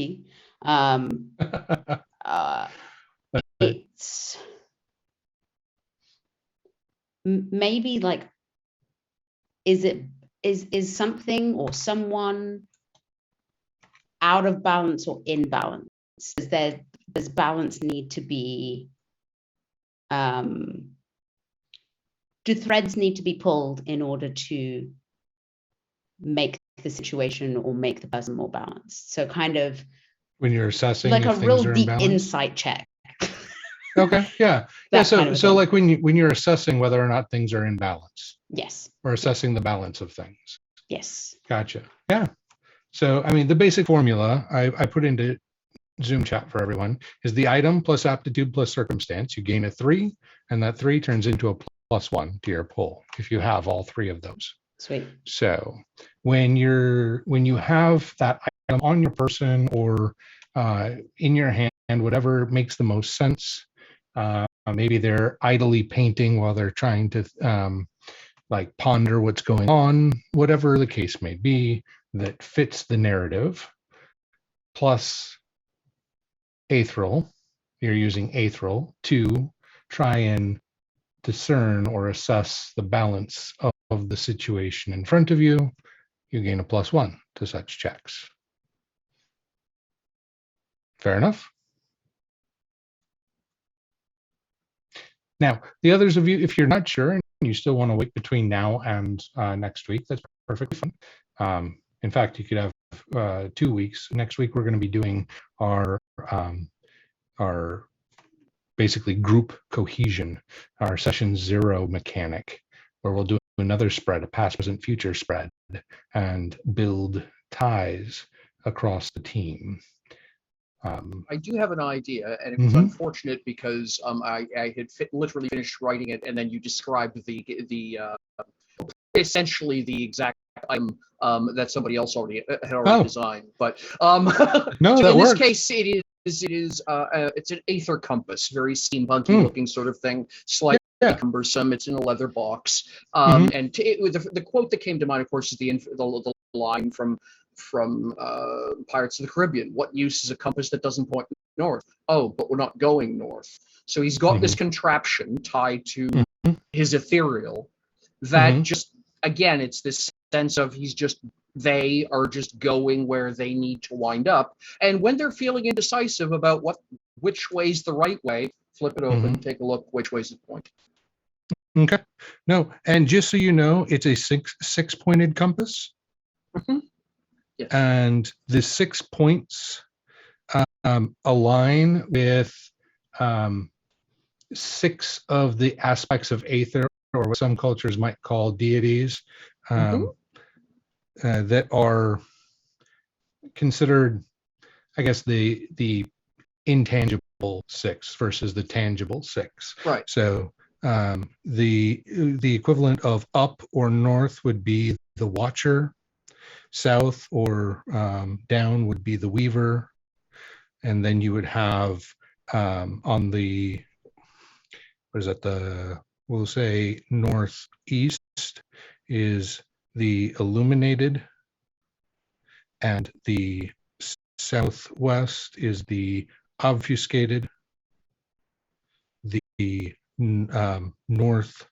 [SPEAKER 1] It's maybe like, is something or someone out of balance or in balance? Does balance need to be, do threads need to be pulled in order to make the situation or make the person more balanced? So kind of
[SPEAKER 5] when you're assessing,
[SPEAKER 1] like
[SPEAKER 5] if
[SPEAKER 1] a real
[SPEAKER 5] things are
[SPEAKER 1] deep
[SPEAKER 5] in
[SPEAKER 1] insight check.
[SPEAKER 5] Okay, yeah. So like when you're assessing whether or not things are in balance.
[SPEAKER 1] Yes.
[SPEAKER 5] Or assessing the balance of things.
[SPEAKER 1] Yes.
[SPEAKER 5] Gotcha. Yeah. So I mean, the basic formula I put into Zoom chat for everyone is the item plus aptitude plus circumstance. You gain a 3, and that 3 turns into a +1 to your pull if you have all 3 of those.
[SPEAKER 1] Sweet.
[SPEAKER 5] So when you have that item on your person or in your hand, whatever makes the most sense. Maybe they're idly painting while they're trying to like ponder what's going on, whatever the case may be that fits the narrative. Plus Aethral, you're using Aethral to try and discern or assess the balance of the situation in front of you. You gain a +1 to such checks. Fair enough? Now, the others of you, if you're not sure and you still want to wait between now and next week, that's perfectly fine. In fact, you could have 2 weeks. Next week, we're going to be doing our basically group cohesion, our session 0 mechanic, where we'll do another spread, a past, present, future spread, and build ties across the team.
[SPEAKER 3] I do have an idea, and it was unfortunate because I had literally finished writing it, and then you described the essentially the exact item that somebody else had already designed. But
[SPEAKER 5] no,
[SPEAKER 3] so
[SPEAKER 5] that
[SPEAKER 3] in
[SPEAKER 5] works.
[SPEAKER 3] this case, it's an aether compass, very steampunky looking sort of thing, slightly cumbersome. It's in a leather box. And the quote that came to mind, of course, is the line from Pirates of the Caribbean. What use is a compass that doesn't point north? Oh, but we're not going north. So he's got this contraption tied to his ethereal that just, again, it's this sense of they are just going where they need to wind up. And when they're feeling indecisive about which way's the right way, flip it open, take a look, which way's the point.
[SPEAKER 5] Okay. No, and just so you know, it's a six-pointed compass.
[SPEAKER 3] Yes.
[SPEAKER 5] And the 6 points align with 6 of the aspects of Aether, or what some cultures might call deities, that are considered, I guess, the intangible 6 versus the tangible 6.
[SPEAKER 3] Right.
[SPEAKER 5] So the equivalent of up or north would be the Watcher. South or down would be the Weaver, and then you would have on the, we'll say northeast is the Illuminated, and the southwest is the Obfuscated. The northwest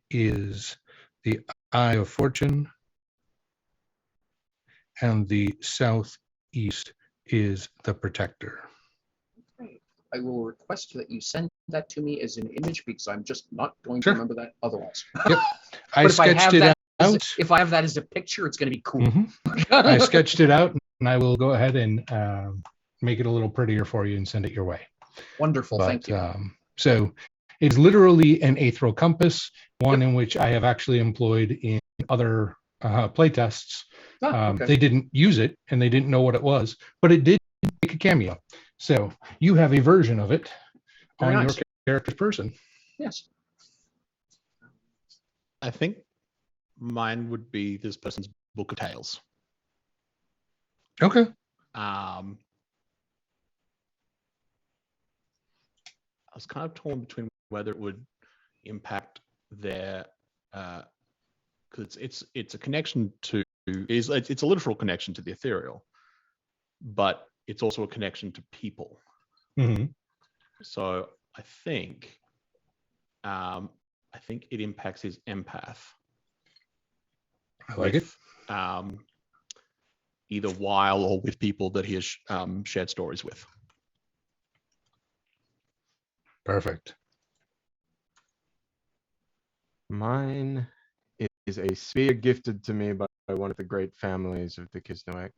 [SPEAKER 5] is the Eye of Fortune, and the southeast is the Protector.
[SPEAKER 3] Okay. I will request that you send that to me as an image, because I'm just not going to remember that otherwise.
[SPEAKER 5] Yep. I sketched it out.
[SPEAKER 3] If I have that as a picture, it's going to be cool.
[SPEAKER 5] I sketched it out, and I will go ahead and make it a little prettier for you and send it your way.
[SPEAKER 3] Wonderful, thank you.
[SPEAKER 5] So it's literally an aetherial compass, one in which I have actually employed in other playtests. They didn't use it, and they didn't know what it was, but it did make a cameo. So you have a version of it on your character's person.
[SPEAKER 3] Yes.
[SPEAKER 6] I think mine would be this person's Book of Tales.
[SPEAKER 5] Okay.
[SPEAKER 6] I was kind of torn between whether it would impact their, because it's a connection to, it's a literal connection to the ethereal, but it's also a connection to people. So I think it impacts his empath.
[SPEAKER 5] I like it.
[SPEAKER 6] Either while or with people that he has shared stories with.
[SPEAKER 5] Perfect.
[SPEAKER 4] Mine is a spear gifted to me by one of the great families of the Kisnoek.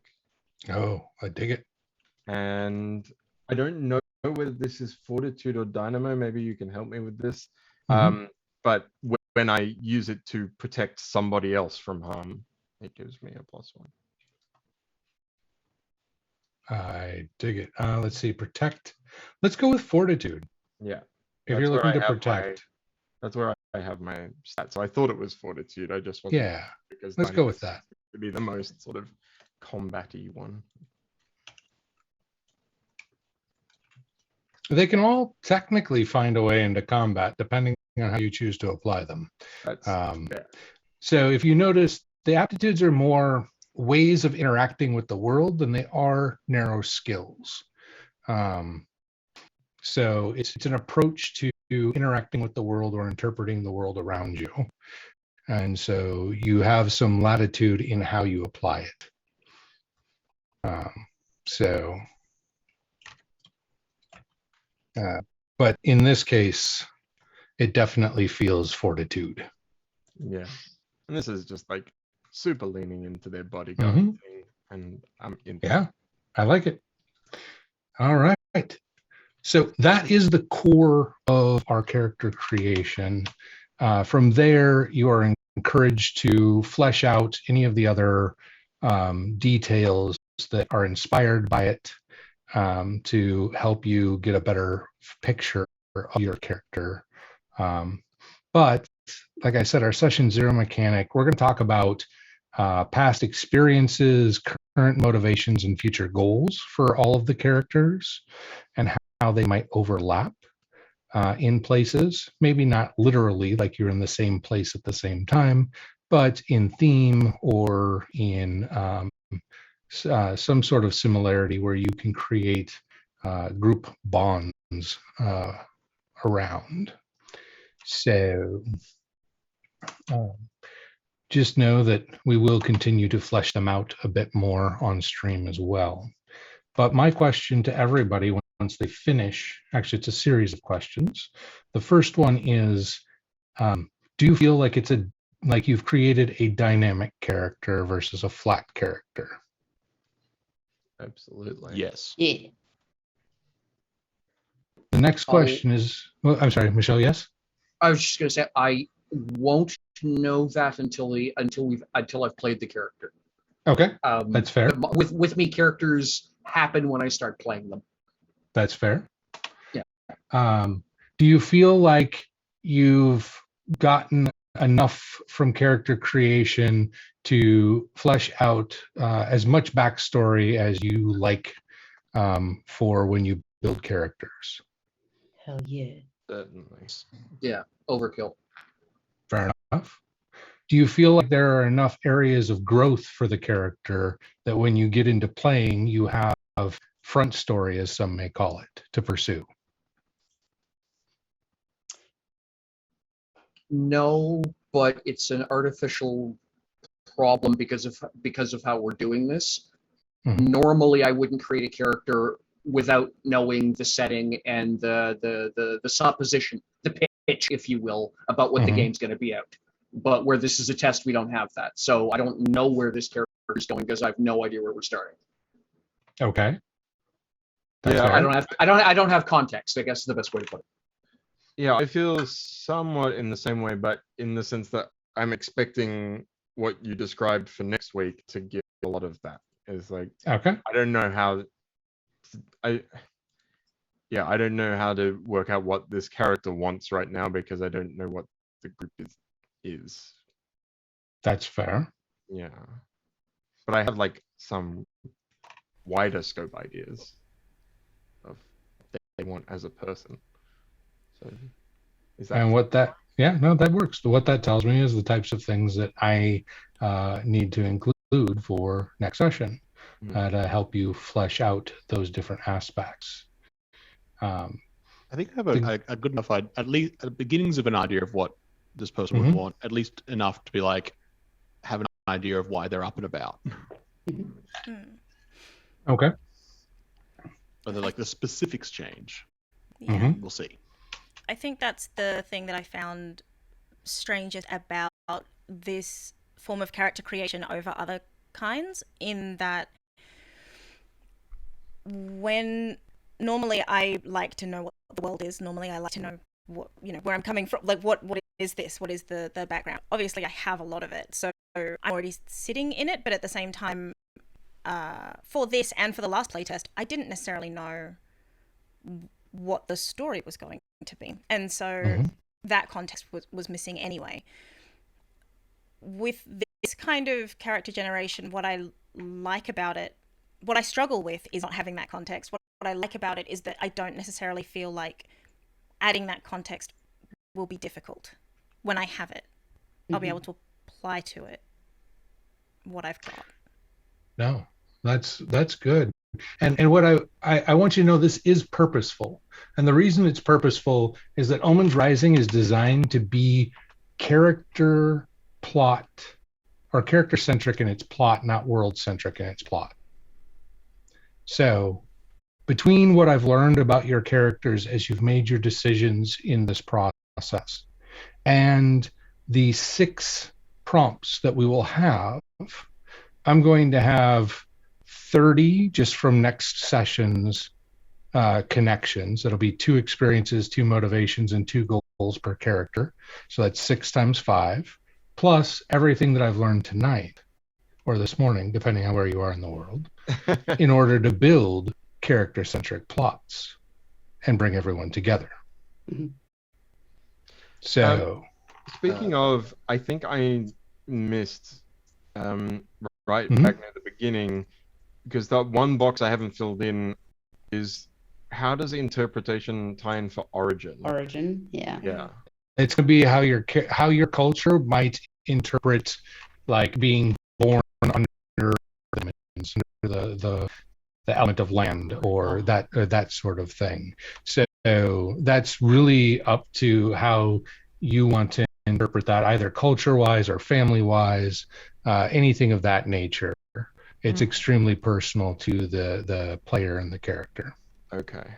[SPEAKER 5] Oh, I dig it.
[SPEAKER 4] And I don't know whether this is Fortitude or Dynamo. Maybe you can help me with this. But when I use it to protect somebody else from harm, it gives me a +1.
[SPEAKER 5] I dig it. Let's see, protect. Let's go with Fortitude.
[SPEAKER 4] Yeah.
[SPEAKER 5] If you're looking to protect.
[SPEAKER 4] That's where I have my stats. So I thought it was Fortitude. I just wasn't.
[SPEAKER 5] Yeah.
[SPEAKER 4] Because
[SPEAKER 5] let's go with that.
[SPEAKER 4] To be the most sort of combat-y one.
[SPEAKER 5] They can all technically find a way into combat, depending on how you choose to apply them.
[SPEAKER 4] That's
[SPEAKER 5] So if you notice, the aptitudes are more ways of interacting with the world than they are narrow skills. So it's an approach to interacting with the world or interpreting the world around you. And so you have some latitude in how you apply it. But in this case, it definitely feels Fortitude.
[SPEAKER 4] Yeah. And this is just like super leaning into their bodyguard thing. And I'm into
[SPEAKER 5] Yeah, I like it. All right. So that is the core of our character creation. From there, you are encouraged to flesh out any of the other details that are inspired by it to help you get a better picture of your character. But like I said, our session 0 mechanic, we're going to talk about past experiences, current motivations, and future goals for all of the characters and how they might overlap in places. Maybe not literally like you're in the same place at the same time, but in theme or in some sort of similarity where you can create group bonds around. So just know that we will continue to flesh them out a bit more on stream as well. But my question to everybody once they finish, actually it's a series of questions. The first one is, do you feel like like you've created a dynamic character versus a flat character?
[SPEAKER 4] Absolutely.
[SPEAKER 6] Yes.
[SPEAKER 1] Yeah.
[SPEAKER 5] The next question is, well, I'm sorry, Michelle, yes?
[SPEAKER 3] I was just going to say, I won't know that until I've played the character.
[SPEAKER 5] Okay, that's fair.
[SPEAKER 3] With me, characters happen when I start playing them.
[SPEAKER 5] That's fair.
[SPEAKER 3] Yeah.
[SPEAKER 5] Do you feel like you've gotten enough from character creation to flesh out as much backstory as you like for when you build characters?
[SPEAKER 1] Hell yeah.
[SPEAKER 4] Certainly.
[SPEAKER 3] Yeah, overkill.
[SPEAKER 5] Fair enough. Do you feel like there are enough areas of growth for the character that when you get into playing, you have front story, as some may call it, to pursue?
[SPEAKER 3] No, but it's an artificial problem because of how we're doing this. Mm-hmm. Normally, I wouldn't create a character without knowing the setting and the supposition, the pitch, if you will, about what the game's going to be out. But where this is a test, we don't have that. So I don't know where this character is going because I have no idea where we're starting.
[SPEAKER 5] Okay.
[SPEAKER 3] Yeah, I don't have context, I guess is the best way to put it.
[SPEAKER 4] Yeah, I feel somewhat in the same way, but in the sense that I'm expecting what you described for next week to give a lot of that. Is like,
[SPEAKER 5] okay.
[SPEAKER 4] I don't know how I don't know how to work out what this character wants right now because I don't know what the group is.
[SPEAKER 5] That's fair.
[SPEAKER 4] Yeah. But I have like some wider scope ideas of what they want as a person. So is that
[SPEAKER 5] and what that that works. What that tells me is the types of things that I need to include for next session to help you flesh out those different aspects.
[SPEAKER 6] I think I have a good enough idea, at least at the beginnings of an idea of what this person would want, at least enough to be like, have an idea of why they're up and about.
[SPEAKER 5] Okay.
[SPEAKER 6] Whether like the specifics change, we'll see.
[SPEAKER 2] I think that's the thing that I found strangest about this form of character creation over other kinds, in that when normally I like to know what the world is, normally I like to know what, where I'm coming from, like what is this, what is the background. Obviously I have a lot of it, so I'm already sitting in it, but at the same time, for this and for the last playtest, I didn't necessarily know what the story was going to be, and so that context was missing anyway. With this kind of character generation, what I like about it, what I struggle with is not having that context. What I like about it is that I don't necessarily feel like adding that context will be difficult. When I have it, I'll be able to apply to it what I've got.
[SPEAKER 5] No, that's good. And what I want you to know, this is purposeful. And the reason it's purposeful is that Omens Rising is designed to be character plot or character centric in its plot, not world centric in its plot. So between what I've learned about your characters as you've made your decisions in this process and the 6 prompts that we will have, I'm going to have 30 just from next session's connections. It'll be 2 experiences, 2 motivations, and 2 goals per character. So that's 6 times 5, plus everything that I've learned tonight or this morning, depending on where you are in the world, in order to build character-centric plots and bring everyone together. So
[SPEAKER 4] Speaking of, I think I missed right
[SPEAKER 5] Mhm.
[SPEAKER 4] back near the beginning, because that one box I haven't filled in is how does interpretation tie in for origin?
[SPEAKER 1] Origin, yeah.
[SPEAKER 4] Yeah.
[SPEAKER 5] It's going to be how your culture might interpret like being born under the element of land or that sort of thing. So that's really up to how you want to interpret that, either culture-wise or family-wise, anything of that nature. It's extremely personal to the player and the character.
[SPEAKER 4] Okay.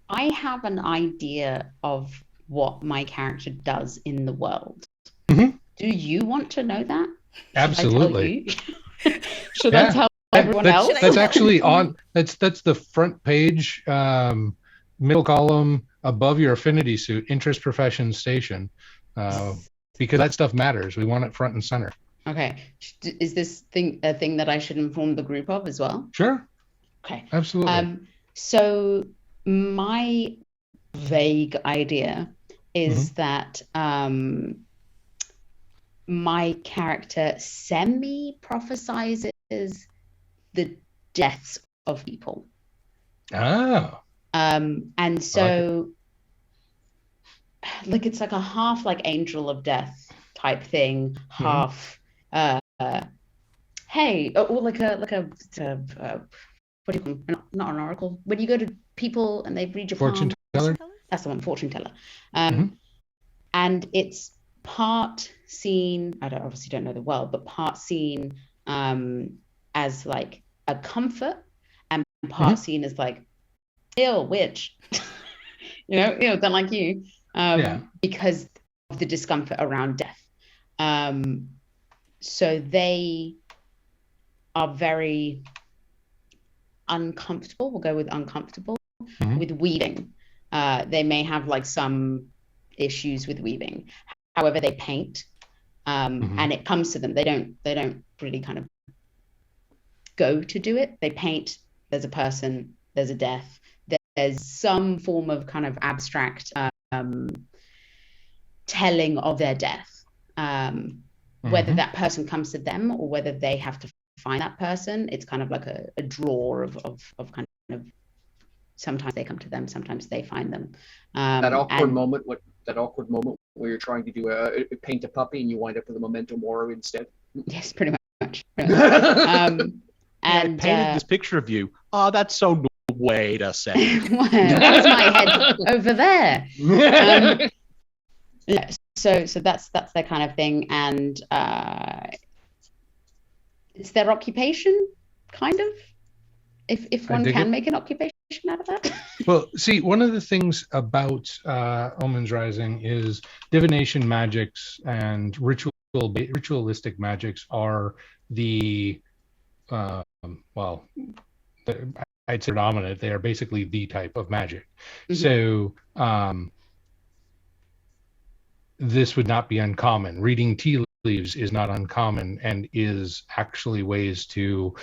[SPEAKER 1] I have an idea of what my character does in the world.
[SPEAKER 5] Mhm.
[SPEAKER 1] Do you want to know that?
[SPEAKER 5] Absolutely.
[SPEAKER 1] Should I tell everyone else?
[SPEAKER 5] That's actually on. That's the front page, middle column above your Affinity Suit, interest, profession, station, because that stuff matters. We want it front and center.
[SPEAKER 1] Okay. Is this a thing that I should inform the group of as well?
[SPEAKER 5] Sure.
[SPEAKER 1] Okay.
[SPEAKER 5] Absolutely.
[SPEAKER 1] So my vague idea is that my character semi-prophesizes the deaths of people.
[SPEAKER 5] Oh.
[SPEAKER 1] And so like it's like a half like angel of death type thing, half hey, or like a what do you call them? Not an oracle. When you go to people and they read your
[SPEAKER 5] fortune teller.
[SPEAKER 1] That's the one, fortune teller. And it's part seen, obviously don't know the world, but part seen as like a comfort, and part seen as like ill witch. Don't like you, because of the discomfort around death. So they are very uncomfortable. We'll go with uncomfortable with weaving. They may have like some issues with weaving. However, they paint, and it comes to them. They don't really kind of go to do it. They paint. There's a person. There's a death. There's some form of kind of abstract telling of their death. Whether that person comes to them or whether they have to find that person, it's kind of like a draw of kind of. Sometimes they come to them, sometimes they find them.
[SPEAKER 3] That awkward moment where you're trying to do paint a puppy and you wind up with a memento mori instead.
[SPEAKER 1] Yes, pretty much.
[SPEAKER 6] And I painted this picture of you. Oh, that's so. Wait a second.
[SPEAKER 1] That was my head over there. So that's their kind of thing, and it's their occupation, kind of. If one can make an occupation out of that.
[SPEAKER 5] Well, see, one of the things about Omens Rising is divination magics and ritualistic magics are I'd say predominant. They are basically the type of magic. So this would not be uncommon. Reading tea leaves is not uncommon and is actually ways to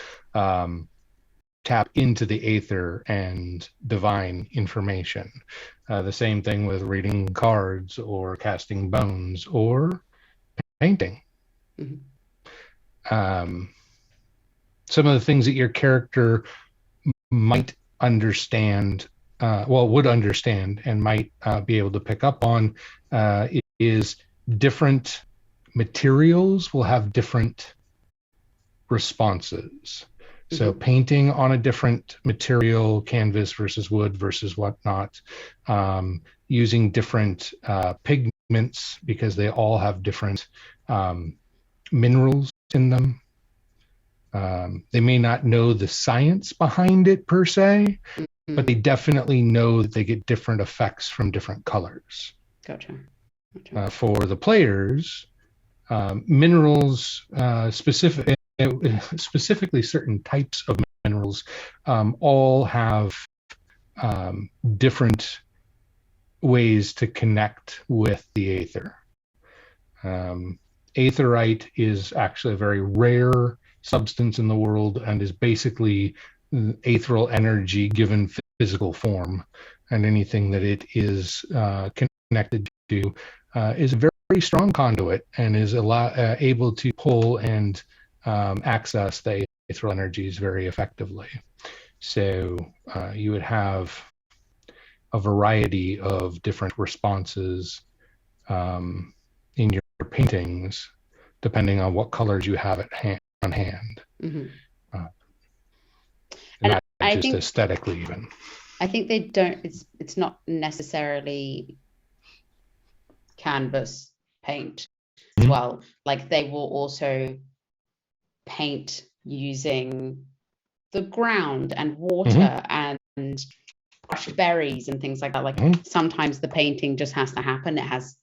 [SPEAKER 5] tap into the aether and divine information. The same thing with reading cards or casting bones or painting. Some of the things that your character might understand, would understand and might be able to pick up on is different materials will have different responses. So painting on a different material, canvas versus wood versus whatnot, using different pigments because they all have different minerals in them. They may not know the science behind it per se, but they definitely know that they get different effects from different colors.
[SPEAKER 1] Gotcha.
[SPEAKER 5] For the players, minerals, specifically certain types of minerals, all have different ways to connect with the aether. Aetherite is actually a very rare substance in the world and is basically ethereal energy given physical form, and anything that it is connected to is very strong conduit and is able to pull and access the ethereal energies very effectively. So you would have a variety of different responses in your paintings, depending on what colors you have on hand.
[SPEAKER 1] Mm-hmm.
[SPEAKER 5] And not just aesthetically even.
[SPEAKER 1] I think they don't, it's not necessarily canvas paint as well. Like they will also paint using the ground and water and crushed berries and things like that. Like sometimes the painting just has to happen. It has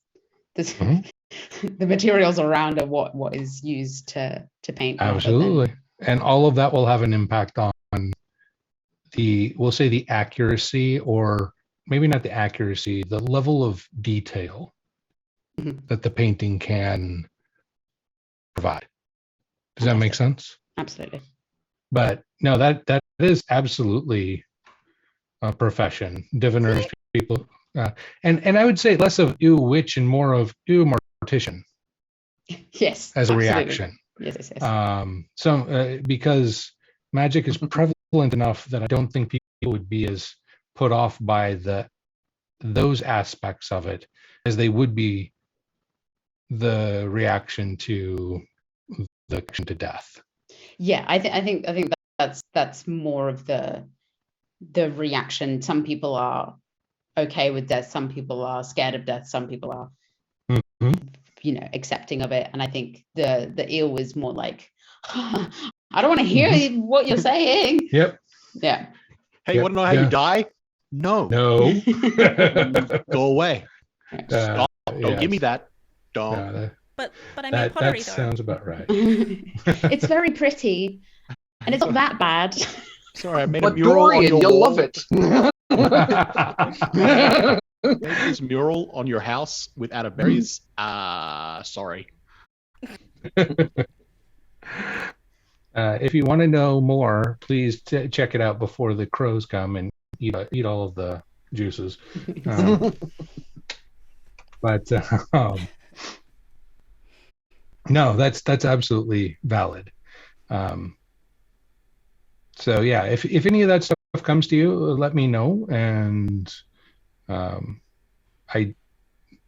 [SPEAKER 1] this, the materials around it, what is used to paint.
[SPEAKER 5] Absolutely. And all of that will have an impact on we'll say the accuracy, or maybe not the accuracy, the level of detail that the painting can provide. Does that make sense?
[SPEAKER 1] Absolutely.
[SPEAKER 5] But no, that is absolutely a profession. Diviners, people, and I would say less of witch and more of mortician.
[SPEAKER 1] Yes.
[SPEAKER 5] As a
[SPEAKER 1] absolutely.
[SPEAKER 5] reaction.
[SPEAKER 1] Yes.
[SPEAKER 5] Because magic is prevalent enough that I don't think people would be as put off by those aspects of it as they would be the reaction to death.
[SPEAKER 1] Yeah, I think that's more of the reaction. Some people are okay with death, some people are scared of death, some people are accepting of it. And I think the eel is more like, I don't want to hear what you're saying.
[SPEAKER 5] Yep.
[SPEAKER 1] Yeah.
[SPEAKER 6] Hey, you want to know how you die? No. Go away. Stop. Don't give me that. Don't.
[SPEAKER 2] But I mean pottery,
[SPEAKER 5] that sounds about right.
[SPEAKER 1] It's very pretty, and it's not that bad.
[SPEAKER 6] Sorry, I made a mural on your
[SPEAKER 3] you'll
[SPEAKER 6] wall.
[SPEAKER 3] love it.
[SPEAKER 6] Make this mural on your house out of berries. Sorry.
[SPEAKER 5] If you want to know more, please check it out before the crows come and eat all of the juices. But no, that's absolutely valid. So yeah, if any of that stuff comes to you, let me know, and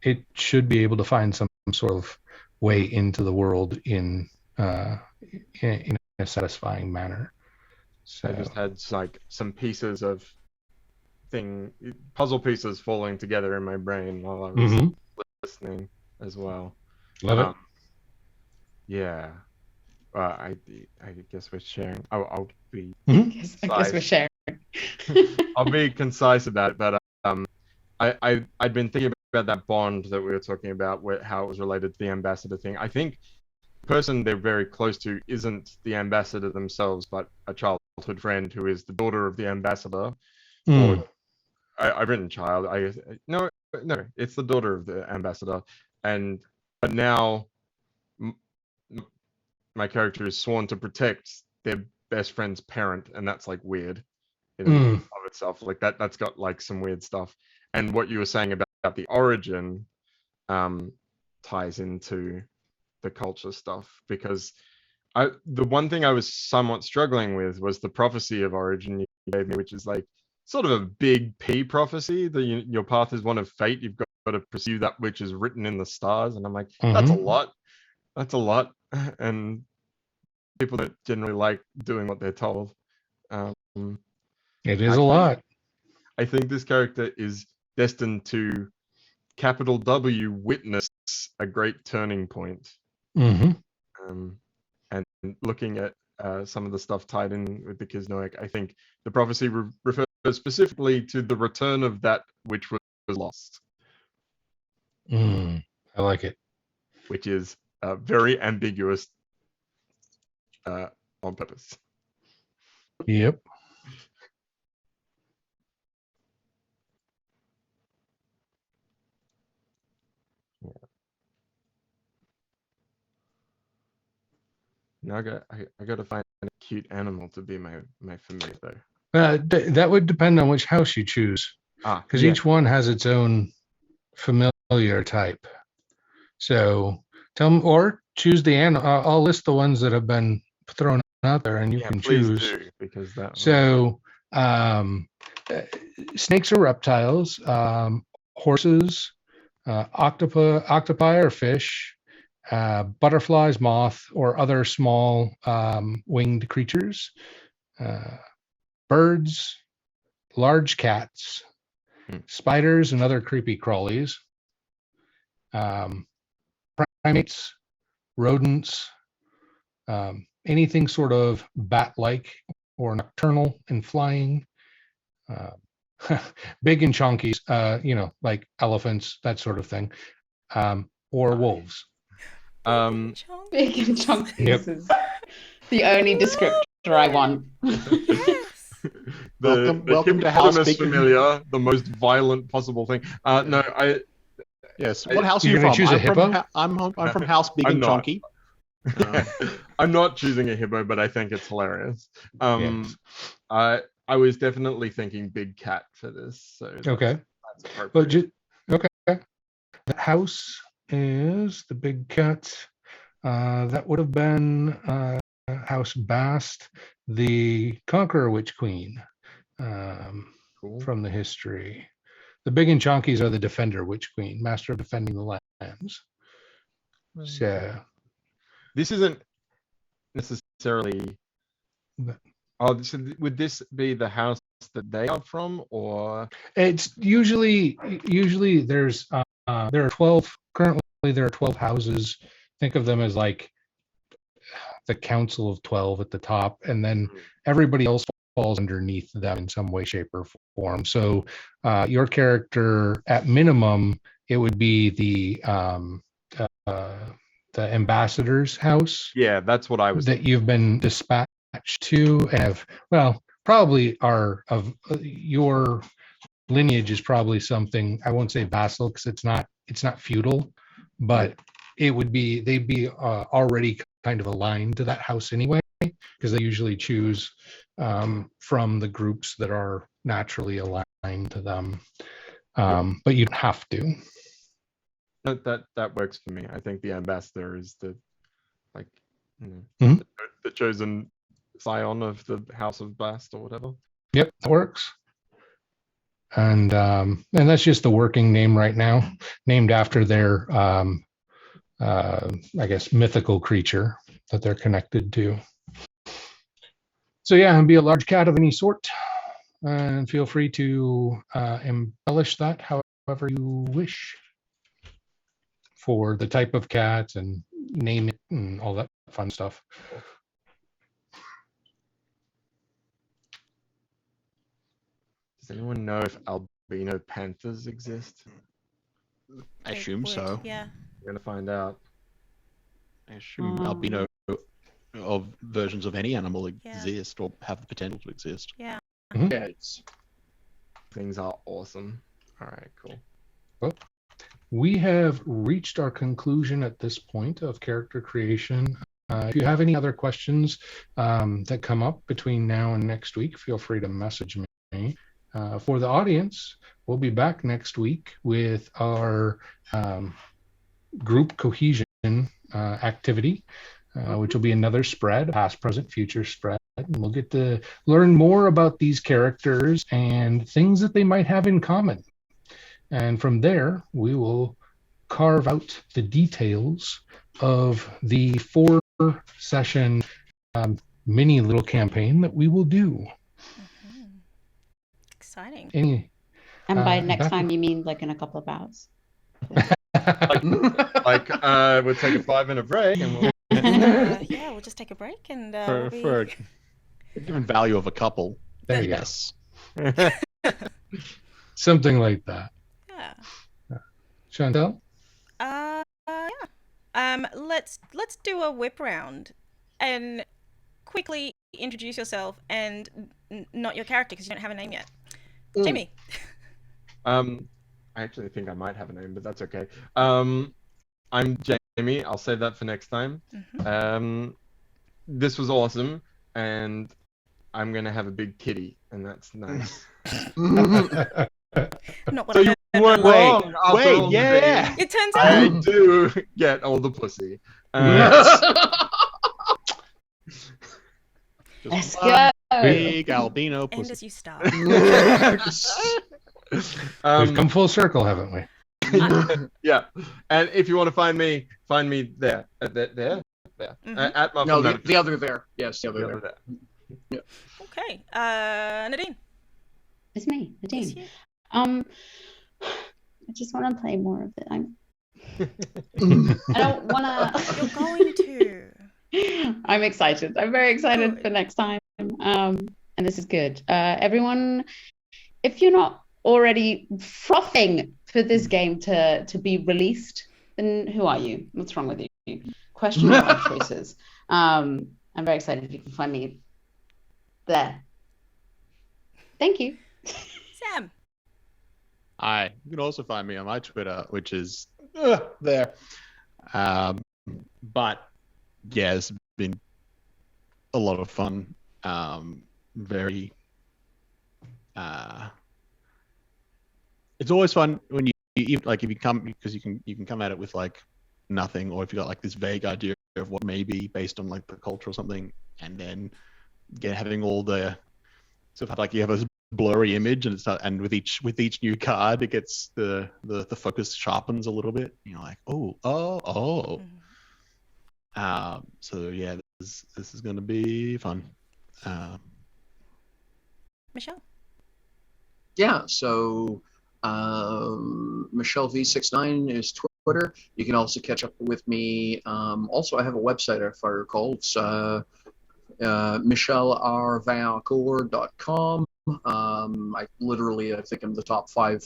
[SPEAKER 5] it should be able to find some sort of way into the world in a satisfying manner. So
[SPEAKER 4] I just had like some pieces of puzzle pieces falling together in my brain while I was listening as well.
[SPEAKER 5] Love it.
[SPEAKER 4] Yeah. I guess we're sharing. I'll be.
[SPEAKER 1] I guess we're sharing.
[SPEAKER 4] I'll be concise about it, but I'd been thinking about that bond that we were talking about, how it was related to the ambassador thing. I think the person they're very close to isn't the ambassador themselves, but a childhood friend who is the daughter of the ambassador. Or I've written child. No, it's the daughter of the ambassador, but now my character is sworn to protect their best friend's parent, and that's like weird of itself. Like that's got like some weird stuff. And what you were saying about the origin ties into the culture stuff, because the one thing I was somewhat struggling with was the prophecy of origin you gave me, which is like sort of a big P prophecy that your path is one of fate. You've got to pursue that which is written in the stars, and I'm like, that's a lot. That's a lot, and people don't generally like doing what they're told.
[SPEAKER 5] It is a lot.
[SPEAKER 4] I think this character is destined to capital W witness a great turning point. And looking at some of the stuff tied in with the Kisnoic, I think the prophecy refers specifically to the return of that which was lost.
[SPEAKER 5] I like it.
[SPEAKER 4] Which is very ambiguous on purpose.
[SPEAKER 5] Yep.
[SPEAKER 4] Now I got to find a cute animal to be my familiar though.
[SPEAKER 5] That would depend on which house you choose, because each one has its own familiar type. So tell them, or choose the animal. I'll list the ones that have been thrown out there, and you can choose.
[SPEAKER 4] Do, because that.
[SPEAKER 5] So snakes or reptiles, horses, octopi or fish, butterflies, moth, or other small winged creatures, birds, large cats, spiders and other creepy crawlies, primates, rodents, anything sort of bat-like or nocturnal and flying, big and chunky, like elephants, that sort of thing, or wolves.
[SPEAKER 1] Big and chunky is the only descriptor I want.
[SPEAKER 6] Welcome to House Big.
[SPEAKER 4] Familiar, the most violent possible thing.
[SPEAKER 6] Yes. What house are you
[SPEAKER 5] from?
[SPEAKER 6] Choose
[SPEAKER 5] a hippo?
[SPEAKER 6] I'm from House Big and Chunky.
[SPEAKER 4] I'm not choosing a hippo, but I think it's hilarious.
[SPEAKER 5] Yes.
[SPEAKER 4] I was definitely thinking big cat for this. So
[SPEAKER 5] okay.
[SPEAKER 4] That's
[SPEAKER 5] okay. The house is the big cat. That would have been House Bast, the Conqueror Witch Queen, from the history. The big and chonkies are the Defender Witch Queen, Master of Defending the Lands. So
[SPEAKER 4] this isn't necessarily. Would this be the house that they are from, or?
[SPEAKER 5] It's usually there's there are 12 currently. There are 12 houses. Think of them as like the Council of 12 at the top, and then everybody else falls underneath them in some way, shape, or form. So your character, at minimum, it would be the ambassador's house.
[SPEAKER 4] Yeah, that's what I was.
[SPEAKER 5] That you've been dispatched to, and probably are of your lineage is probably something, I won't say vassal because it's not feudal, but it would be, they'd be already kind of aligned to that house anyway, because they usually choose from the groups that are naturally aligned to them. But you don't have to.
[SPEAKER 4] That works for me. I think the ambassador is the the chosen scion of the House of Bast or whatever.
[SPEAKER 5] Yep, that works. And that's just the working name right now, named after their I guess mythical creature that they're connected to. So yeah, and be a large cat of any sort, and feel free to embellish that however you wish for the type of cat and name it and all that fun stuff.
[SPEAKER 4] Does anyone know if albino panthers exist?
[SPEAKER 6] I assume so.
[SPEAKER 2] Yeah.
[SPEAKER 4] We're gonna find out.
[SPEAKER 6] I assume albino of versions of any animal exist or have the potential to exist.
[SPEAKER 2] Yeah.
[SPEAKER 3] Yes.
[SPEAKER 4] Things are awesome. All right, cool.
[SPEAKER 5] Well, we have reached our conclusion at this point of character creation. If you have any other questions that come up between now and next week, feel free to message me. For the audience, we'll be back next week with our group cohesion activity, which will be another spread, past, present, future spread. And we'll get to learn more about these characters and things that they might have in common. And from there, we will carve out the details of the 4-session mini little campaign that we will do.
[SPEAKER 2] Exciting.
[SPEAKER 1] And by next time, you mean like in a couple of hours?
[SPEAKER 4] We'll take a 5-minute break and we'll...
[SPEAKER 2] yeah, we'll just take a break and
[SPEAKER 6] for a given value of a couple.
[SPEAKER 5] There you
[SPEAKER 6] go.
[SPEAKER 5] Something like that.
[SPEAKER 2] Yeah.
[SPEAKER 5] Shauntelle?
[SPEAKER 2] Yeah. Let's do a whip round and quickly introduce yourself and not your character because you don't have a name yet. Jamie.
[SPEAKER 4] I actually think I might have a name, but that's okay. I'm Jamie. I'll save that for next time. This was awesome, and I'm gonna have a big kitty, and that's nice.
[SPEAKER 2] Not what
[SPEAKER 4] So
[SPEAKER 2] I
[SPEAKER 4] you
[SPEAKER 2] heard.
[SPEAKER 4] weren't wrong. after all the
[SPEAKER 6] yeah.
[SPEAKER 2] It turns
[SPEAKER 4] I
[SPEAKER 2] out.
[SPEAKER 4] do get all the pussy.
[SPEAKER 3] Yes.
[SPEAKER 1] Let's
[SPEAKER 6] Just
[SPEAKER 1] go.
[SPEAKER 6] big albino
[SPEAKER 2] End
[SPEAKER 6] pussy.
[SPEAKER 2] as you start.
[SPEAKER 5] We've come full circle, haven't we?
[SPEAKER 4] Yeah, and if you want to find me there, there, at Muffin
[SPEAKER 3] No,
[SPEAKER 4] Manifest.
[SPEAKER 3] the other there. Yes, the other
[SPEAKER 4] The
[SPEAKER 3] there.
[SPEAKER 4] other there.
[SPEAKER 2] Okay. Nadine.
[SPEAKER 1] It's me,
[SPEAKER 2] It's
[SPEAKER 1] Nadine.
[SPEAKER 2] you.
[SPEAKER 1] I just want to play more of it. I don't want to.
[SPEAKER 2] You're going to.
[SPEAKER 1] I'm excited. I'm very excited
[SPEAKER 2] Good.
[SPEAKER 1] for next time. And this is good. Everyone, if you're not already frothing for this game to be released, then who are you? What's wrong with you? Question your life choices. I'm very excited if you can find me there. Thank you.
[SPEAKER 2] Sam.
[SPEAKER 6] Hi. You can also find me on my Twitter, which is there. But yeah, it's been a lot of fun. Very. It's always fun when you like if you come because you can come at it with like nothing, or if you got like this vague idea of what may be based on like the culture or something, and then having all the sort of like you have a blurry image and it's not, and with each new card it gets the focus sharpens a little bit. You're like oh. So yeah, this is gonna be fun.
[SPEAKER 2] Michelle.
[SPEAKER 3] Yeah, so Michelle V69 is Twitter. You can also catch up with me. Also, I have a website, if I recall. It's michellervancourt.com. I think I'm the top five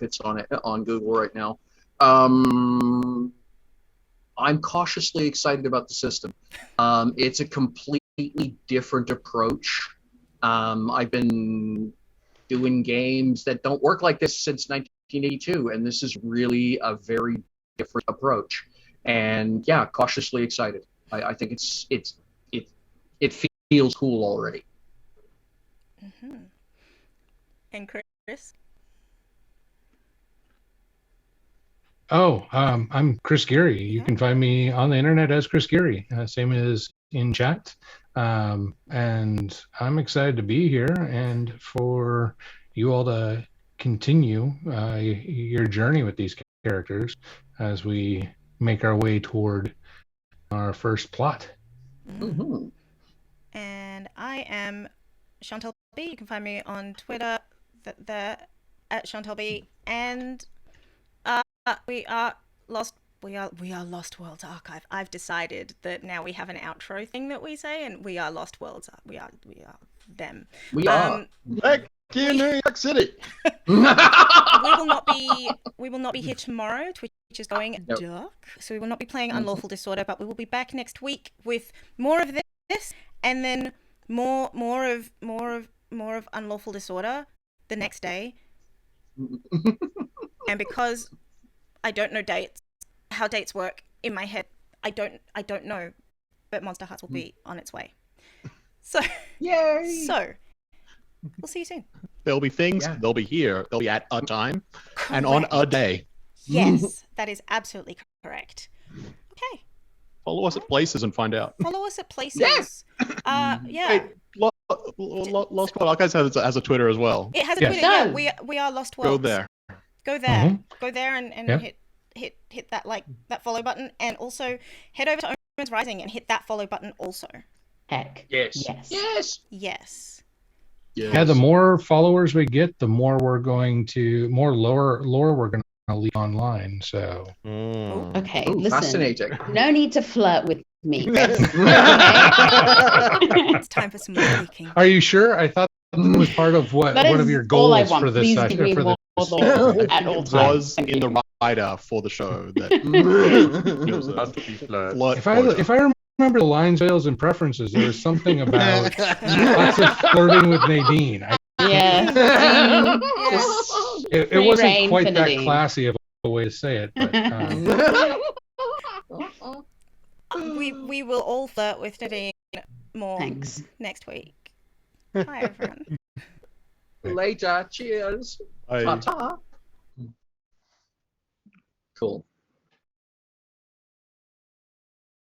[SPEAKER 3] hits on Google right now. I'm cautiously excited about the system. It's a completely different approach. I've been doing games that don't work like this since 1982, and this is really a very different approach. And yeah, cautiously excited. I think it feels cool already.
[SPEAKER 2] Mm-hmm. And Chris.
[SPEAKER 5] Oh, I'm Chris Geary. You can find me on the internet as Chris Geary, same as in chat. And I'm excited to be here and for you all to continue your journey with these characters as we make our way toward our first plot.
[SPEAKER 3] Mm-hmm.
[SPEAKER 2] And I am Shauntelle B. You can find me on Twitter there at Shauntelle B. And we are Lost Worlds Archive. I've decided that now we have an outro thing that we say, and we are Lost Worlds. We are them.
[SPEAKER 3] We are.
[SPEAKER 4] Back in New York City.
[SPEAKER 2] We will not be here tomorrow. Twitch is going dark, so we will not be playing Unlawful Disorder, but we will be back next week with more of this, and then more of Unlawful Disorder the next day. And because I don't know how dates work in my head, I don't know, but Monster Hearts will be on its way. So
[SPEAKER 3] Yay!
[SPEAKER 2] So we'll see you soon.
[SPEAKER 6] There'll be things.
[SPEAKER 3] Yeah.
[SPEAKER 6] They'll be here. They'll be at a time and
[SPEAKER 2] Correct.
[SPEAKER 6] on a day.
[SPEAKER 2] Yes, that is absolutely correct. Okay.
[SPEAKER 6] Follow us at places and find out.
[SPEAKER 2] Follow us at places.
[SPEAKER 3] Yeah.
[SPEAKER 2] Yeah.
[SPEAKER 6] Hey, Lost World Archives has a Twitter as well.
[SPEAKER 2] It has a
[SPEAKER 5] Yes.
[SPEAKER 2] Twitter. Yeah, we are Lost Worlds.
[SPEAKER 6] Go there.
[SPEAKER 2] Go there.
[SPEAKER 5] Mhm.
[SPEAKER 2] Go there and
[SPEAKER 5] Yep.
[SPEAKER 2] hit that that follow button, and also head over to Omens Rising and hit that follow button also.
[SPEAKER 1] Heck.
[SPEAKER 3] Yes.
[SPEAKER 2] Yes.
[SPEAKER 3] Yes.
[SPEAKER 5] Yeah, the more followers we get, the more lore we're going to leak online. So
[SPEAKER 1] Okay,
[SPEAKER 3] Ooh,
[SPEAKER 1] listen.
[SPEAKER 3] fascinating.
[SPEAKER 1] No need to flirt with me, Chris.
[SPEAKER 2] It's time for some more leaking.
[SPEAKER 5] are you sure? I thought that was part of
[SPEAKER 1] That
[SPEAKER 5] one of
[SPEAKER 1] is
[SPEAKER 5] your
[SPEAKER 1] all I
[SPEAKER 5] goals
[SPEAKER 1] want.
[SPEAKER 5] for this
[SPEAKER 1] Please
[SPEAKER 5] session.
[SPEAKER 1] give me
[SPEAKER 5] For
[SPEAKER 1] more
[SPEAKER 5] this
[SPEAKER 1] lore at all
[SPEAKER 6] It
[SPEAKER 1] times.
[SPEAKER 6] was
[SPEAKER 1] Thank
[SPEAKER 6] in the
[SPEAKER 1] you.
[SPEAKER 6] rider for the show that it was a
[SPEAKER 4] Not to be flirted.
[SPEAKER 6] flirt
[SPEAKER 5] If I
[SPEAKER 6] quota.
[SPEAKER 5] remember the lines, sales, and preferences, there was something about lots of flirting with Nadine.
[SPEAKER 1] Yes.
[SPEAKER 5] It
[SPEAKER 1] Free
[SPEAKER 5] wasn't
[SPEAKER 1] reign
[SPEAKER 5] quite
[SPEAKER 1] for
[SPEAKER 5] that
[SPEAKER 1] Nadine.
[SPEAKER 5] classy of a way to say it, but
[SPEAKER 2] We will all flirt with Nadine more
[SPEAKER 1] Thanks.
[SPEAKER 2] next week. Bye, everyone.
[SPEAKER 3] Later. Cheers.
[SPEAKER 4] Bye.
[SPEAKER 3] Ta-ta. Cool.